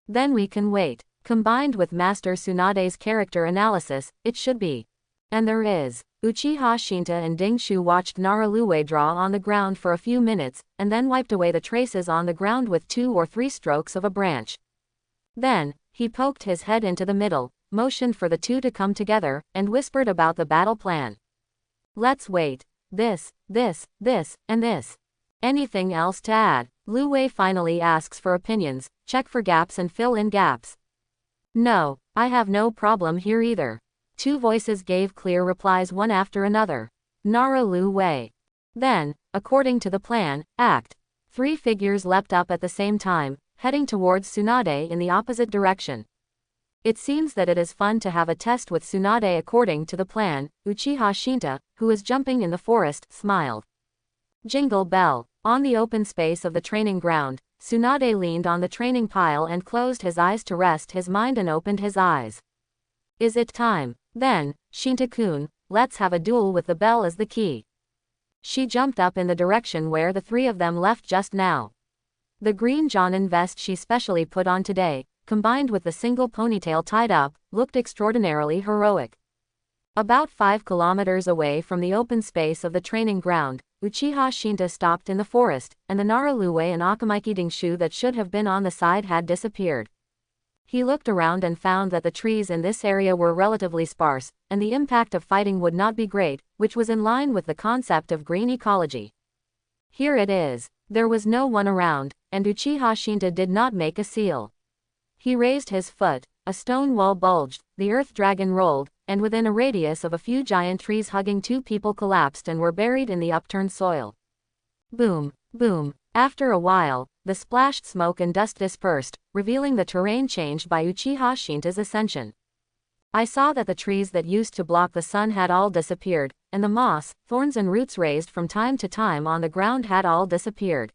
Then we can wait. Combined with Master Tsunade's character analysis, it should be. And there is. Uchiha Shinta and Ding Shu watched Nara Luwei draw on the ground for a few minutes, and then wiped away the traces on the ground with 2 or 3 strokes of a branch. Then, he poked his head into the middle, motioned for the two to come together, and whispered about the battle plan. Let's wait. This, and this. Anything else to add? Luwei finally asks for opinions, check for gaps and fill in gaps. No, I have no problem here either. 2 voices gave clear replies one after another. Nara Luwei. Then, according to the plan, Act 3 figures leapt up at the same time, heading towards Tsunade in the opposite direction. It seems that it is fun to have a test with Tsunade according to the plan. Uchiha Shinta, who is jumping in the forest, smiled. Jingle bell. On the open space of the training ground, Tsunade leaned on the training pile and closed his eyes to rest his mind and opened his eyes. Is it time? Then, Shinta-kun, let's have a duel with the bell as the key. She jumped up in the direction where the 3 of them left just now. The green Jonin vest she specially put on today, combined with the single ponytail tied up, looked extraordinarily heroic. About 5 kilometers away from the open space of the training ground, Uchiha Shinta stopped in the forest, and the Nara Luwei and Akamaiki Dingshu that should have been on the side had disappeared. He looked around and found that the trees in this area were relatively sparse, and the impact of fighting would not be great, which was in line with the concept of green ecology. Here it is. There was no one around, and Uchiha Shinta did not make a seal. He raised his foot, a stone wall bulged, the earth dragon rolled, and within a radius of a few giant trees hugging 2 people collapsed and were buried in the upturned soil. Boom, boom. After a while, the splashed smoke and dust dispersed, revealing the terrain changed by Uchiha Shinta's ascension. I saw that the trees that used to block the sun had all disappeared, and the moss, thorns and roots raised from time to time on the ground had all disappeared.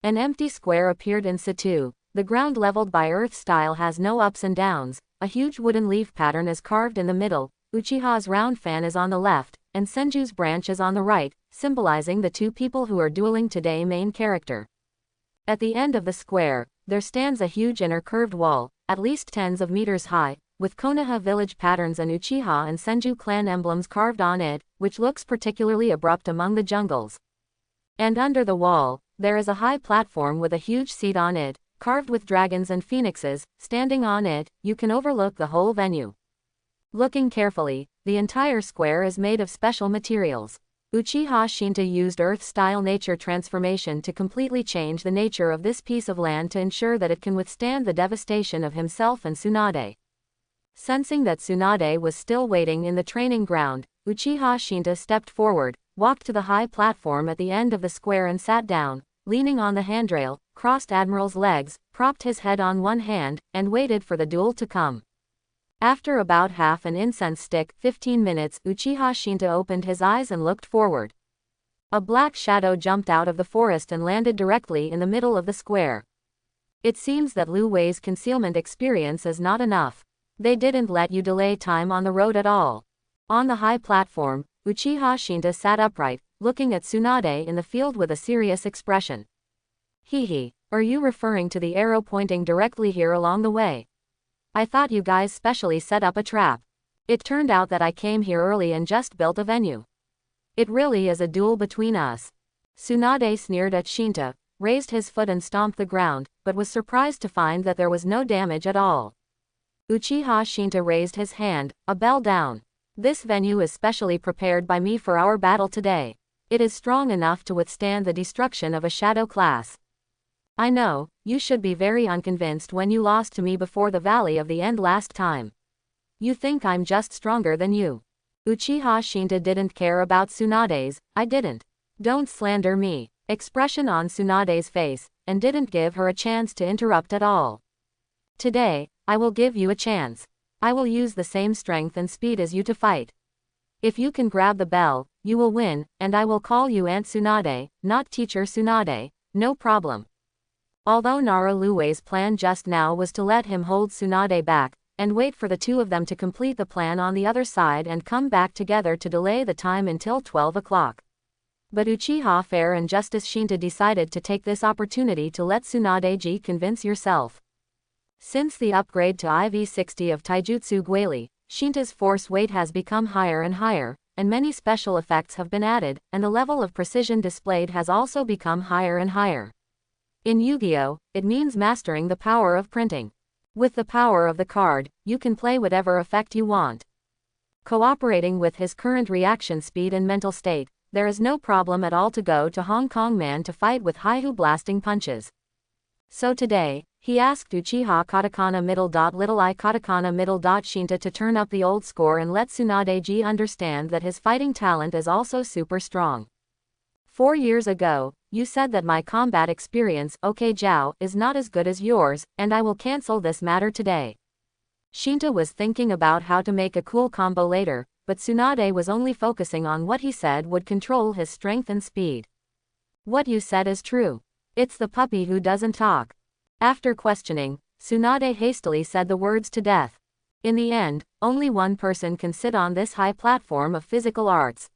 An empty square appeared in situ. The ground leveled by earth style has no ups and downs, a huge wooden leaf pattern is carved in the middle, Uchiha's round fan is on the left, and Senju's branch is on the right, symbolizing the 2 people who are dueling today main character. At the end of the square, there stands a huge inner curved wall, at least tens of meters high, with Konoha village patterns and Uchiha and Senju clan emblems carved on it, which looks particularly abrupt among the jungles. And under the wall, there is a high platform with a huge seat on it, carved with dragons and phoenixes. Standing on it, you can overlook the whole venue. Looking carefully, the entire square is made of special materials. Uchiha Shinta used Earth-style nature transformation to completely change the nature of this piece of land to ensure that it can withstand the devastation of himself and Tsunade. Sensing that Tsunade was still waiting in the training ground, Uchiha Shinta stepped forward, walked to the high platform at the end of the square and sat down, leaning on the handrail, crossed Admiral's legs, propped his head on one hand, and waited for the duel to come. After about half an incense stick, 15 minutes, Uchiha Shinta opened his eyes and looked forward. A black shadow jumped out of the forest and landed directly in the middle of the square. It seems that Lu Wei's concealment experience is not enough. They didn't let you delay time on the road at all. On the high platform, Uchiha Shinta sat upright, looking at Tsunade in the field with a serious expression. Hee, are you referring to the arrow pointing directly here along the way? I thought you guys specially set up a trap. It turned out that I came here early and just built a venue. It really is a duel between us. Tsunade sneered at Shinta, raised his foot and stomped the ground, but was surprised to find that there was no damage at all. Uchiha Shinta raised his hand, a bell down. This venue is specially prepared by me for our battle today. It is strong enough to withstand the destruction of a shadow class. I know, you should be very unconvinced when you lost to me before the Valley of the End last time. You think I'm just stronger than you. Uchiha Shinta didn't care about Tsunade's, I didn't. Don't slander me. Expression on Tsunade's face, and didn't give her a chance to interrupt at all. Today, I will give you a chance. I will use the same strength and speed as you to fight. If you can grab the bell, you will win, and I will call you Aunt Tsunade, not Teacher Tsunade, no problem. Although Naralue's plan just now was to let him hold Tsunade back, and wait for the two of them to complete the plan on the other side and come back together to delay the time until 12 o'clock. But Uchiha Fair and Justice Shinta decided to take this opportunity to let Tsunade-ji convince yourself. Since the upgrade to IV-60 of Taijutsu Guili, Shinta's force weight has become higher and higher, and many special effects have been added, and the level of precision displayed has also become higher and higher. In Yu-Gi-Oh!, it means mastering the power of printing. With the power of the card, you can play whatever effect you want. Cooperating with his current reaction speed and mental state, there is no problem at all to go to Hong Kong Man to fight with Haihu blasting punches. So today, he asked Uchiha Katakana little I Katakana Shinta to turn up the old score and let Tsunade-ji understand that his fighting talent is also super strong. 4 years ago, you said that my combat experience, okay Jiao, is not as good as yours, and I will cancel this matter today. Shinta was thinking about how to make a cool combo later, but Tsunade was only focusing on what he said would control his strength and speed. What you said is true. It's the puppy who doesn't talk. After questioning, Tsunade hastily said the words to death. In the end, only one person can sit on this high platform of physical arts.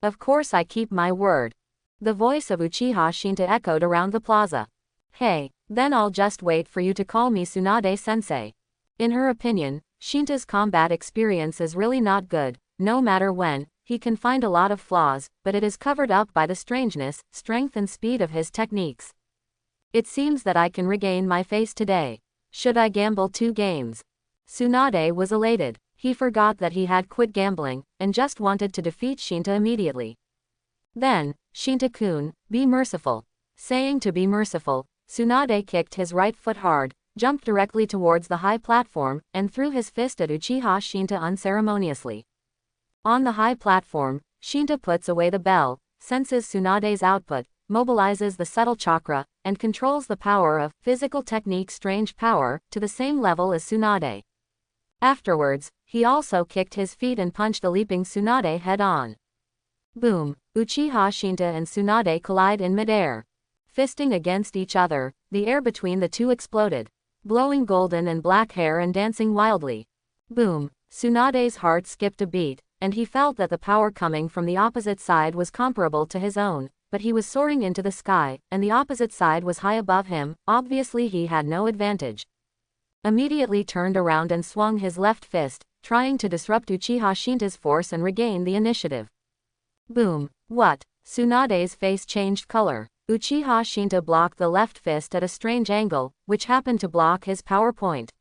Of course I keep my word. The voice of Uchiha Shinta echoed around the plaza. Hey, then I'll just wait for you to call me Tsunade-sensei. In her opinion, Shinta's combat experience is really not good. No matter when, he can find a lot of flaws, but it is covered up by the strangeness, strength and speed of his techniques. It seems that I can regain my face today. Should I gamble 2 games? Tsunade was elated. He forgot that he had quit gambling, and just wanted to defeat Shinta immediately. Then, Shinta-kun, be merciful. Saying to be merciful, Tsunade kicked his right foot hard, jumped directly towards the high platform, and threw his fist at Uchiha Shinta unceremoniously. On the high platform, Shinta puts away the bell, senses Tsunade's output, mobilizes the subtle chakra, and controls the power of physical technique strange power to the same level as Tsunade. Afterwards, he also kicked his feet and punched the leaping Tsunade head-on. Boom! Uchiha Shinta and Tsunade collide in midair. Fisting against each other, the air between the two exploded, blowing golden and black hair and dancing wildly. Boom! Tsunade's heart skipped a beat, and he felt that the power coming from the opposite side was comparable to his own, but he was soaring into the sky, and the opposite side was high above him, obviously he had no advantage. Immediately turned around and swung his left fist, trying to disrupt Uchiha Shinta's force and regain the initiative. Boom! What? Tsunade's face changed color. Uchiha Shinta blocked the left fist at a strange angle, which happened to block his power point.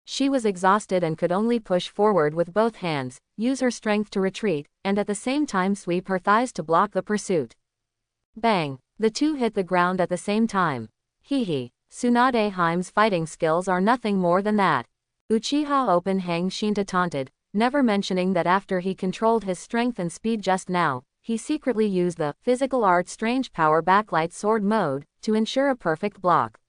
She was exhausted and could only push forward with both hands, use her strength to retreat, and at the same time sweep her thighs to block the pursuit. Bang! The two hit the ground at the same time. Hee. Tsunade Heim's fighting skills are nothing more than that. Uchiha Open Hang Shinta taunted, never mentioning that after he controlled his strength and speed just now, he secretly used the physical art strange power backlight sword mode to ensure a perfect block.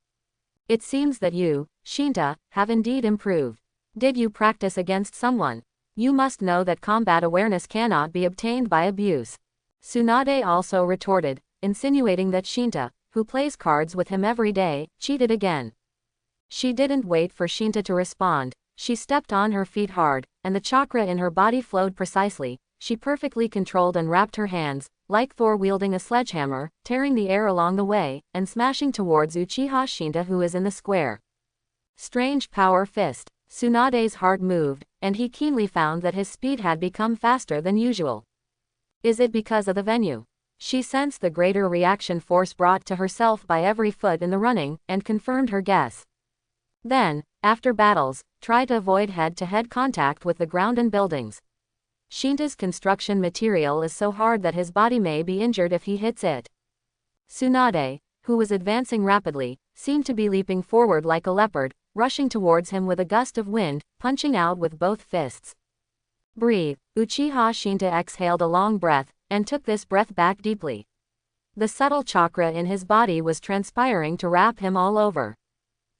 It seems that you, Shinta, have indeed improved. Did you practice against someone? You must know that combat awareness cannot be obtained by abuse. Tsunade also retorted, insinuating that Shinta, who plays cards with him every day, cheated again. She didn't wait for Shinta to respond. She stepped on her feet hard, and the chakra in her body flowed precisely. She perfectly controlled and wrapped her hands, like Thor wielding a sledgehammer, tearing the air along the way, and smashing towards Uchiha Shinta who is in the square. Strange power fist. Tsunade's heart moved, and he keenly found that his speed had become faster than usual. Is it because of the venue? She sensed the greater reaction force brought to herself by every foot in the running, and confirmed her guess. Then, after battles, try to avoid head-to-head contact with the ground and buildings. Shinta's construction material is so hard that his body may be injured if he hits it. Tsunade, who was advancing rapidly, seemed to be leaping forward like a leopard, rushing towards him with a gust of wind, punching out with both fists. Breathe. Uchiha Shinta exhaled a long breath, and took this breath back deeply. The subtle chakra in his body was transpiring to wrap him all over.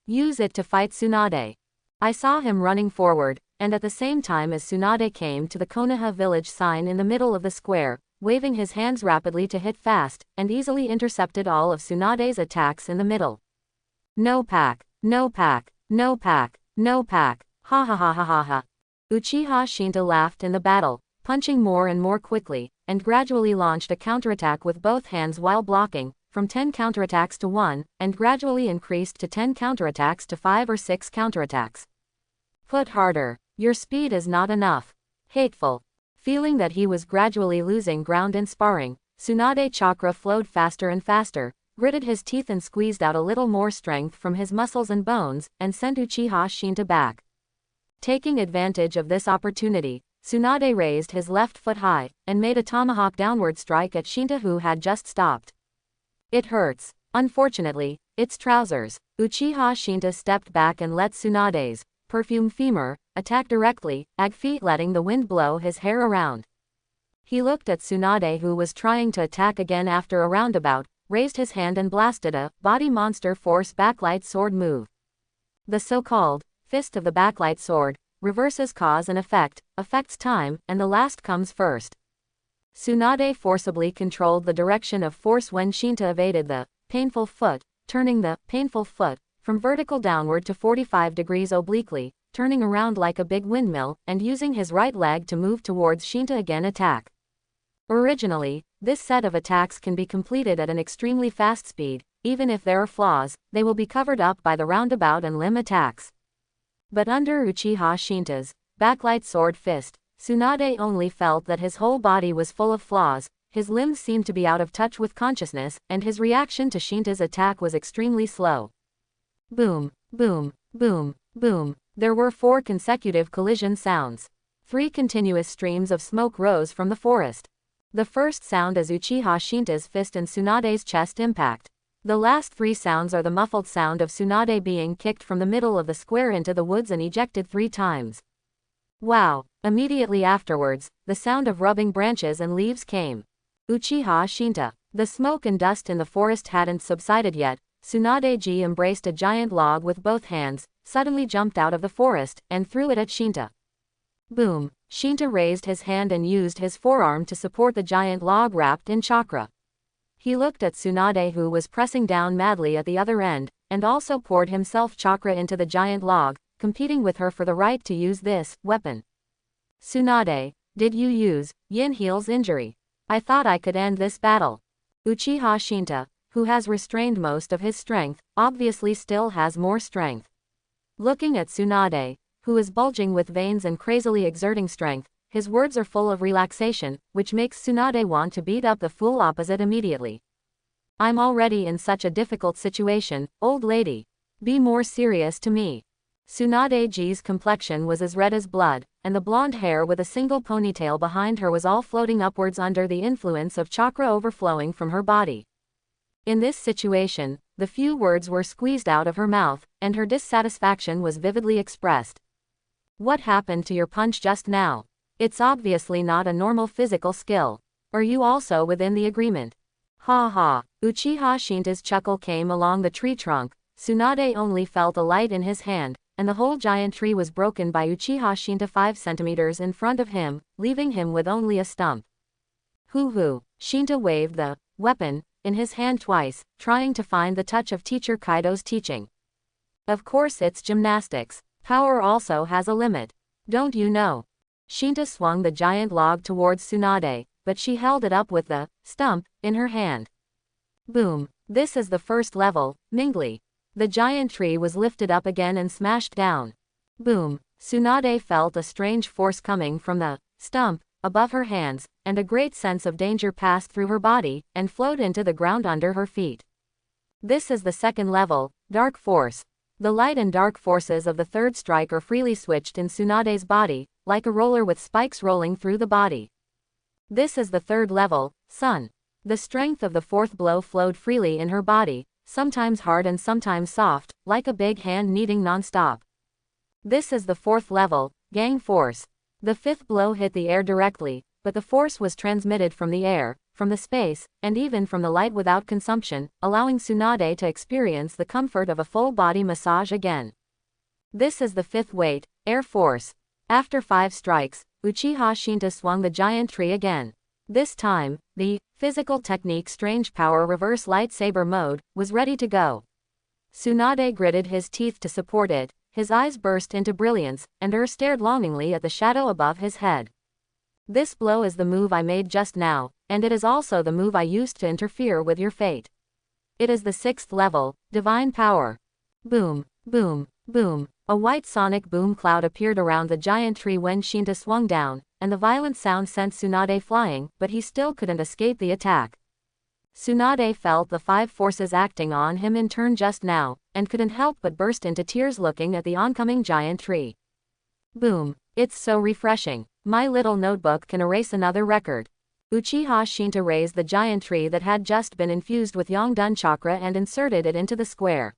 Use it to fight Tsunade. I saw him running forward, and at the same time as Tsunade came to the Konoha village sign in the middle of the square, waving his hands rapidly to hit fast, and easily intercepted all of Tsunade's attacks in the middle. No pack, no pack, no pack, no pack, ha ha ha ha ha ha. Uchiha Shinta laughed in the battle, punching more and more quickly, and gradually launched a counterattack with both hands while blocking, from 10 counterattacks to 1, and gradually increased to 10 counterattacks to 5 or 6 counterattacks. Put harder, your speed is not enough. Hateful. Feeling that he was gradually losing ground in sparring, Tsunade chakra flowed faster and faster, gritted his teeth and squeezed out a little more strength from his muscles and bones, and sent Uchiha Shinta back. Taking advantage of this opportunity, Tsunade raised his left foot high, and made a tomahawk downward strike at Shinta, who had just stopped. It hurts. Unfortunately, it's trousers. Uchiha Shinta stepped back and let Tsunade's perfume femur attack directly at feet, letting the wind blow his hair around. He looked at Tsunade, who was trying to attack again after a roundabout, raised his hand and blasted a body monster force backlight sword move. The so-called fist of the backlight sword reverses cause and effect, affects time, and the last comes first. Tsunade forcibly controlled the direction of force when Shinta evaded the painful foot, turning the painful foot from vertical downward to 45 degrees obliquely, turning around like a big windmill, and using his right leg to move towards Shinta again attack. Originally, this set of attacks can be completed at an extremely fast speed. Even if there are flaws, they will be covered up by the roundabout and limb attacks. But under Uchiha Shinta's backlight sword fist, Tsunade only felt that his whole body was full of flaws, his limbs seemed to be out of touch with consciousness, and his reaction to Shinta's attack was extremely slow. Boom, boom, boom, boom. There were 4 consecutive collision sounds. 3 continuous streams of smoke rose from the forest. The first sound is Uchiha Shinta's fist and Tsunade's chest impact. The last 3 sounds are the muffled sound of Tsunade being kicked from the middle of the square into the woods and ejected 3 times. Wow! Immediately afterwards, the sound of rubbing branches and leaves came. Uchiha Shinta. The smoke and dust in the forest hadn't subsided yet. Tsunade embraced a giant log with both hands, suddenly jumped out of the forest, and threw it at Shinta. Boom! Shinta raised his hand and used his forearm to support the giant log wrapped in chakra. He looked at Tsunade, who was pressing down madly at the other end, and also poured himself chakra into the giant log, competing with her for the right to use this weapon. Tsunade, did you use Yin Heel's injury? I thought I could end this battle. Uchiha Shinta, who has restrained most of his strength, obviously still has more strength. Looking at Tsunade, who is bulging with veins and crazily exerting strength, his words are full of relaxation, which makes Tsunade want to beat up the fool opposite immediately. I'm already in such a difficult situation, old lady. Be more serious to me. Tsunade's complexion was as red as blood, and the blonde hair with a single ponytail behind her was all floating upwards under the influence of chakra overflowing from her body. In this situation, the few words were squeezed out of her mouth, and her dissatisfaction was vividly expressed. What happened to your punch just now? It's obviously not a normal physical skill. Are you also within the agreement? Ha ha. Uchiha Shinta's chuckle came along the tree trunk. Tsunade only felt a light in his hand, and the whole giant tree was broken by Uchiha Shinta 5 centimeters in front of him, leaving him with only a stump. Hoo-hoo. Shinta waved the weapon in his hand twice, trying to find the touch of Teacher Kaido's teaching. Of course it's gymnastics. Power also has a limit. Don't you know? Shinta swung the giant log towards Tsunade, but she held it up with the stump in her hand. Boom. This is the first level, Mingli. The giant tree was lifted up again and smashed down. Boom. Tsunade felt a strange force coming from the stump above her hands, and a great sense of danger passed through her body, and flowed into the ground under her feet. This is the second level, Dark Force. The light and dark forces of the third strike are freely switched in Tsunade's body, like a roller with spikes rolling through the body. This is the third level, Sun. The strength of the fourth blow flowed freely in her body, sometimes hard and sometimes soft, like a big hand kneading non-stop. This is the fourth level, Gang Force. The fifth blow hit the air directly, but the force was transmitted from the air, from the space, and even from the light without consumption, allowing Tsunade to experience the comfort of a full body massage again. This is the fifth weight, Air Force. After 5 strikes, Uchiha Shinta swung the giant tree again. This time, the physical technique Strange Power Reverse Lightsaber Mode was ready to go. Tsunade gritted his teeth to support it, his eyes burst into brilliance, and stared longingly at the shadow above his head. This blow is the move I made just now, and it is also the move I used to interfere with your fate. It is the 6th level, Divine Power. Boom, boom, boom. A white sonic boom cloud appeared around the giant tree when Shinta swung down, and the violent sound sent Tsunade flying, but he still couldn't escape the attack. Tsunade felt the 5 forces acting on him in turn just now, and couldn't help but burst into tears looking at the oncoming giant tree. Boom. It's so refreshing. My little notebook can erase another record. Uchiha Shinta raised the giant tree that had just been infused with Yongdun chakra and inserted it into the square.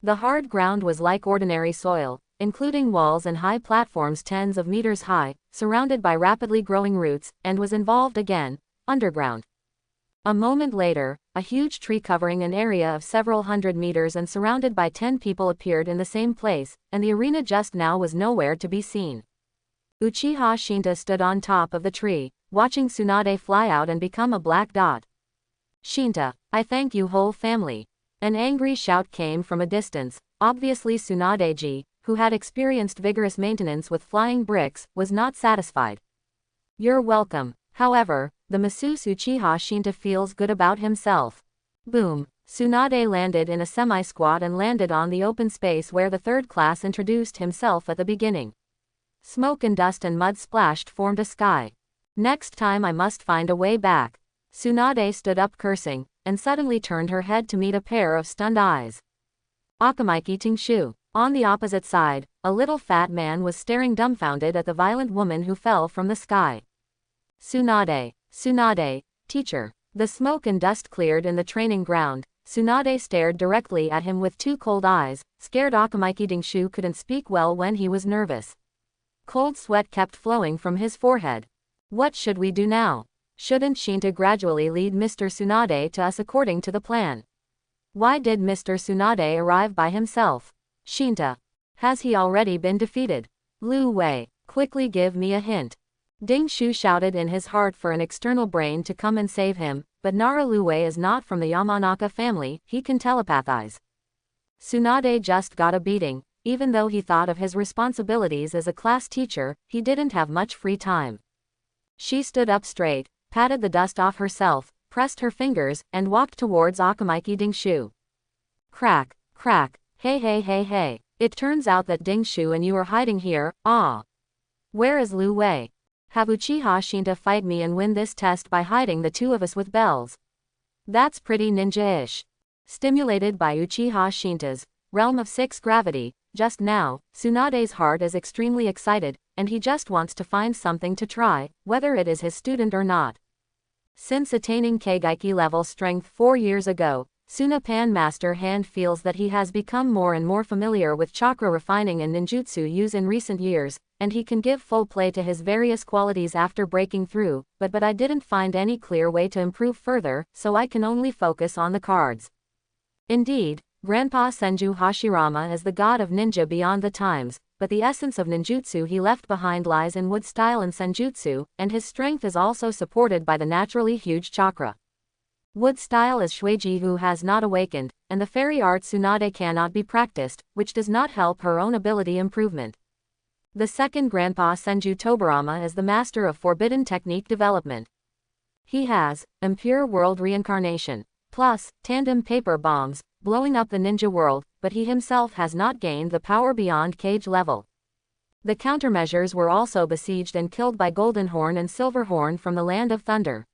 The hard ground was like ordinary soil, including walls and high platforms tens of meters high, surrounded by rapidly growing roots, and was involved again, underground. A moment later, a huge tree covering an area of several hundred meters and surrounded by 10 people appeared in the same place, and the arena just now was nowhere to be seen. Uchiha Shinta stood on top of the tree, watching Tsunade fly out and become a black dot. Shinta, I thank you whole family. An angry shout came from a distance. Obviously Tsunade-ji, who had experienced vigorous maintenance with flying bricks, was not satisfied. You're welcome. However, the masseuse Uchiha Shinta feels good about himself. Boom. Tsunade landed in a semi-squat and landed on the open space where the 3rd class introduced himself at the beginning. Smoke and dust and mud splashed formed a sky. Next time I must find a way back. Tsunade stood up cursing, and suddenly turned her head to meet a pair of stunned eyes. Akamaiki Tingshu. On the opposite side, a little fat man was staring dumbfounded at the violent woman who fell from the sky. Tsunade, teacher. The smoke and dust cleared in the training ground. Tsunade stared directly at him with 2 cold eyes. Scared Akamaiki Tingshu couldn't speak well when he was nervous. Cold sweat kept flowing from his forehead. What should we do now? Shouldn't Shinta gradually lead Mr. Tsunade to us according to the plan? Why did Mr. Tsunade arrive by himself? Shinta. Has he already been defeated? Lu Wei, quickly give me a hint. Ding Shu shouted in his heart for an external brain to come and save him, but Nara Lu Wei is not from the Yamanaka family, he can telepathize. Tsunade just got a beating. Even though he thought of his responsibilities as a class teacher, he didn't have much free time. She stood up straight, patted the dust off herself, pressed her fingers, and walked towards Akamaiki Dingshu. Crack, crack, hey hey hey hey. It turns out that Dingshu and you are hiding here, ah. Where is Lu Wei? Have Uchiha Shinta fight me and win this test by hiding the 2 of us with bells. That's pretty ninja-ish. Stimulated by Uchiha Shinta's realm of 6 gravity, just now, Tsunade's heart is extremely excited, and he just wants to find something to try, whether it is his student or not. Since attaining Keigaiki level strength 4 years ago, Tsunapan Master Hand feels that he has become more and more familiar with chakra refining and ninjutsu use in recent years, and he can give full play to his various qualities after breaking through, but I didn't find any clear way to improve further, so I can only focus on the cards. Indeed, Grandpa Senju Hashirama is the god of ninja beyond the times, but the essence of ninjutsu he left behind lies in wood style and senjutsu, and his strength is also supported by the naturally huge chakra. Wood style is Shueiji who has not awakened, and the fairy art Tsunade cannot be practiced, which does not help her own ability improvement. The second Grandpa Senju Tobarama is the master of forbidden technique development. He has impure world reincarnation, plus tandem paper bombs, blowing up the ninja world, but he himself has not gained the power beyond cage level. The countermeasures were also besieged and killed by Goldenhorn and Silverhorn from the Land of Thunder.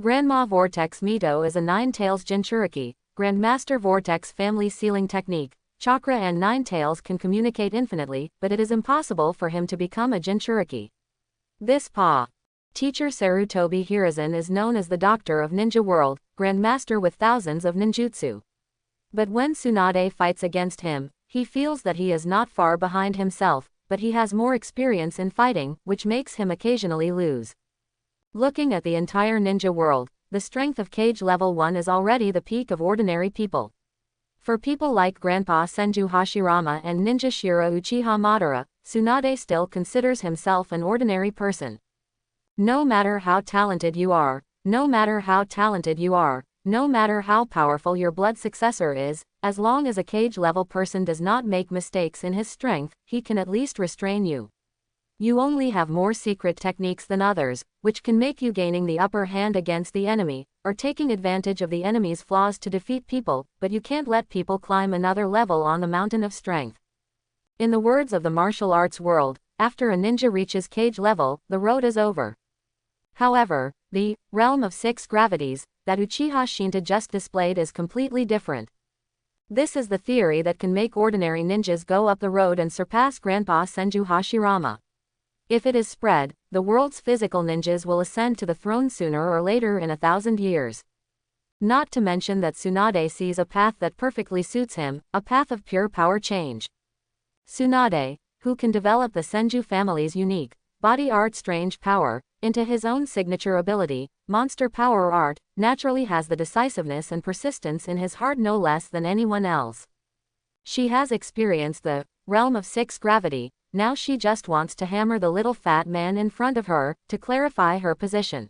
Grandma Vortex Mito is a 9-tails Jinchuriki, Grandmaster Vortex family sealing technique. Chakra and 9 tails can communicate infinitely, but it is impossible for him to become a Jinchuriki. This teacher Sarutobi Hiruzen is known as the Doctor of Ninja World, Grandmaster with thousands of ninjutsu. But when Tsunade fights against him, he feels that he is not far behind himself, but he has more experience in fighting, which makes him occasionally lose. Looking at the entire ninja world, the strength of Cage Level 1 is already the peak of ordinary people. For people like Grandpa Senju Hashirama and Ninja Shira Uchiha Madara, Tsunade still considers himself an ordinary person. No matter how talented you are, no matter how talented you are, no matter how powerful your blood successor is, as long as a cage-level person does not make mistakes in his strength, he can at least restrain you. You only have more secret techniques than others, which can make you gaining the upper hand against the enemy, or taking advantage of the enemy's flaws to defeat people, but you can't let people climb another level on the mountain of strength. In the words of the martial arts world, after a ninja reaches cage level, the road is over. However, the realm of 6 gravities that Uchiha Shinta just displayed is completely different. This is the theory that can make ordinary ninjas go up the road and surpass Grandpa Senju Hashirama. If it is spread, the world's physical ninjas will ascend to the throne sooner or later in 1,000 years. Not to mention that Tsunade sees a path that perfectly suits him, a path of pure power change. Tsunade, who can develop the Senju family's unique body art strange power into his own signature ability, monster power art, naturally has the decisiveness and persistence in his heart no less than anyone else. She has experienced the realm of 6 gravity. Now she just wants to hammer the little fat man in front of her, to clarify her position.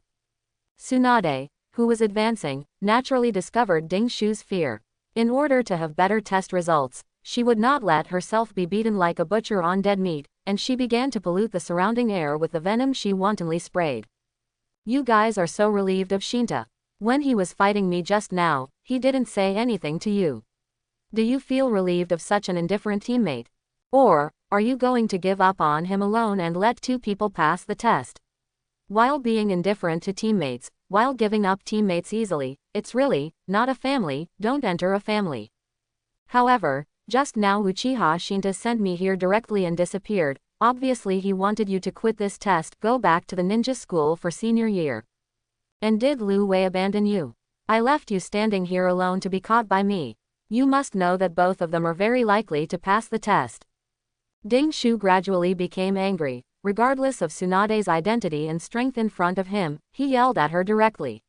Tsunade, who was advancing, naturally discovered Ding Shu's fear. In order to have better test results, she would not let herself be beaten like a butcher on dead meat, and she began to pollute the surrounding air with the venom she wantonly sprayed. You guys are so relieved of Shinta. When he was fighting me just now, he didn't say anything to you. Do you feel relieved of such an indifferent teammate? Or are you going to give up on him alone and let 2 people pass the test? While being indifferent to teammates, while giving up teammates easily, it's really not a family, don't enter a family. However, just now Uchiha Shinta sent me here directly and disappeared. Obviously he wanted you to quit this test, go back to the ninja school for senior year. And did Lu Wei abandon you? I left you standing here alone to be caught by me. You must know that both of them are very likely to pass the test. Ding Shu gradually became angry. Regardless of Tsunade's identity and strength in front of him, he yelled at her directly.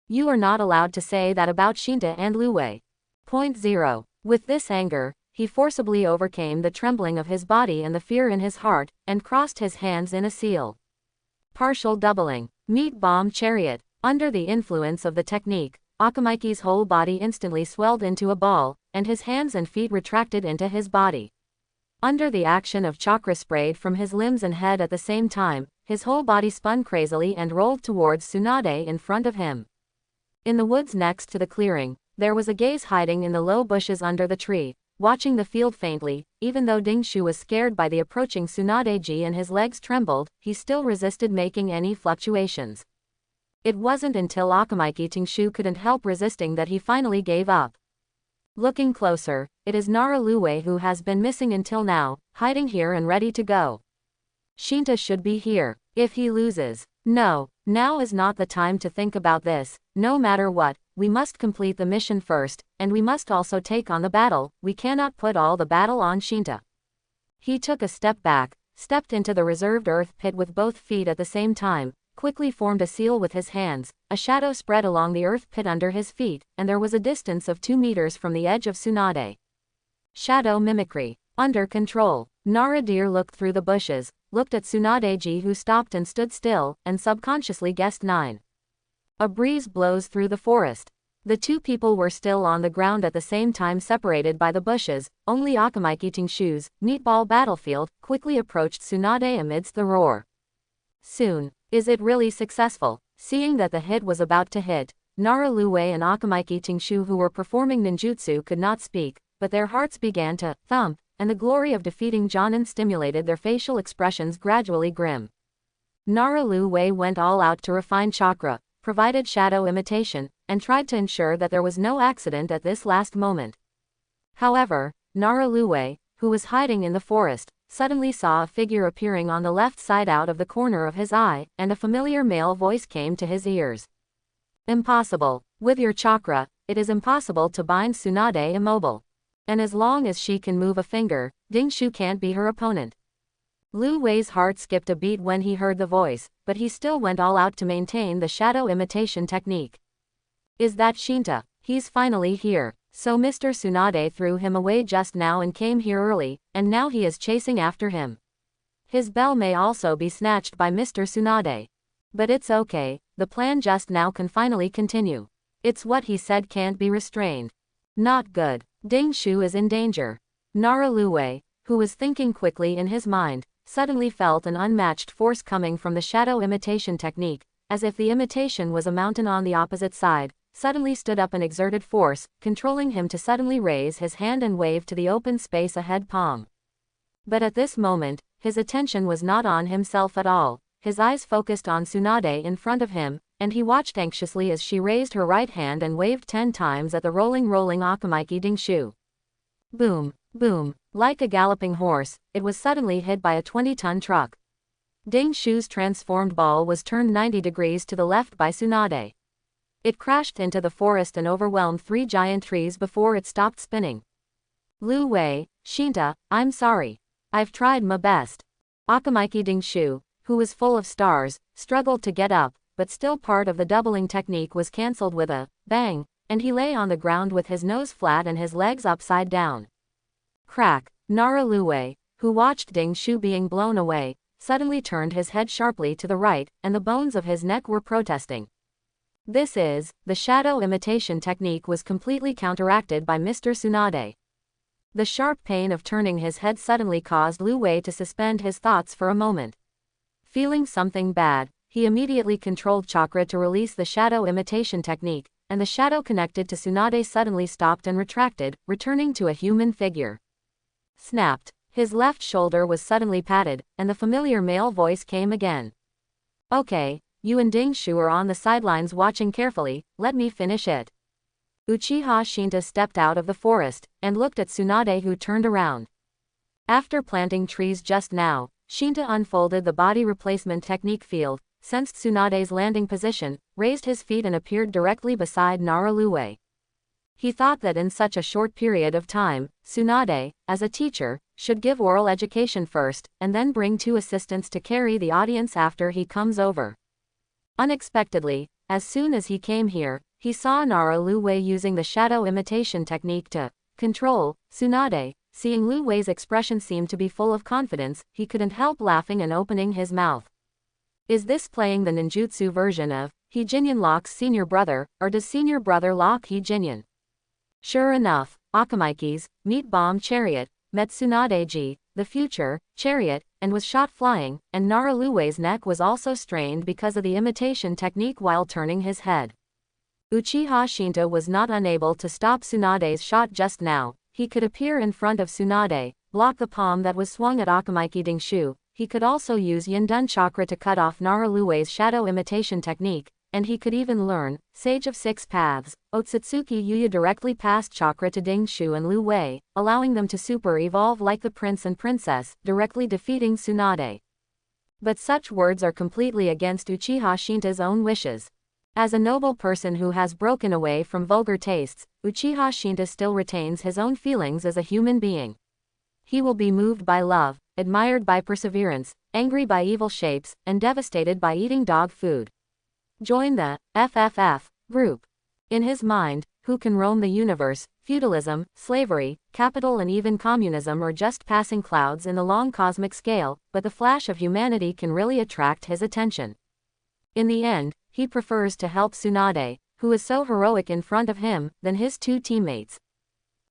You are not allowed to say that about Shinta and Lu Wei. Point 0. With this anger, he forcibly overcame the trembling of his body and the fear in his heart, and crossed his hands in a seal. Partial doubling. Meat bomb chariot. Under the influence of the technique, Akamaiki's whole body instantly swelled into a ball, and his hands and feet retracted into his body. Under the action of chakra sprayed from his limbs and head at the same time, his whole body spun crazily and rolled towards Tsunade in front of him. In the woods next to the clearing, there was a gaze hiding in the low bushes under the tree, watching the field faintly. Even though Ding Shu was scared by the approaching Tsunade-ji and his legs trembled, he still resisted making any fluctuations. It wasn't until Akamaiki Tingshu couldn't help resisting that he finally gave up. Looking closer, it is Nara Lu Wei who has been missing until now, hiding here and ready to go. Shinta should be here. If he loses. No, now is not the time to think about this. No matter what, we must complete the mission first, and we must also take on the battle. We cannot put all the battle on Shinta. He took a step back, stepped into the reserved earth pit with both feet at the same time, quickly formed a seal with his hands. A shadow spread along the earth pit under his feet, and there was a distance of 2 meters from the edge of Tsunade. Shadow mimicry. Under control. Nara Deer looked through the bushes, looked at Tsunade-ji who stopped and stood still, and subconsciously guessed 9. A breeze blows through the forest. The 2 people were still on the ground at the same time, separated by the bushes. Only Akamaiki Tingshu's meatball battlefield quickly approached Tsunade amidst the roar. Soon. Is it really successful? Seeing that the hit was about to hit, Nara Lu Wei and Akamaiki Tingshu who were performing ninjutsu could not speak, but their hearts began to thump, and the glory of defeating Jonin stimulated their facial expressions gradually grim. Nara Lu Wei went all out to refine chakra, provided shadow imitation, and tried to ensure that there was no accident at this last moment. However, Nara Lu Wei, who was hiding in the forest, suddenly saw a figure appearing on the left side out of the corner of his eye, and a familiar male voice came to his ears. Impossible. With your chakra, it is impossible to bind Tsunade immobile. And as long as she can move a finger, Ding Shu can't be her opponent. Lu Wei's heart skipped a beat when he heard the voice, but he still went all out to maintain the shadow imitation technique. Is that Shinta? He's finally here. So Mr. Tsunade threw him away just now and came here early, and now he is chasing after him. His bell may also be snatched by Mr. Tsunade. But it's okay, the plan just now can finally continue. It's what he said can't be restrained. Not good. Ding Shu is in danger. Nara Luwei, who was thinking quickly in his mind, suddenly felt an unmatched force coming from the shadow imitation technique, as if the imitation was a mountain on the opposite side, suddenly stood up an exerted force, controlling him to suddenly raise his hand and wave to the open space ahead palm. But at this moment, his attention was not on himself at all, his eyes focused on Tsunade in front of him, and he watched anxiously as she raised her right hand and waved 10 times at the rolling Akamaiki Dingshu. Boom, boom, like a galloping horse, it was suddenly hit by a 20-ton truck. Ding Shu's transformed ball was turned 90 degrees to the left by Tsunade. It crashed into the forest and overwhelmed 3 giant trees before it stopped spinning. Lu Wei, Shinta, I'm sorry. I've tried my best. Akamaiki Dingshu, who was full of stars, struggled to get up, but still part of the doubling technique was cancelled with a bang, and he lay on the ground with his nose flat and his legs upside down. Crack. Nara Luwei, who watched Ding Shu being blown away, suddenly turned his head sharply to the right, and the bones of his neck were protesting. The shadow imitation technique was completely counteracted by Mr. Tsunade. The sharp pain of turning his head suddenly caused Lu Wei to suspend his thoughts for a moment. Feeling something bad, he immediately controlled chakra to release the shadow imitation technique, and the shadow connected to Tsunade suddenly stopped and retracted, returning to a human figure. Snapped. His left shoulder was suddenly patted, and the familiar male voice came again. Okay, you and Ding Shu are on the sidelines watching carefully, let me finish it. Uchiha Shinta stepped out of the forest, and looked at Tsunade, who turned around. After planting trees just now, Shinta unfolded the body replacement technique field, sensed Tsunade's landing position, raised his feet and appeared directly beside Nara Luwei. He thought that in such a short period of time, Tsunade, as a teacher, should give oral education first, and then bring 2 assistants to carry the audience after he comes over. Unexpectedly, as soon as he came here, he saw Nara Luwei using the shadow imitation technique to control Tsunade. Seeing Lu Wei's expression seemed to be full of confidence, he couldn't help laughing and opening his mouth. Is this playing the ninjutsu version of He Jinyan locks senior brother, or does senior brother lock He Jinyan? Sure enough, Akamaiki's meat bomb chariot met Tsunade-ji, the future chariot, and was shot flying, and Nara Luwei's neck was also strained because of the imitation technique while turning his head. Uchiha Shinta was not unable to stop Tsunade's shot just now. He could appear in front of Tsunade, block the palm that was swung at Akamaiki Dingshu. He could also use Yindun chakra to cut off Nara Luwei's shadow imitation technique, and he could even learn Sage of 6 Paths, Otsutsuki Yuya directly past chakra to Dingshu and Lu Wei, allowing them to super-evolve like the prince and princess, directly defeating Tsunade. But such words are completely against Uchiha Shinta's own wishes. As a noble person who has broken away from vulgar tastes, Uchiha Shinta still retains his own feelings as a human being. He will be moved by love, admired by perseverance, angry by evil shapes, and devastated by eating dog food. Join the FFF group. In his mind, who can roam the universe, feudalism, slavery, capital and even communism are just passing clouds in the long cosmic scale, but the flash of humanity can really attract his attention. In the end, he prefers to help Tsunade, who is so heroic in front of him, than his 2 teammates.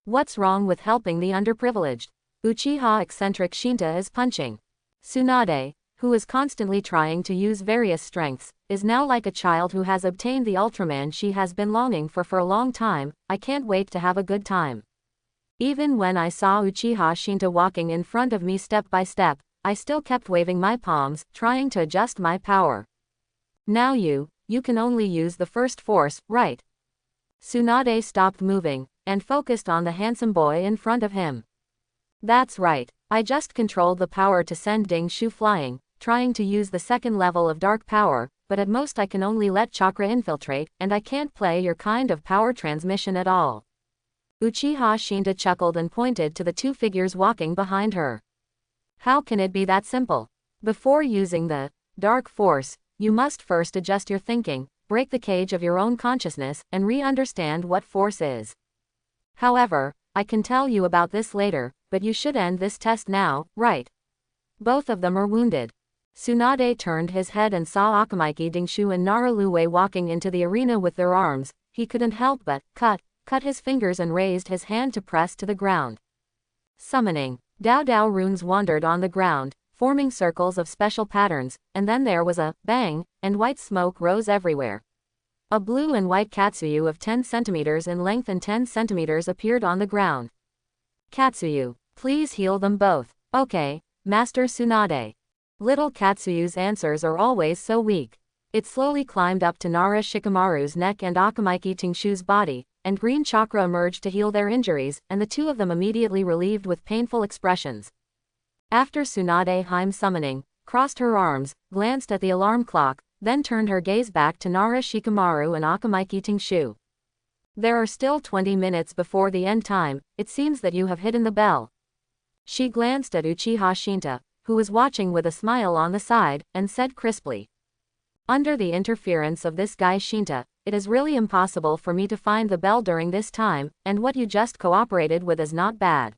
What's wrong with helping the underprivileged? Uchiha eccentric Shinta is punching. Tsunade, who is constantly trying to use various strengths, is now like a child who has obtained the Ultraman she has been longing for a long time. I can't wait to have a good time. Even when I saw Uchiha Shinta walking in front of me step by step, I still kept waving my palms, trying to adjust my power. Now you can only use the first force, right? Tsunade stopped moving, and focused on the handsome boy in front of him. That's right, I just controlled the power to send Ding Shu flying, trying to use the 2nd level of dark power, but at most I can only let chakra infiltrate, and I can't play your kind of power transmission at all. Uchiha Shinta chuckled and pointed to the 2 figures walking behind her. How can it be that simple? Before using the dark force, you must first adjust your thinking, break the cage of your own consciousness, and re-understand what force is. However, I can tell you about this later, but you should end this test now, right? Both of them are wounded. Tsunade turned his head and saw Akamaiki Dingshu and Naralue walking into the arena with their arms. He couldn't help but cut his fingers and raised his hand to press to the ground. Summoning. Dao runes wandered on the ground, forming circles of special patterns, and then there was a bang, and white smoke rose everywhere. A blue and white Katsuyu of 10 centimeters in length and 10 centimeters appeared on the ground. Katsuyu, please heal them both. Okay, Master Tsunade. Little Katsuyu's answers are always so weak. It slowly climbed up to Nara Shikamaru's neck and Akamaiki Tingshu's body, and green chakra emerged to heal their injuries, and the two of them immediately relieved with painful expressions. After Tsunade Heim summoning, crossed her arms, glanced at the alarm clock, then turned her gaze back to Nara Shikamaru and Akamaiki Tingshu. There are still 20 minutes before the end time, it seems that you have hidden the bell. She glanced at Uchiha Shinta, who was watching with a smile on the side, and said crisply. Under the interference of this guy Shinta, it is really impossible for me to find the bell during this time, and what you just cooperated with is not bad.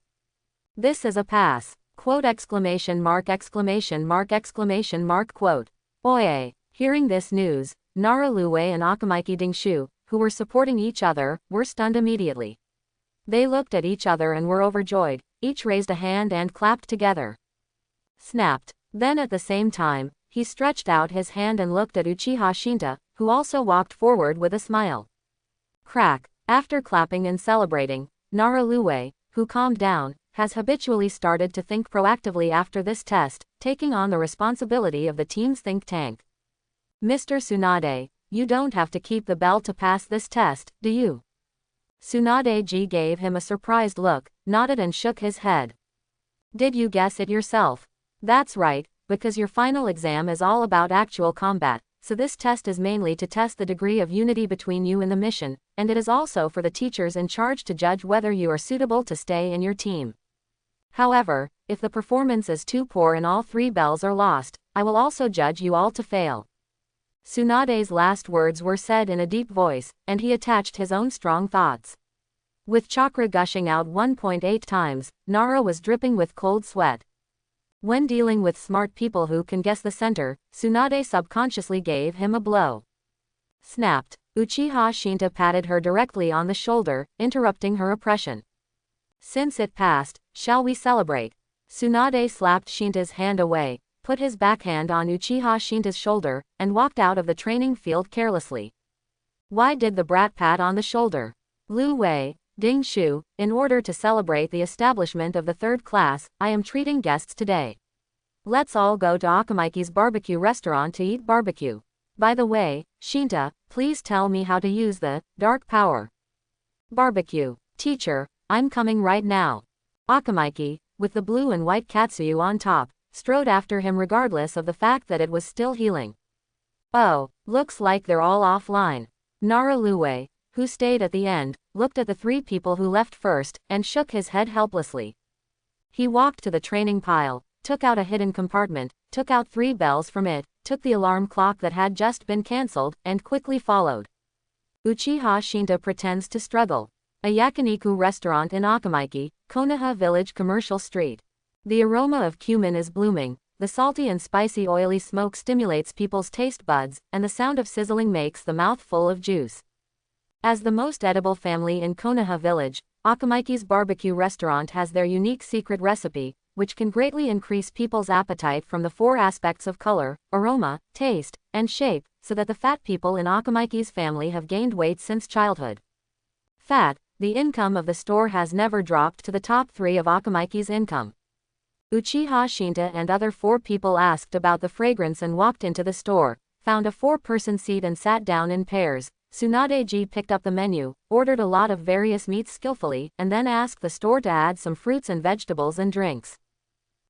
This is a pass. Quote exclamation mark exclamation mark exclamation mark quote. Oye. Hearing this news, Naralue and Akamaiki Dingshu, who were supporting each other, were stunned immediately. They looked at each other and were overjoyed, each raised a hand and clapped together. Snapped. Then at the same time, he stretched out his hand and looked at Uchiha Shinta, who also walked forward with a smile. Crack. After clapping and celebrating, Naralue, who calmed down, has habitually started to think proactively after this test, taking on the responsibility of the team's think tank. Mr. Tsunade, you don't have to keep the bell to pass this test, do you? Tsunade gave him a surprised look, nodded and shook his head. Did you guess it yourself? That's right, because your final exam is all about actual combat, so this test is mainly to test the degree of unity between you and the mission, and it is also for the teachers in charge to judge whether you are suitable to stay in your team. However, if the performance is too poor and all 3 bells are lost, I will also judge you all to fail. Tsunade's last words were said in a deep voice, and he attached his own strong thoughts. With chakra gushing out 1.8 times, Nara was dripping with cold sweat. When dealing with smart people who can guess the center, Tsunade subconsciously gave him a blow. Snapped. Uchiha Shinta patted her directly on the shoulder, interrupting her oppression. Since it passed, shall we celebrate? Tsunade slapped Shinta's hand away, put his backhand on Uchiha Shinta's shoulder, and walked out of the training field carelessly. Why did the brat pat on the shoulder? Lu Wei, Dingshu, in order to celebrate the establishment of the 3rd class, I am treating guests today. Let's all go to Akamaiki's barbecue restaurant to eat barbecue. By the way, Shinta, please tell me how to use the dark power. Barbecue. Teacher, I'm coming right now. Akamaiki, with the blue and white Katsuyu on top, strode after him regardless of the fact that it was still healing. Oh, looks like they're all offline. Naralue, who stayed at the end, looked at the 3 people who left first, and shook his head helplessly. He walked to the training pile, took out a hidden compartment, took out 3 bells from it, took the alarm clock that had just been cancelled, and quickly followed. Uchiha Shinta pretends to struggle. A yakiniku restaurant in Akamaiki, Konoha Village Commercial Street. The aroma of cumin is blooming, the salty and spicy oily smoke stimulates people's taste buds, and the sound of sizzling makes the mouth full of juice. As the most edible family in Konoha Village, Akamaiki's barbecue restaurant has their unique secret recipe, which can greatly increase people's appetite from the 4 aspects of color, aroma, taste, and shape, so that the fat people in Akamaiki's family have gained weight since childhood. Fat, the income of the store has never dropped to the top 3 of Akamaiki's income. Uchiha Shinta and other 4 people asked about the fragrance and walked into the store, found a 4-person seat and sat down in pairs. Tsunade picked up the menu, ordered a lot of various meats skillfully, and then asked the store to add some fruits and vegetables and drinks.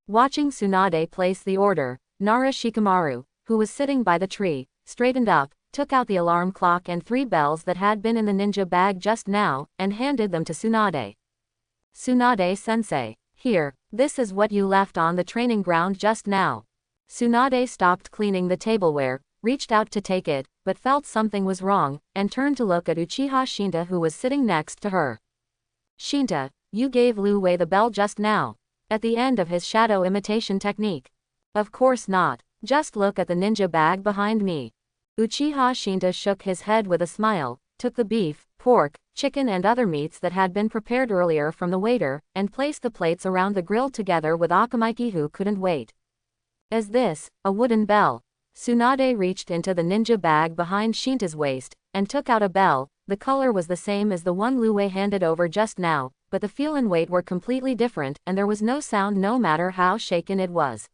Watching Tsunade place the order, Nara Shikamaru, who was sitting by the tree, straightened up, took out the alarm clock and 3 bells that had been in the ninja bag just now, and handed them to Tsunade. Tsunade-sensei, here, this is what you left on the training ground just now. Tsunade stopped cleaning the tableware, reached out to take it, but felt something was wrong, and turned to look at Uchiha Shinta who was sitting next to her. Shinta, you gave Lu Wei the bell just now. At the end of his shadow imitation technique. Of course not. Just look at the ninja bag behind me. Uchiha Shinta shook his head with a smile, took the beef, pork, chicken and other meats that had been prepared earlier from the waiter, and placed the plates around the grill together with Akamaiki, who couldn't wait. Is this a wooden bell? Tsunade reached into the ninja bag behind Shinta's waist, and took out a bell. The color was the same as the one Lu Wei handed over just now, but the feel and weight were completely different, and there was no sound no matter how shaken it was.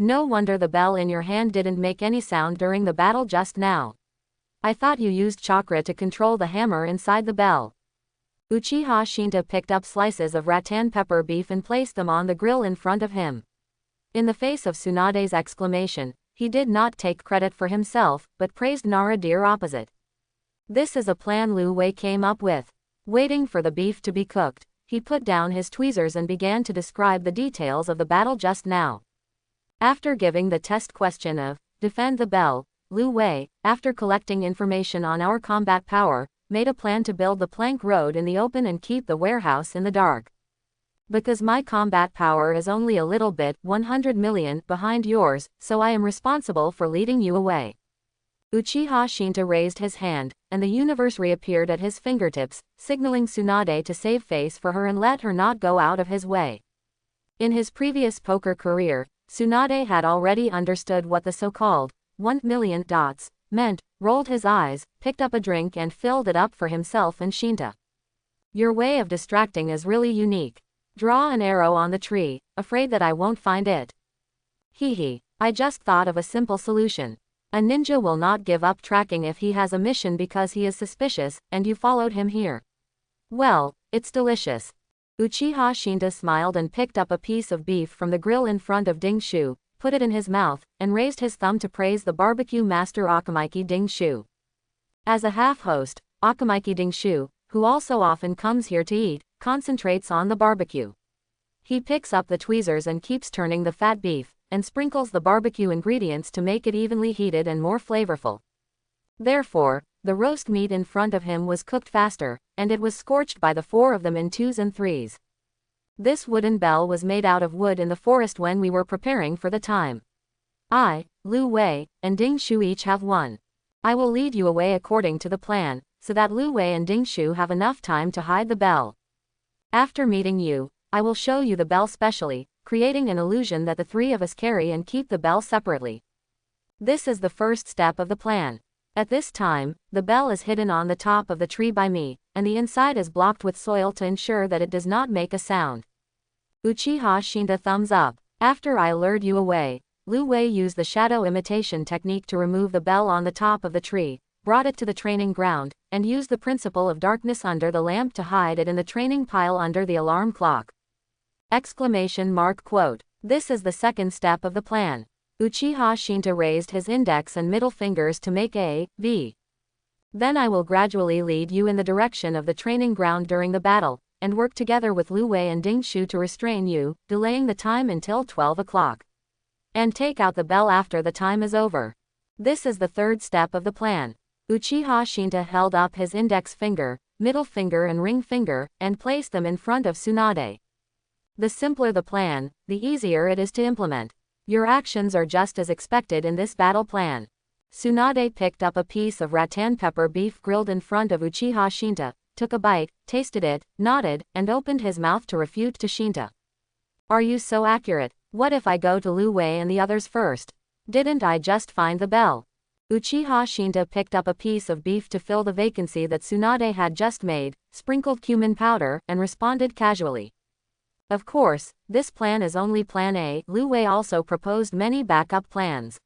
No wonder the bell in your hand didn't make any sound during the battle just now. I thought you used chakra to control the hammer inside the bell. Uchiha Shinta picked up slices of rattan pepper beef and placed them on the grill in front of him. In the face of Tsunade's exclamation, he did not take credit for himself, but praised Nara dear opposite. This is a plan Lu Wei came up with. Waiting for the beef to be cooked, he put down his tweezers and began to describe the details of the battle just now. After giving the test question of, defend the bell, Lu Wei, after collecting information on our combat power, made a plan to build the plank road in the open and keep the warehouse in the dark. Because my combat power is only a little bit, 100 million, behind yours, so I am responsible for leading you away. Uchiha Shinta raised his hand, and the universe reappeared at his fingertips, signaling Tsunade to save face for her and let her not go out of his way. In his previous poker career, Tsunade had already understood what the so-called 1 million dots meant, rolled his eyes, picked up a drink and filled it up for himself and Shinta. Your way of distracting is really unique. Draw an arrow on the tree, afraid that I won't find it. Hee, I just thought of a simple solution. A ninja will not give up tracking if he has a mission because he is suspicious, and you followed him here. Well, it's delicious. Uchiha Shinta smiled and picked up a piece of beef from the grill in front of Ding Shu, put it in his mouth, and raised his thumb to praise the barbecue master Akamaiki Ding Shu. As a half-host, Akamaiki Ding Shu, who also often comes here to eat, concentrates on the barbecue. He picks up the tweezers and keeps turning the fat beef, and sprinkles the barbecue ingredients to make it evenly heated and more flavorful. Therefore, the roast meat in front of him was cooked faster, and it was scorched by the four of them in 2s and 3s. This wooden bell was made out of wood in the forest when we were preparing for the time. I, Lu Wei, and Ding Shu each have one. I will lead you away according to the plan, so that Lu Wei and Ding Shu have enough time to hide the bell. After meeting you, I will show you the bell specially, creating an illusion that the three of us carry and keep the bell separately. This is the first step of the plan. At this time, the bell is hidden on the top of the tree by me, and the inside is blocked with soil to ensure that it does not make a sound. Uchiha Shinta thumbs up. After I lured you away, Lu Wei used the shadow imitation technique to remove the bell on the top of the tree, brought it to the training ground, and used the principle of darkness under the lamp to hide it in the training pile under the alarm clock. Quote. This is the second step of the plan. Uchiha Shinta raised his index and middle fingers to make a V. Then I will gradually lead you in the direction of the training ground during the battle, and work together with Lu Wei and Ding Shu to restrain you, delaying the time until 12 o'clock. And take out the bell after the time is over. This is the third step of the plan. Uchiha Shinta held up his index finger, middle finger and ring finger, and placed them in front of Tsunade. The simpler the plan, the easier it is to implement. Your actions are just as expected in this battle plan. Tsunade picked up a piece of rattan pepper beef grilled in front of Uchiha Shinta, took a bite, tasted it, nodded, and opened his mouth to refute to Shinta. Are you so accurate? What if I go to Lu Wei and the others first? Didn't I just find the bell? Uchiha Shinta picked up a piece of beef to fill the vacancy that Tsunade had just made, sprinkled cumin powder, and responded casually. Of course, this plan is only plan A. Lu Wei also proposed many backup plans.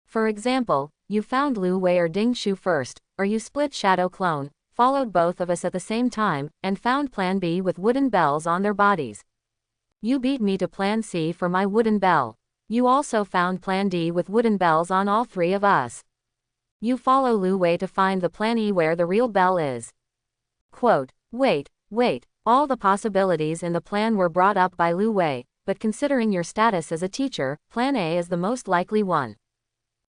For example, you found Lu Wei or Ding Shu first, or you split Shadow Clone, followed both of us at the same time, and found plan B with wooden bells on their bodies. You beat me to plan C for my wooden bell. You also found plan D with wooden bells on all three of us. You follow Lu Wei to find the plan E where the real bell is. Quote, wait. All the possibilities in the plan were brought up by Lu Wei, but considering your status as a teacher, plan A is the most likely one.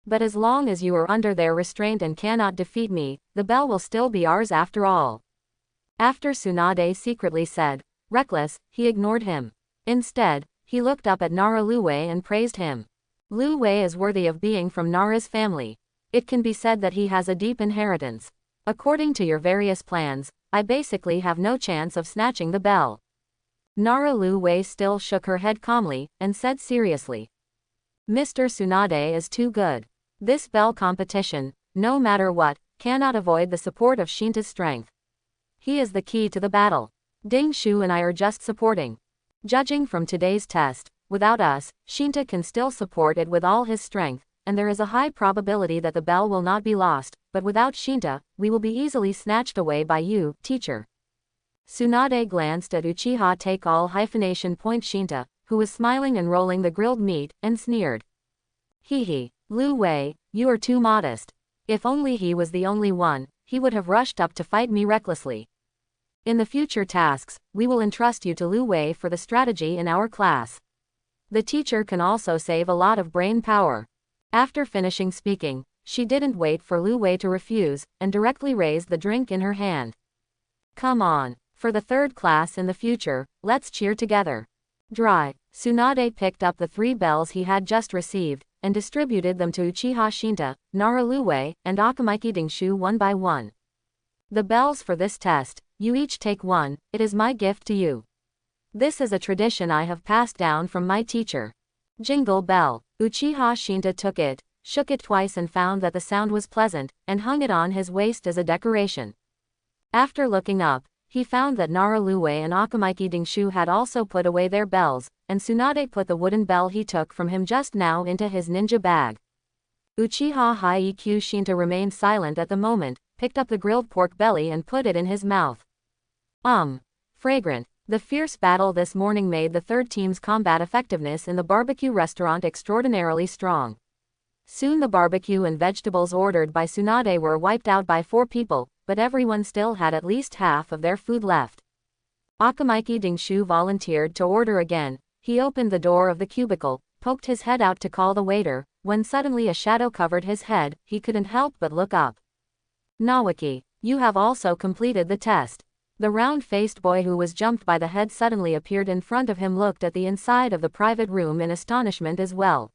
But as long as you are under their restraint and cannot defeat me, the bell will still be ours after all. After Tsunade secretly said, reckless, he ignored him. Instead, he looked up at Nara Lu Wei and praised him. Lu Wei is worthy of being from Nara's family. It can be said that he has a deep inheritance. According to your various plans, I basically have no chance of snatching the bell. Nara Lu Wei still shook her head calmly, and said seriously. Mr. Tsunade is too good. This bell competition, no matter what, cannot avoid the support of Shinta's strength. He is the key to the battle. Ding Shu and I are just supporting. Judging from today's test, without us, Shinta can still support it with all his strength, and there is a high probability that the bell will not be lost, but without Shinta, we will be easily snatched away by you, teacher. Tsunade glanced at Uchiha Take-All Point Shinta, who was smiling and rolling the grilled meat, and sneered. Hee, Lu Wei, you are too modest. If only he was the only one, he would have rushed up to fight me recklessly. In the future tasks, we will entrust you to Lu Wei for the strategy in our class. The teacher can also save a lot of brain power. After finishing speaking, she didn't wait for Lu Wei to refuse, and directly raised the drink in her hand. Come on, for the third class in the future, let's cheer together. Dry. Tsunade picked up the 3 bells he had just received, and distributed them to Uchiha Shinta, Nara Lu Wei, and Akamaiki Dingshu one by one. The bells for this test, you each take one, it is my gift to you. This is a tradition I have passed down from my teacher. Jingle bell. Uchiha Shinta took it, shook it twice and found that the sound was pleasant, and hung it on his waist as a decoration. After looking up, he found that Nara Lu Wei and Akamaiki Dingshu had also put away their bells, and Tsunade put the wooden bell he took from him just now into his ninja bag. Uchiha Haikyuu Shinta remained silent at the moment, picked up the grilled pork belly and put it in his mouth. Fragrant. The fierce battle this morning made the third team's combat effectiveness in the barbecue restaurant extraordinarily strong. Soon the barbecue and vegetables ordered by Tsunade were wiped out by 4 people, but everyone still had at least half of their food left. Akamaiki Dingshu volunteered to order again. He opened the door of the cubicle, poked his head out to call the waiter, when suddenly a shadow covered his head. He couldn't help but look up. Nawaki, you have also completed the test. The round-faced boy who was jumped by the head suddenly appeared in front of him, looked at the inside of the private room in astonishment as well.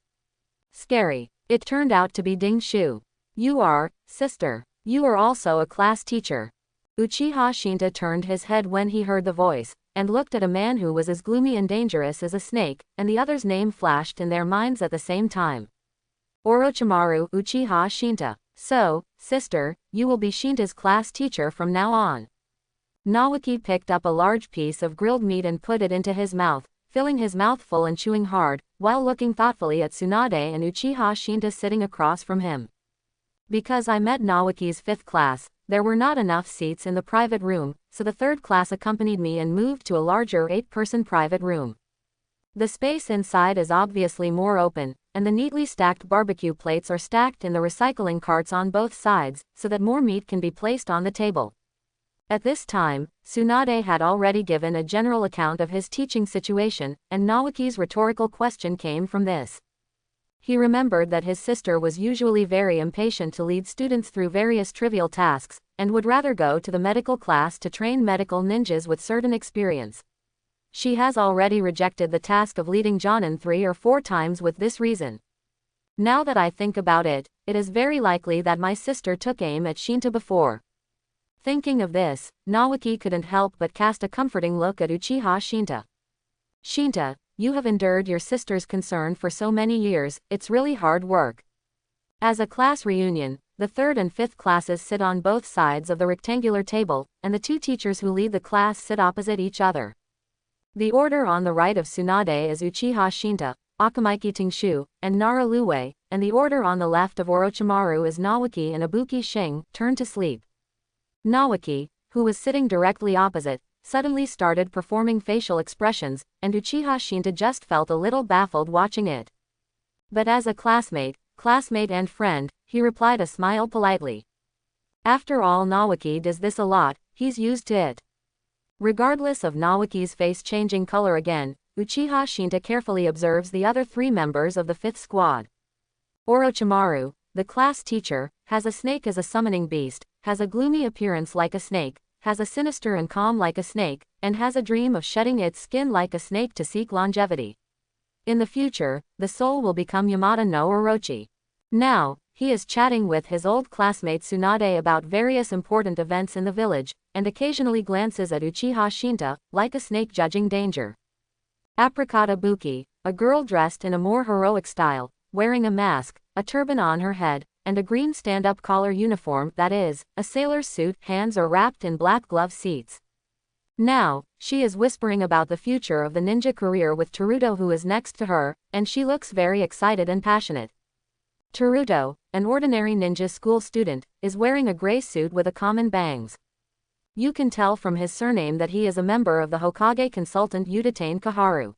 Scary. It turned out to be Ding Shu. You are, sister. You are also a class teacher. Uchiha Shinta turned his head when he heard the voice, and looked at a man who was as gloomy and dangerous as a snake, and the other's name flashed in their minds at the same time. Orochimaru Uchiha Shinta. So, sister, you will be Shinta's class teacher from now on. Nawaki picked up a large piece of grilled meat and put it into his mouth, filling his mouth full and chewing hard, while looking thoughtfully at Tsunade and Uchiha Shinta sitting across from him. Because I met Nawaki's 5th class, there were not enough seats in the private room, so the 3rd class accompanied me and moved to a larger 8-person private room. The space inside is obviously more open, and the neatly stacked barbecue plates are stacked in the recycling carts on both sides, so that more meat can be placed on the table. At this time, Tsunade had already given a general account of his teaching situation, and Nawaki's rhetorical question came from this. He remembered that his sister was usually very impatient to lead students through various trivial tasks, and would rather go to the medical class to train medical ninjas with certain experience. She has already rejected the task of leading Jonin 3 or 4 times with this reason. Now that I think about it, it is very likely that my sister took aim at Shinta before. Thinking of this, Nawaki couldn't help but cast a comforting look at Uchiha Shinta. Shinta, you have endured your sister's concern for so many years, it's really hard work. As a class reunion, the 3rd and 5th classes sit on both sides of the rectangular table, and the 2 teachers who lead the class sit opposite each other. The order on the right of Tsunade is Uchiha Shinta, Akamaiki Dingshu, and Nara Lu Wei, and the order on the left of Orochimaru is Nawaki and Ibuki Shing, turned to sleep. Nawaki, who was sitting directly opposite, suddenly started performing facial expressions, and Uchiha Shinta just felt a little baffled watching it. But as a classmate and friend, he replied a smile politely. After all, Nawaki does this a lot, he's used to it. Regardless of Nawaki's face changing color again, Uchiha Shinta carefully observes the other 3 members of the 5th squad. Orochimaru, the class teacher, has a snake as a summoning beast, has a gloomy appearance like a snake, has a sinister and calm like a snake, and has a dream of shedding its skin like a snake to seek longevity. In the future, the soul will become Yamada no Orochi. Now, he is chatting with his old classmate Tsunade about various important events in the village, and occasionally glances at Uchiha Shinta, like a snake judging danger. Apricot Ibuki, a girl dressed in a more heroic style, wearing a mask, a turban on her head, and a green stand-up collar uniform, that is, a sailor's suit, hands are wrapped in black glove seats. Now, she is whispering about the future of the ninja career with Teruto, who is next to her, and she looks very excited and passionate. Teruto, an ordinary ninja school student, is wearing a gray suit with a common bangs. You can tell from his surname that he is a member of the Hokage consultant Udatain Kaharu.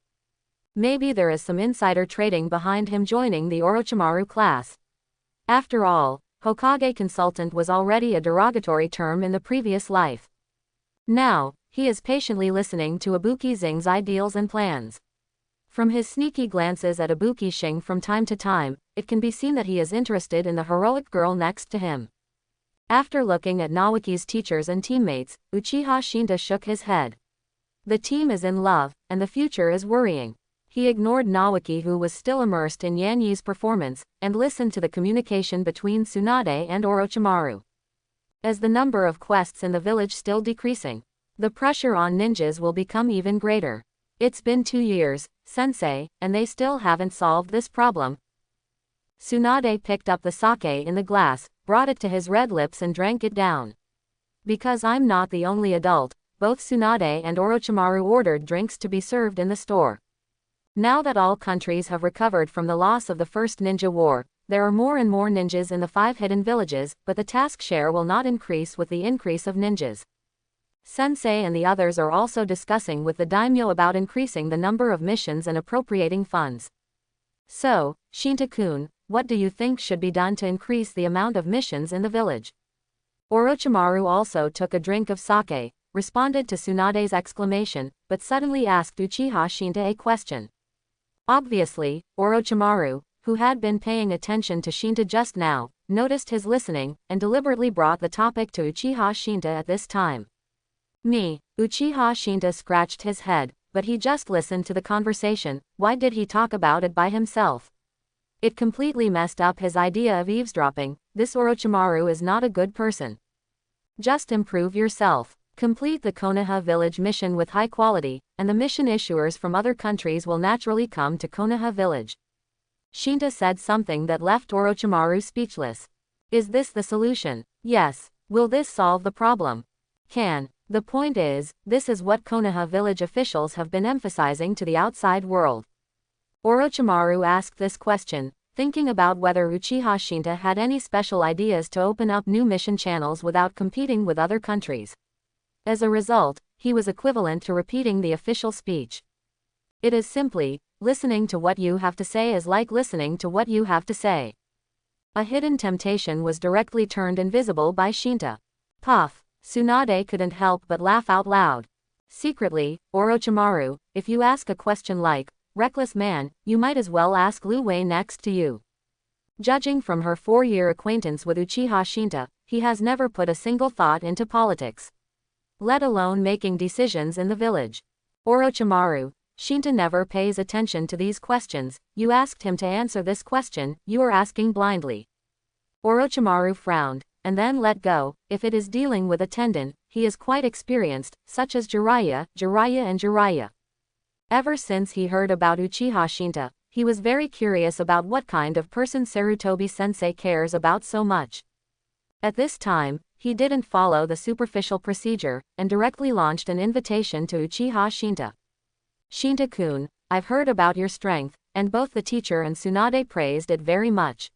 Maybe there is some insider trading behind him joining the Orochimaru class. After all, Hokage consultant was already a derogatory term in the previous life. Now, he is patiently listening to Ibuki Xing's ideals and plans. From his sneaky glances at Ibuki Xing from time to time, it can be seen that he is interested in the heroic girl next to him. After looking at Naoki's teachers and teammates, Uchiha Shinta shook his head. The team is in love, and the future is worrying. He ignored Naoki, who was still immersed in Yan Yi's performance, and listened to the communication between Tsunade and Orochimaru. As the number of quests in the village still decreasing, the pressure on ninjas will become even greater. It's been 2 years, sensei, and they still haven't solved this problem. Tsunade picked up the sake in the glass, brought it to his red lips and drank it down. Because I'm not the only adult, both Tsunade and Orochimaru ordered drinks to be served in the store. Now that all countries have recovered from the loss of the first ninja war, there are more and more ninjas in the 5 hidden villages, but the task share will not increase with the increase of ninjas. Sensei and the others are also discussing with the daimyo about increasing the number of missions and appropriating funds. So, Shinta-kun, what do you think should be done to increase the amount of missions in the village? Orochimaru also took a drink of sake, responded to Tsunade's exclamation, but suddenly asked Uchiha Shinta a question. Obviously, Orochimaru, who had been paying attention to Shinta just now, noticed his listening, and deliberately brought the topic to Uchiha Shinta at this time. Me, Uchiha Shinta scratched his head, but he just listened to the conversation. Why did he talk about it by himself? It completely messed up his idea of eavesdropping. This Orochimaru is not a good person. Just improve yourself. Complete the Konoha village mission with high quality, and the mission issuers from other countries will naturally come to Konoha village. Shinta said something that left Orochimaru speechless. Is this the solution? Yes. Will this solve the problem? Can. The point is, this is what Konoha village officials have been emphasizing to the outside world. Orochimaru asked this question, thinking about whether Uchiha Shinta had any special ideas to open up new mission channels without competing with other countries. As a result, he was equivalent to repeating the official speech. It is simply, listening to what you have to say is like listening to what you have to say. A hidden temptation was directly turned invisible by Shinta. Puff. Tsunade couldn't help but laugh out loud. Secretly, Orochimaru, if you ask a question like, reckless man, you might as well ask Lu Wei next to you. Judging from her 4-year acquaintance with Uchiha Shinta, he has never put a single thought into politics, let alone making decisions in the village. Orochimaru, Shinta never pays attention to these questions. You asked him to answer this question, you are asking blindly. Orochimaru frowned, and then let go. If it is dealing with a tendon, he is quite experienced, such as Jiraiya and Jiraiya. Ever since he heard about Uchiha Shinta, he was very curious about what kind of person Sarutobi-sensei cares about so much. At this time, he didn't follow the superficial procedure, and directly launched an invitation to Uchiha Shinta. Shinta-kun, I've heard about your strength, and both the teacher and Tsunade praised it very much.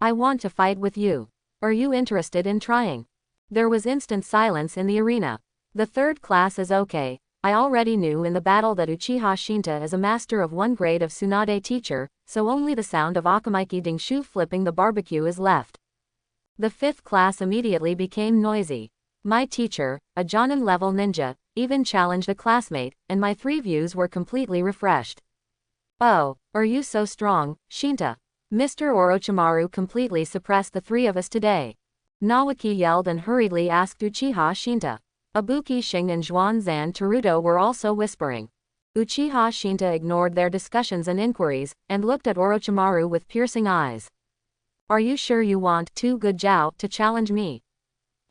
I want to fight with you. Are you interested in trying? There was instant silence in the arena. The 3rd class is okay. I already knew in the battle that Uchiha Shinta is a master of 1 grade of Tsunade teacher, so only the sound of Akamaiki Dingshu flipping the barbecue is left. The 5th class immediately became noisy. My teacher, a Jonin-level ninja, even challenged a classmate, and my 3 views were completely refreshed. Oh, are you so strong, Shinta? Mr. Orochimaru completely suppressed the 3 of us today. Naoki yelled and hurriedly asked Uchiha Shinta. Ibuki Xing and Zhuan Zan Teruto were also whispering. Uchiha Shinta ignored their discussions and inquiries, and looked at Orochimaru with piercing eyes. Are you sure you want Too Good Jiao to challenge me?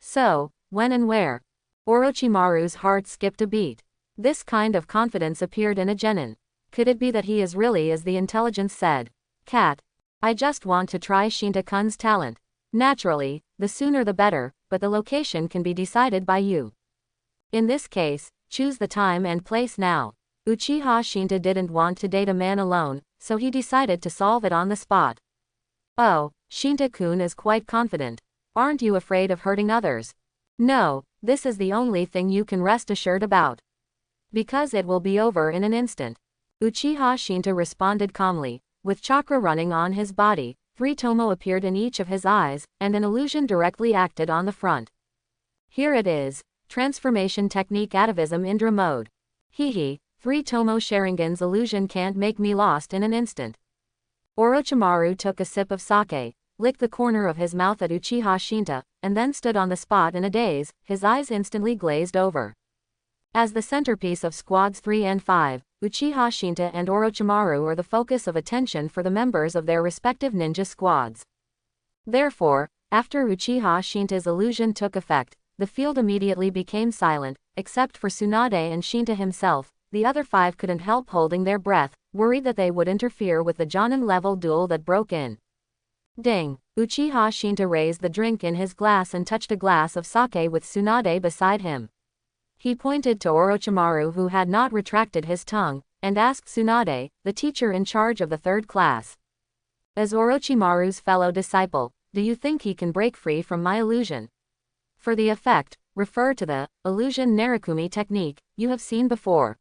So, when and where? Orochimaru's heart skipped a beat. This kind of confidence appeared in a genin. Could it be that he is really as the intelligence said? Cat. I just want to try Shinta-kun's talent. Naturally, the sooner the better, but the location can be decided by you. In this case, choose the time and place now. Uchiha Shinta didn't want to date a man alone, so he decided to solve it on the spot. Oh, Shinta-kun is quite confident. Aren't you afraid of hurting others? No, this is the only thing you can rest assured about. Because it will be over in an instant. Uchiha Shinta responded calmly. With chakra running on his body, 3 tomo appeared in each of his eyes, and an illusion directly acted on the front. Here it is. Transformation technique atavism Indra mode. Hehe, 3 tomo Sharingan's illusion can't make me lost in an instant. Orochimaru took a sip of sake, licked the corner of his mouth at Uchiha Shinta, and then stood on the spot in a daze, his eyes instantly glazed over. As the centerpiece of Squads 3 and 5, Uchiha Shinta and Orochimaru are the focus of attention for the members of their respective ninja squads. Therefore, after Uchiha Shinta's illusion took effect, the field immediately became silent, except for Tsunade and Shinta himself. The other 5 couldn't help holding their breath, worried that they would interfere with the Jonin-level duel that broke in. Ding! Uchiha Shinta raised the drink in his glass and touched a glass of sake with Tsunade beside him. He pointed to Orochimaru, who had not retracted his tongue, and asked Tsunade, the teacher in charge of the 3rd class. As Orochimaru's fellow disciple, do you think he can break free from my illusion? For the effect, refer to the illusion Narukumi technique you have seen before.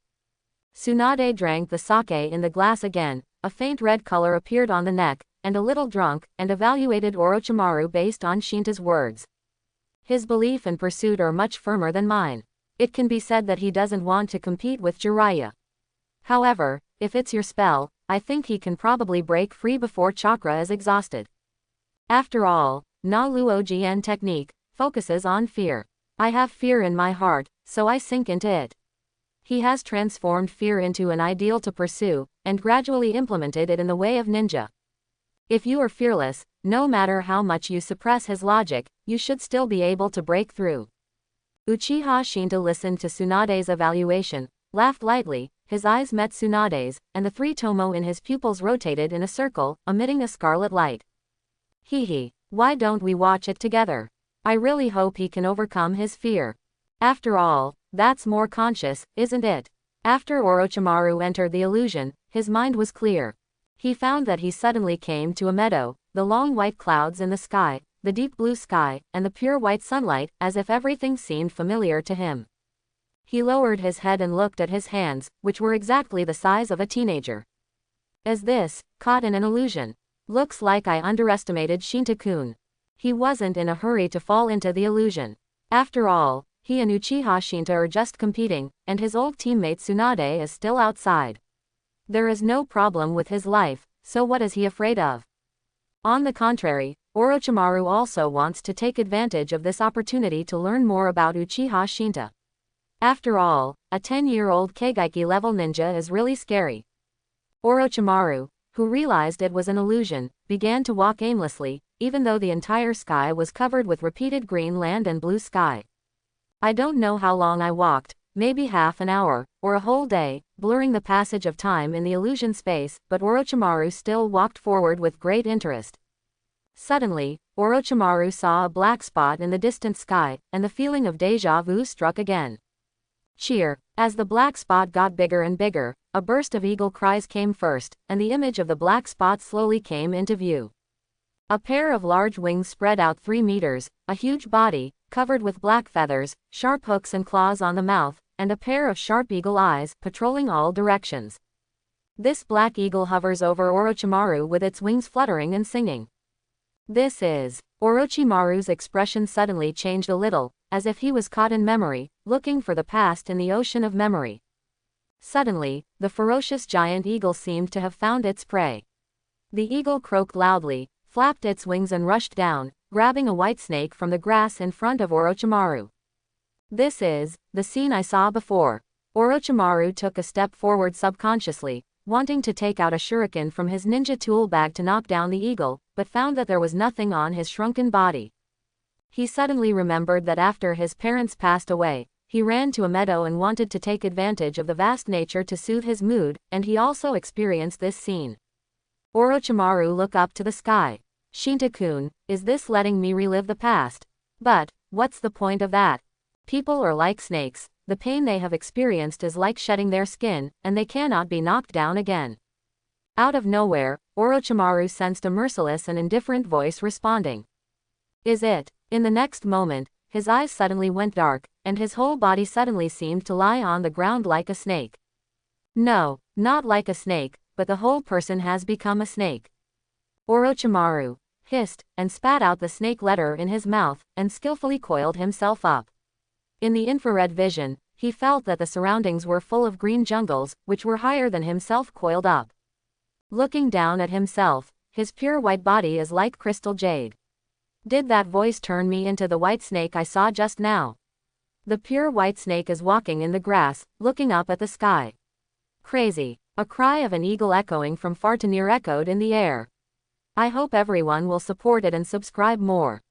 Tsunade drank the sake in the glass again, a faint red color appeared on the neck, and a little drunk, and evaluated Orochimaru based on Shinta's words. His belief and pursuit are much firmer than mine. It can be said that he doesn't want to compete with Jiraiya. However, if it's your spell, I think he can probably break free before chakra is exhausted. After all, Na Luo Jian technique focuses on fear. I have fear in my heart, so I sink into it. He has transformed fear into an ideal to pursue, and gradually implemented it in the way of ninja. If you are fearless, no matter how much you suppress his logic, you should still be able to break through. Uchiha Shinta listened to Tsunade's evaluation, laughed lightly, his eyes met Tsunade's, and the 3 tomo in his pupils rotated in a circle, emitting a scarlet light. Hehe, why don't we watch it together? I really hope he can overcome his fear. After all, that's more conscious, isn't it? After Orochimaru entered the illusion, his mind was clear. He found that he suddenly came to a meadow, the long white clouds in the sky, the deep blue sky, and the pure white sunlight, as if everything seemed familiar to him. He lowered his head and looked at his hands, which were exactly the size of a teenager. Is this, caught in an illusion? Looks like I underestimated Shinta-kun. He wasn't in a hurry to fall into the illusion. After all, he and Uchiha Shinta are just competing, and his old teammate Tsunade is still outside. There is no problem with his life, so what is he afraid of? On the contrary, Orochimaru also wants to take advantage of this opportunity to learn more about Uchiha Shinta. After all, a 10-year-old Keigaiki-level ninja is really scary. Orochimaru, who realized it was an illusion, began to walk aimlessly, even though the entire sky was covered with repeated green land and blue sky. I don't know how long I walked, maybe half an hour, or a whole day, blurring the passage of time in the illusion space, but Orochimaru still walked forward with great interest. Suddenly, Orochimaru saw a black spot in the distant sky, and the feeling of déjà vu struck again. Cheer! As the black spot got bigger and bigger, a burst of eagle cries came first, and the image of the black spot slowly came into view. A pair of large wings spread out 3 meters, a huge body, covered with black feathers, sharp hooks and claws on the mouth, and a pair of sharp eagle eyes, patrolling all directions. This black eagle hovers over Orochimaru with its wings fluttering and singing. This is. Orochimaru's expression suddenly changed a little, as if he was caught in memory, looking for the past in the ocean of memory. Suddenly, the ferocious giant eagle seemed to have found its prey. The eagle croaked loudly, flapped its wings and rushed down, grabbing a white snake from the grass in front of Orochimaru. This is the scene I saw before. Orochimaru took a step forward subconsciously, wanting to take out a shuriken from his ninja tool bag to knock down the eagle, but found that there was nothing on his shrunken body. He suddenly remembered that after his parents passed away, he ran to a meadow and wanted to take advantage of the vast nature to soothe his mood, and he also experienced this scene. Orochimaru looked up to the sky. Shinta-kun, is this letting me relive the past? But, what's the point of that? People are like snakes, the pain they have experienced is like shedding their skin, and they cannot be knocked down again. Out of nowhere, Orochimaru sensed a merciless and indifferent voice responding. Is it? In the next moment, his eyes suddenly went dark, and his whole body suddenly seemed to lie on the ground like a snake. No, not like a snake, but the whole person has become a snake. Orochimaru hissed, and spat out the snake letter in his mouth, and skillfully coiled himself up. In the infrared vision, he felt that the surroundings were full of green jungles, which were higher than himself coiled up. Looking down at himself, his pure white body is like crystal jade. Did that voice turn me into the white snake I saw just now? The pure white snake is walking in the grass, looking up at the sky. Crazy. A cry of an eagle echoing from far to near echoed in the air. I hope everyone will support it and subscribe more.